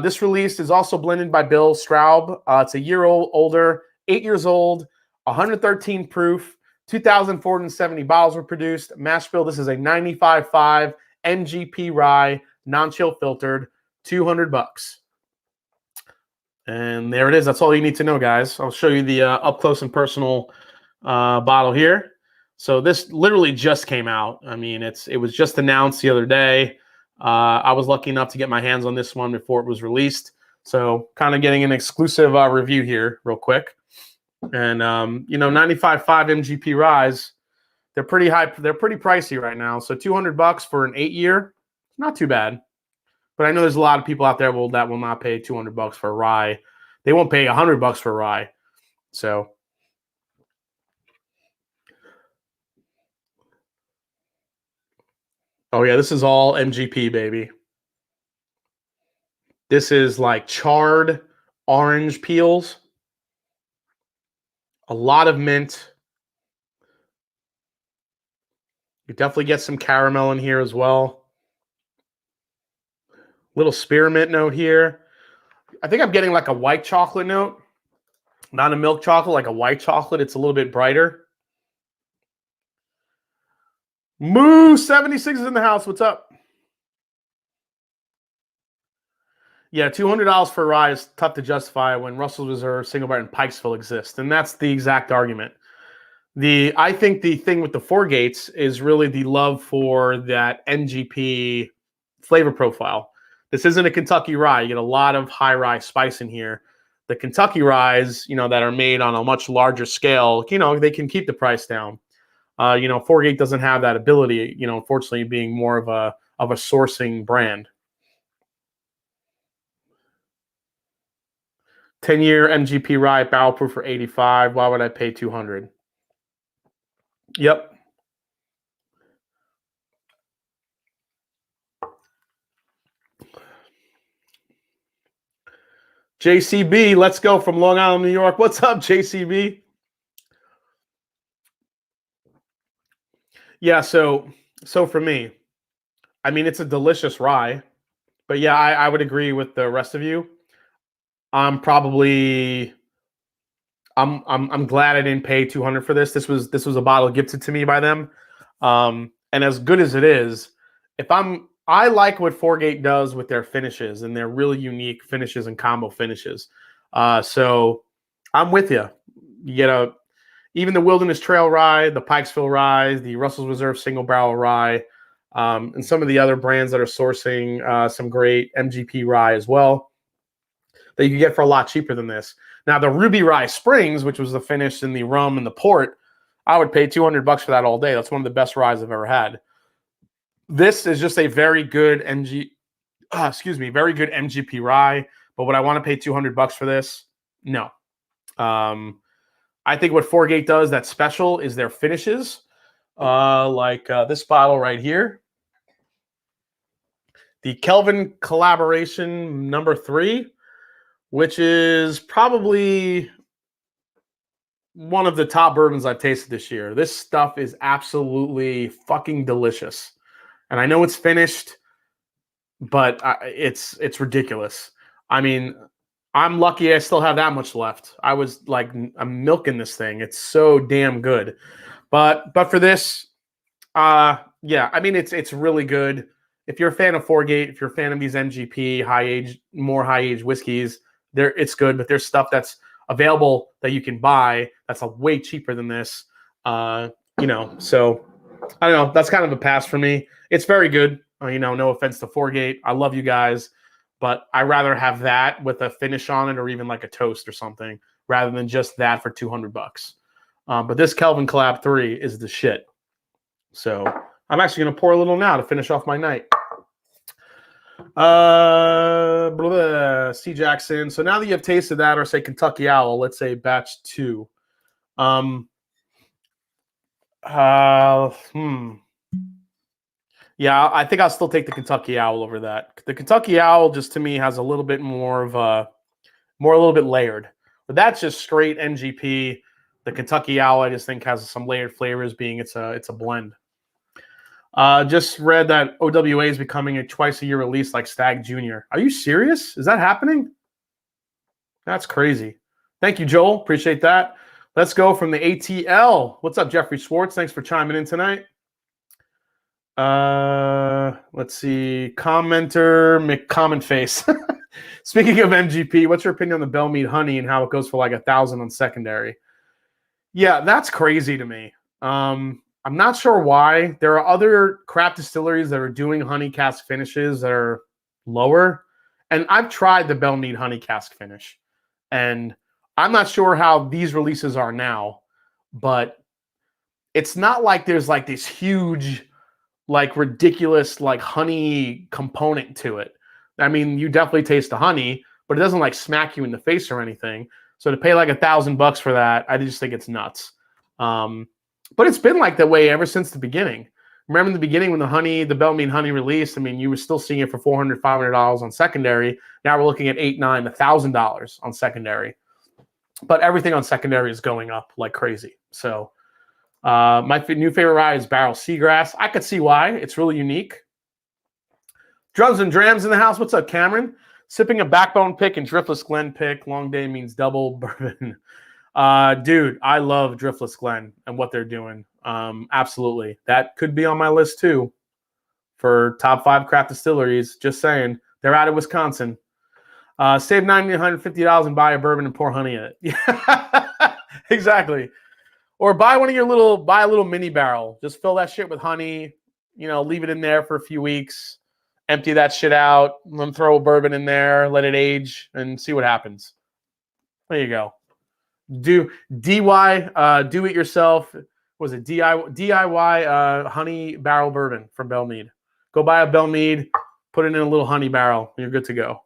This release is also blended by Bill Straub. It's a year older, 8 years old, 113 proof, 2,470 bottles were produced. Mash bill, this is a 95.5 MGP rye, non-chill filtered, $200. And there it is. That's all you need to know, guys. I'll show you the up close and personal bottle here. So this literally just came out. I mean, it was just announced the other day. I was lucky enough to get my hands on this one before it was released. So kind of getting an exclusive review here real quick. And, you know, 95.5 MGP ryes, they're pretty high. They're pretty pricey right now. So $200 for an 8-year, not too bad. But I know there's a lot of people out there that will not pay $200 for a rye. They won't pay $100 for a rye. So, oh yeah, this is all MGP, baby. This is like charred orange peels. A lot of mint. You definitely get some caramel in here as well. Little spearmint note here. I think I'm getting like a white chocolate note. Not a milk chocolate, like a white chocolate. It's a little bit brighter. Moo 76 is in the house. What's up? Yeah, $200 for a rye is tough to justify when Russell's Reserve, Single Barrel, and Pikesville exist. And that's the exact argument. I think the thing with the 4-gates is really the love for that MGP flavor profile. This isn't a Kentucky rye. You get a lot of high rye spice in here. The Kentucky ryes, you know, that are made on a much larger scale, you know, they can keep the price down. You know, 4-gate doesn't have that ability, you know, unfortunately being more of a sourcing brand. 10-year MGP rye barrel proof for $85. Why would I pay $200? Yep. JCB, let's go from Long Island, New York. What's up, JCB? Yeah, so for me, I mean, it's a delicious rye, but yeah, I would agree with the rest of you. I'm glad I didn't pay $200 for this. This was a bottle gifted to me by them. And as good as it is, I like what 4-gate does with their finishes and their really unique finishes and combo finishes. So I'm with you. You get even the Wilderness Trail rye, the Pikesville rye, the Russell's Reserve Single Barrel rye, and some of the other brands that are sourcing some great MGP rye as well that you can get for a lot cheaper than this. Now, the Ruby Rye Springs, which was the finish in the rum and the port, I would pay $200 for that all day. That's one of the best ryes I've ever had. This is just a very good very good MGP rye. But would I want to pay $200 for this? No. I think what 4-gate does that's special is their finishes, like this bottle right here, the Kelvin Collaboration number 3. Which is probably one of the top bourbons I've tasted this year. This stuff is absolutely fucking delicious. And I know it's finished, but it's ridiculous. I mean, I'm lucky I still have that much left. I was like, I'm milking this thing. It's so damn good. But for this, yeah, I mean, it's really good. If you're a fan of 4-gate, if you're a fan of these MGP more high age whiskeys, it's good, but there's stuff that's available that you can buy that's way cheaper than this. You know, so I don't know. That's kind of a pass for me. It's very good. You know, no offense to Foregate. I love you guys, but I'd rather have that with a finish on it or even like a toast or something rather than just that for $200. But this Kelvin Collab 3 is the shit. So I'm actually going to pour a little now to finish off my night. C. Jackson. So now that you have tasted that, or say Kentucky Owl, let's say batch 2. Yeah, I think I'll still take the Kentucky Owl over that. The Kentucky Owl just to me has a little bit more of a little bit layered. But that's just straight NGP. The Kentucky Owl I just think has some layered flavors, being it's a blend. Just read that OWA is becoming a twice-a-year release like Stag Junior. Are you serious? Is that happening? That's crazy. Thank you, Joel. Appreciate that. Let's go from the ATL. What's up, Jeffrey Schwartz? Thanks for chiming in tonight. Let's see. Commenter McCommonface. Speaking of MGP, what's your opinion on the Bell Mead Honey and how it goes for like 1,000 on secondary? Yeah, that's crazy to me. I'm not sure why. There are other craft distilleries that are doing honey cask finishes that are lower. And I've tried the Bell Mead Honey cask finish. And I'm not sure how these releases are now. But it's not like there's like this huge, like ridiculous, like honey component to it. I mean, you definitely taste the honey, but it doesn't like smack you in the face or anything. So to pay like $1,000 for that, I just think it's nuts. But it's been like that way ever since the beginning. Remember in the beginning when the Bell Mead Honey released, I mean, you were still seeing it for $400, $500 on secondary. Now we're looking at $800, $900, $1,000 on secondary. But everything on secondary is going up like crazy. So my new favorite rye is Barrel Seagrass. I could see why. It's really unique. Drums and Drams in the house. What's up, Cameron? Sipping a Backbone pick and Driftless Glen pick. Long day means double bourbon. Dude, I love Driftless Glen and what they're doing. Absolutely. That could be on my list too for top 5 craft distilleries. Just saying. They're out of Wisconsin. Save $950 and buy a bourbon and pour honey in it. Yeah, exactly. Or buy a little mini barrel. Just fill that shit with honey. You know, leave it in there for a few weeks. Empty that shit out. Then throw a bourbon in there. Let it age and see what happens. There you go. Do it yourself. Was it DIY honey barrel bourbon from Bell Mead? Go buy a Bell Mead. Put it in a little honey barrel. And you're good to go.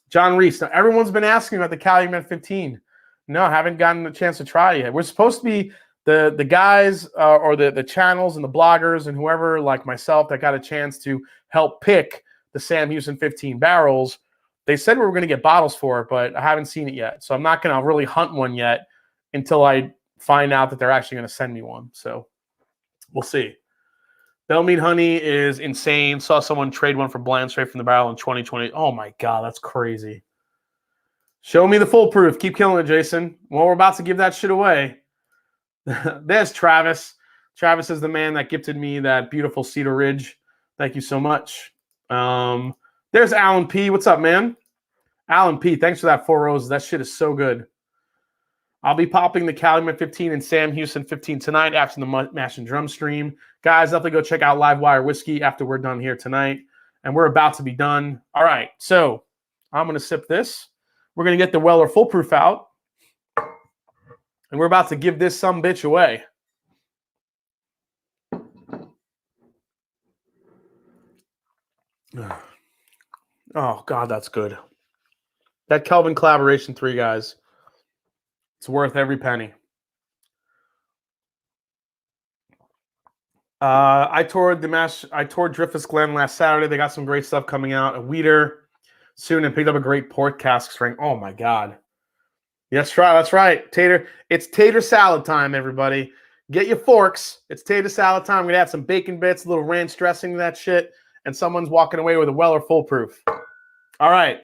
John Reese. Now, everyone's been asking about the Calumet 15. No, I haven't gotten a chance to try it yet. We're supposed to be the guys or the channels and the bloggers and whoever like myself that got a chance to help pick the Sam Houston 15 barrels. They said we were going to get bottles for it, but I haven't seen it yet. So I'm not going to really hunt one yet until I find out that they're actually going to send me one. So we'll see. Bell Mead Honey is insane. Saw someone trade one for Bland straight from the barrel in 2020. Oh my God, that's crazy. Show me the foolproof. Keep killing it, Jason. Well, we're about to give that shit away. There's Travis. Travis is the man that gifted me that beautiful Cedar Ridge. Thank you so much. There's Alan P. What's up, man? Alan P. Thanks for that 4 roses. That shit is so good. I'll be popping the Calumet 15 and Sam Houston 15 tonight after the Mash and Drum stream. Guys, definitely go check out Livewire Whiskey after we're done here tonight. And we're about to be done. All right, so I'm going to sip this. We're going to get the Weller Full Proof out. And we're about to give this sumbitch away. Oh, God, that's good. That Kelvin Collaboration 3, guys. It's worth every penny. I toured Driftless Glen last Saturday. They got some great stuff coming out. A Weeder soon and picked up a great port cask string. Oh, my God. That's right. That's right. Tater. It's tater salad time, everybody. Get your forks. It's tater salad time. I'm going to add some bacon bits, a little ranch dressing to that shit, and someone's walking away with a Weller Full Proof. All right.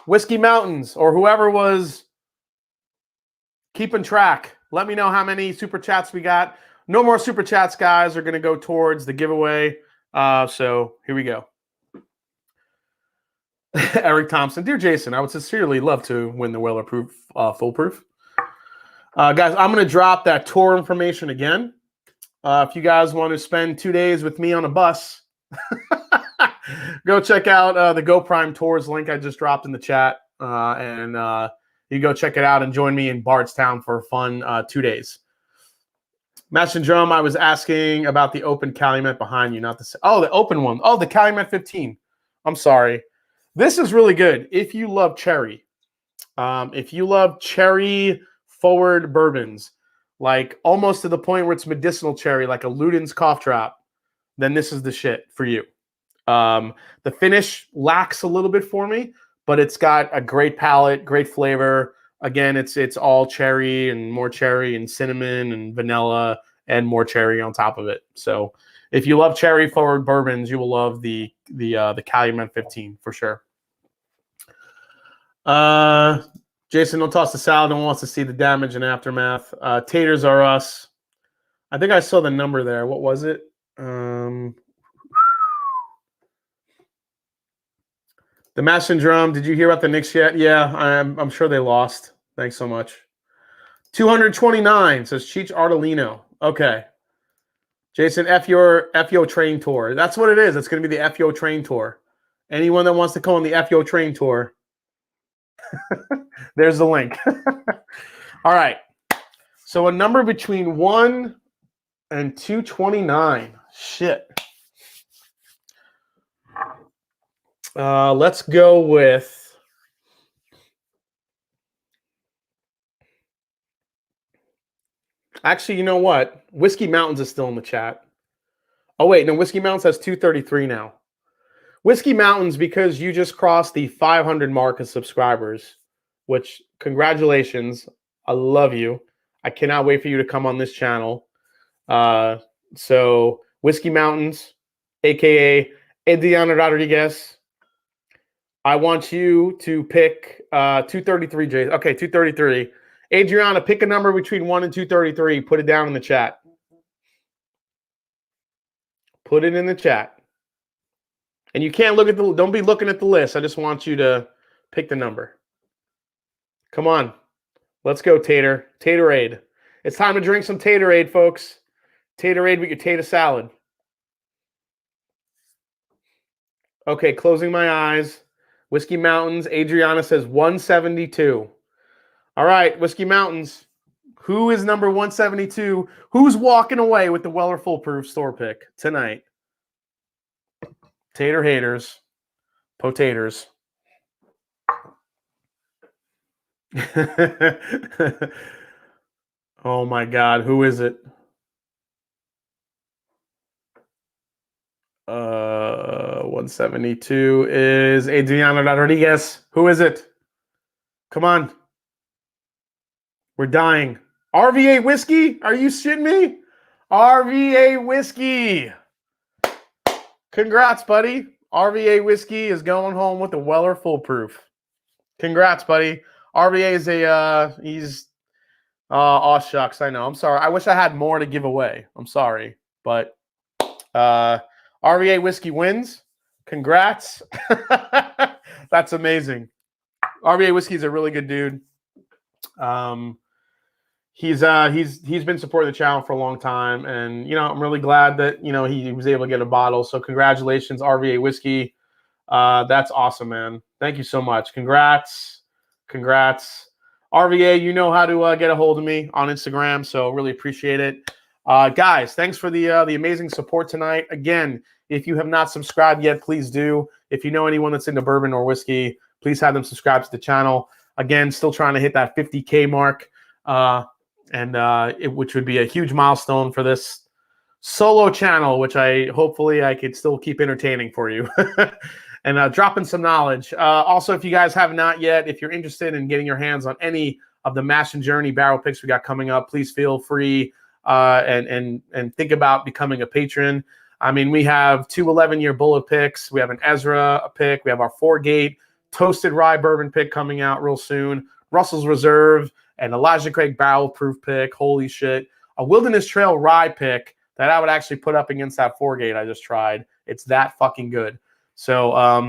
Whiskey Mountains or whoever was keeping track. Let me know how many super chats we got. No more super chats, guys, are going to go towards the giveaway. So here we go. Eric Thompson. Dear Jason, I would sincerely love to win the Weller Full Proof. Guys, I'm going to drop that tour information again. If you guys want to spend 2 days with me on a bus, Go check out the Go Prime Tours link I just dropped in the chat. You go check it out and join me in Bardstown for a fun 2 days. Mash and Drum, I was asking about the open Calumet behind you, not the... Oh, the open one. Oh, the Calumet 15. I'm sorry. This is really good if you love cherry. If you love cherry forward bourbons, like almost to the point where it's medicinal cherry, like a Luden's cough drop, then this is the shit for you. The finish lacks a little bit for me, but it's got a great palate, great flavor. Again, it's all cherry and cinnamon and vanilla and more cherry on top of it. So if you love cherry forward bourbons, you will love the Calumet 15 for sure. Jason, don't toss the salad. No one wants to see the damage and aftermath. Taters are us. I think I saw the number there. What was it? The Mash and Drum. Did you hear about the Knicks yet? Yeah, I'm sure they lost. Thanks so much. 229 says Cheech Artolino. Okay. Jason, F your train tour. That's what it is. It's going to be the FYO train tour. Anyone that wants to come on the FYO train tour, there's the link. All right. So a number between 1 and 229. Shit. Let's go with actually, you know what? Whiskey Mountains is still in the chat. Oh, wait. No, Whiskey Mountains has 233 now. Whiskey Mountains, because you just crossed the 500 mark of subscribers, which congratulations. I love you. I cannot wait for you to come on this channel. So Whiskey Mountains, a.k.a. Adriana Rodriguez, I want you to pick 233, Jason. Okay, 233. Adriana, pick a number between 1 and 233. Put it down in the chat. Put it in the chat. And you can't look at the... Don't be looking at the list. I just want you to pick the number. Come on. Let's go, Tater. Taterade. It's time to drink some Taterade, folks. Taterade with your tater salad. Okay, closing my eyes. Whiskey Mountains. Adriana says 172. All right, Whiskey Mountains. Who is number 172? Who's walking away with the Weller Foolproof store pick tonight? Tater haters. Potaters. Oh my God, who is it? 172 is Adriana Rodriguez. Who is it? Come on. We're dying. RVA Whiskey? Are you shitting me? RVA Whiskey. Congrats, buddy. RVA Whiskey is going home with the Weller Foolproof. Congrats, buddy. RVA is he's, oh, shucks, I know. I'm sorry. I wish I had more to give away. I'm sorry. But RVA Whiskey wins. Congrats. That's amazing. RVA Whiskey is a really good dude. He's been supporting the channel for a long time, and I'm really glad that he was able to get a bottle. So congratulations, RVA Whiskey. That's awesome, man. Thank you so much. Congrats. RVA, you know how to get a hold of me on Instagram, so really appreciate it. Guys, thanks for the amazing support tonight. Again, if you have not subscribed yet, please do. If you know anyone that's into bourbon or whiskey, please have them subscribe to the channel. Again, still trying to hit that 50K mark, which would be a huge milestone for this solo channel, which hopefully I could still keep entertaining for you. And dropping some knowledge. Also, if you guys have not yet, if you're interested in getting your hands on any of the Mash and Journey barrel picks we got coming up, please feel free and think about becoming a patron. I mean, we have 2 11-year bullet picks. We have an Ezra pick. We have our 4-gate toasted rye bourbon pick coming out real soon. Russell's Reserve and Elijah Craig barrel proof pick. Holy shit. A Wilderness Trail rye pick that I would actually put up against that 4-gate I just tried. It's that fucking good. So I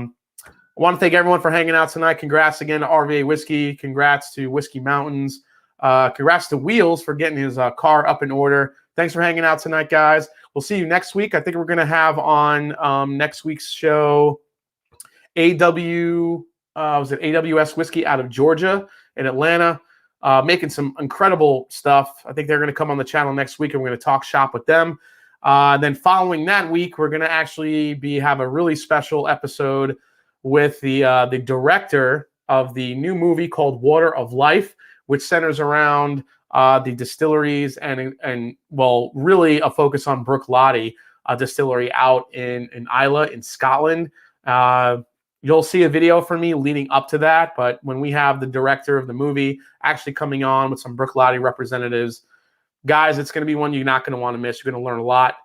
want to thank everyone for hanging out tonight. Congrats again to RVA Whiskey. Congrats to Whiskey Mountains. Congrats to Wheels for getting his car up in order. Thanks for hanging out tonight, guys. We'll see you next week. I think we're going to have on next week's show AWS Whiskey out of Georgia in Atlanta, making some incredible stuff. I think they're going to come on the channel next week, and we're going to talk shop with them. Then following that week, we're going to actually have a really special episode with the director of the new movie called Water of Life, which centers around the distilleries and well, really a focus on Brook Lottie distillery out in Islay in Scotland. You'll see a video from me leading up to that, but when we have the director of the movie actually coming on with some Brook Lottie representatives, guys, it's going to be one you're not going to want to miss. You're going to learn a lot.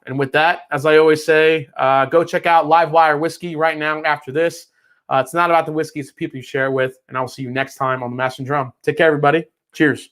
And with that, as I always say, go check out Livewire Whiskey right now after this. It's not about the whiskey, it's the people you share it with. And I will see you next time on The Master and Drum. Take care, everybody. Cheers.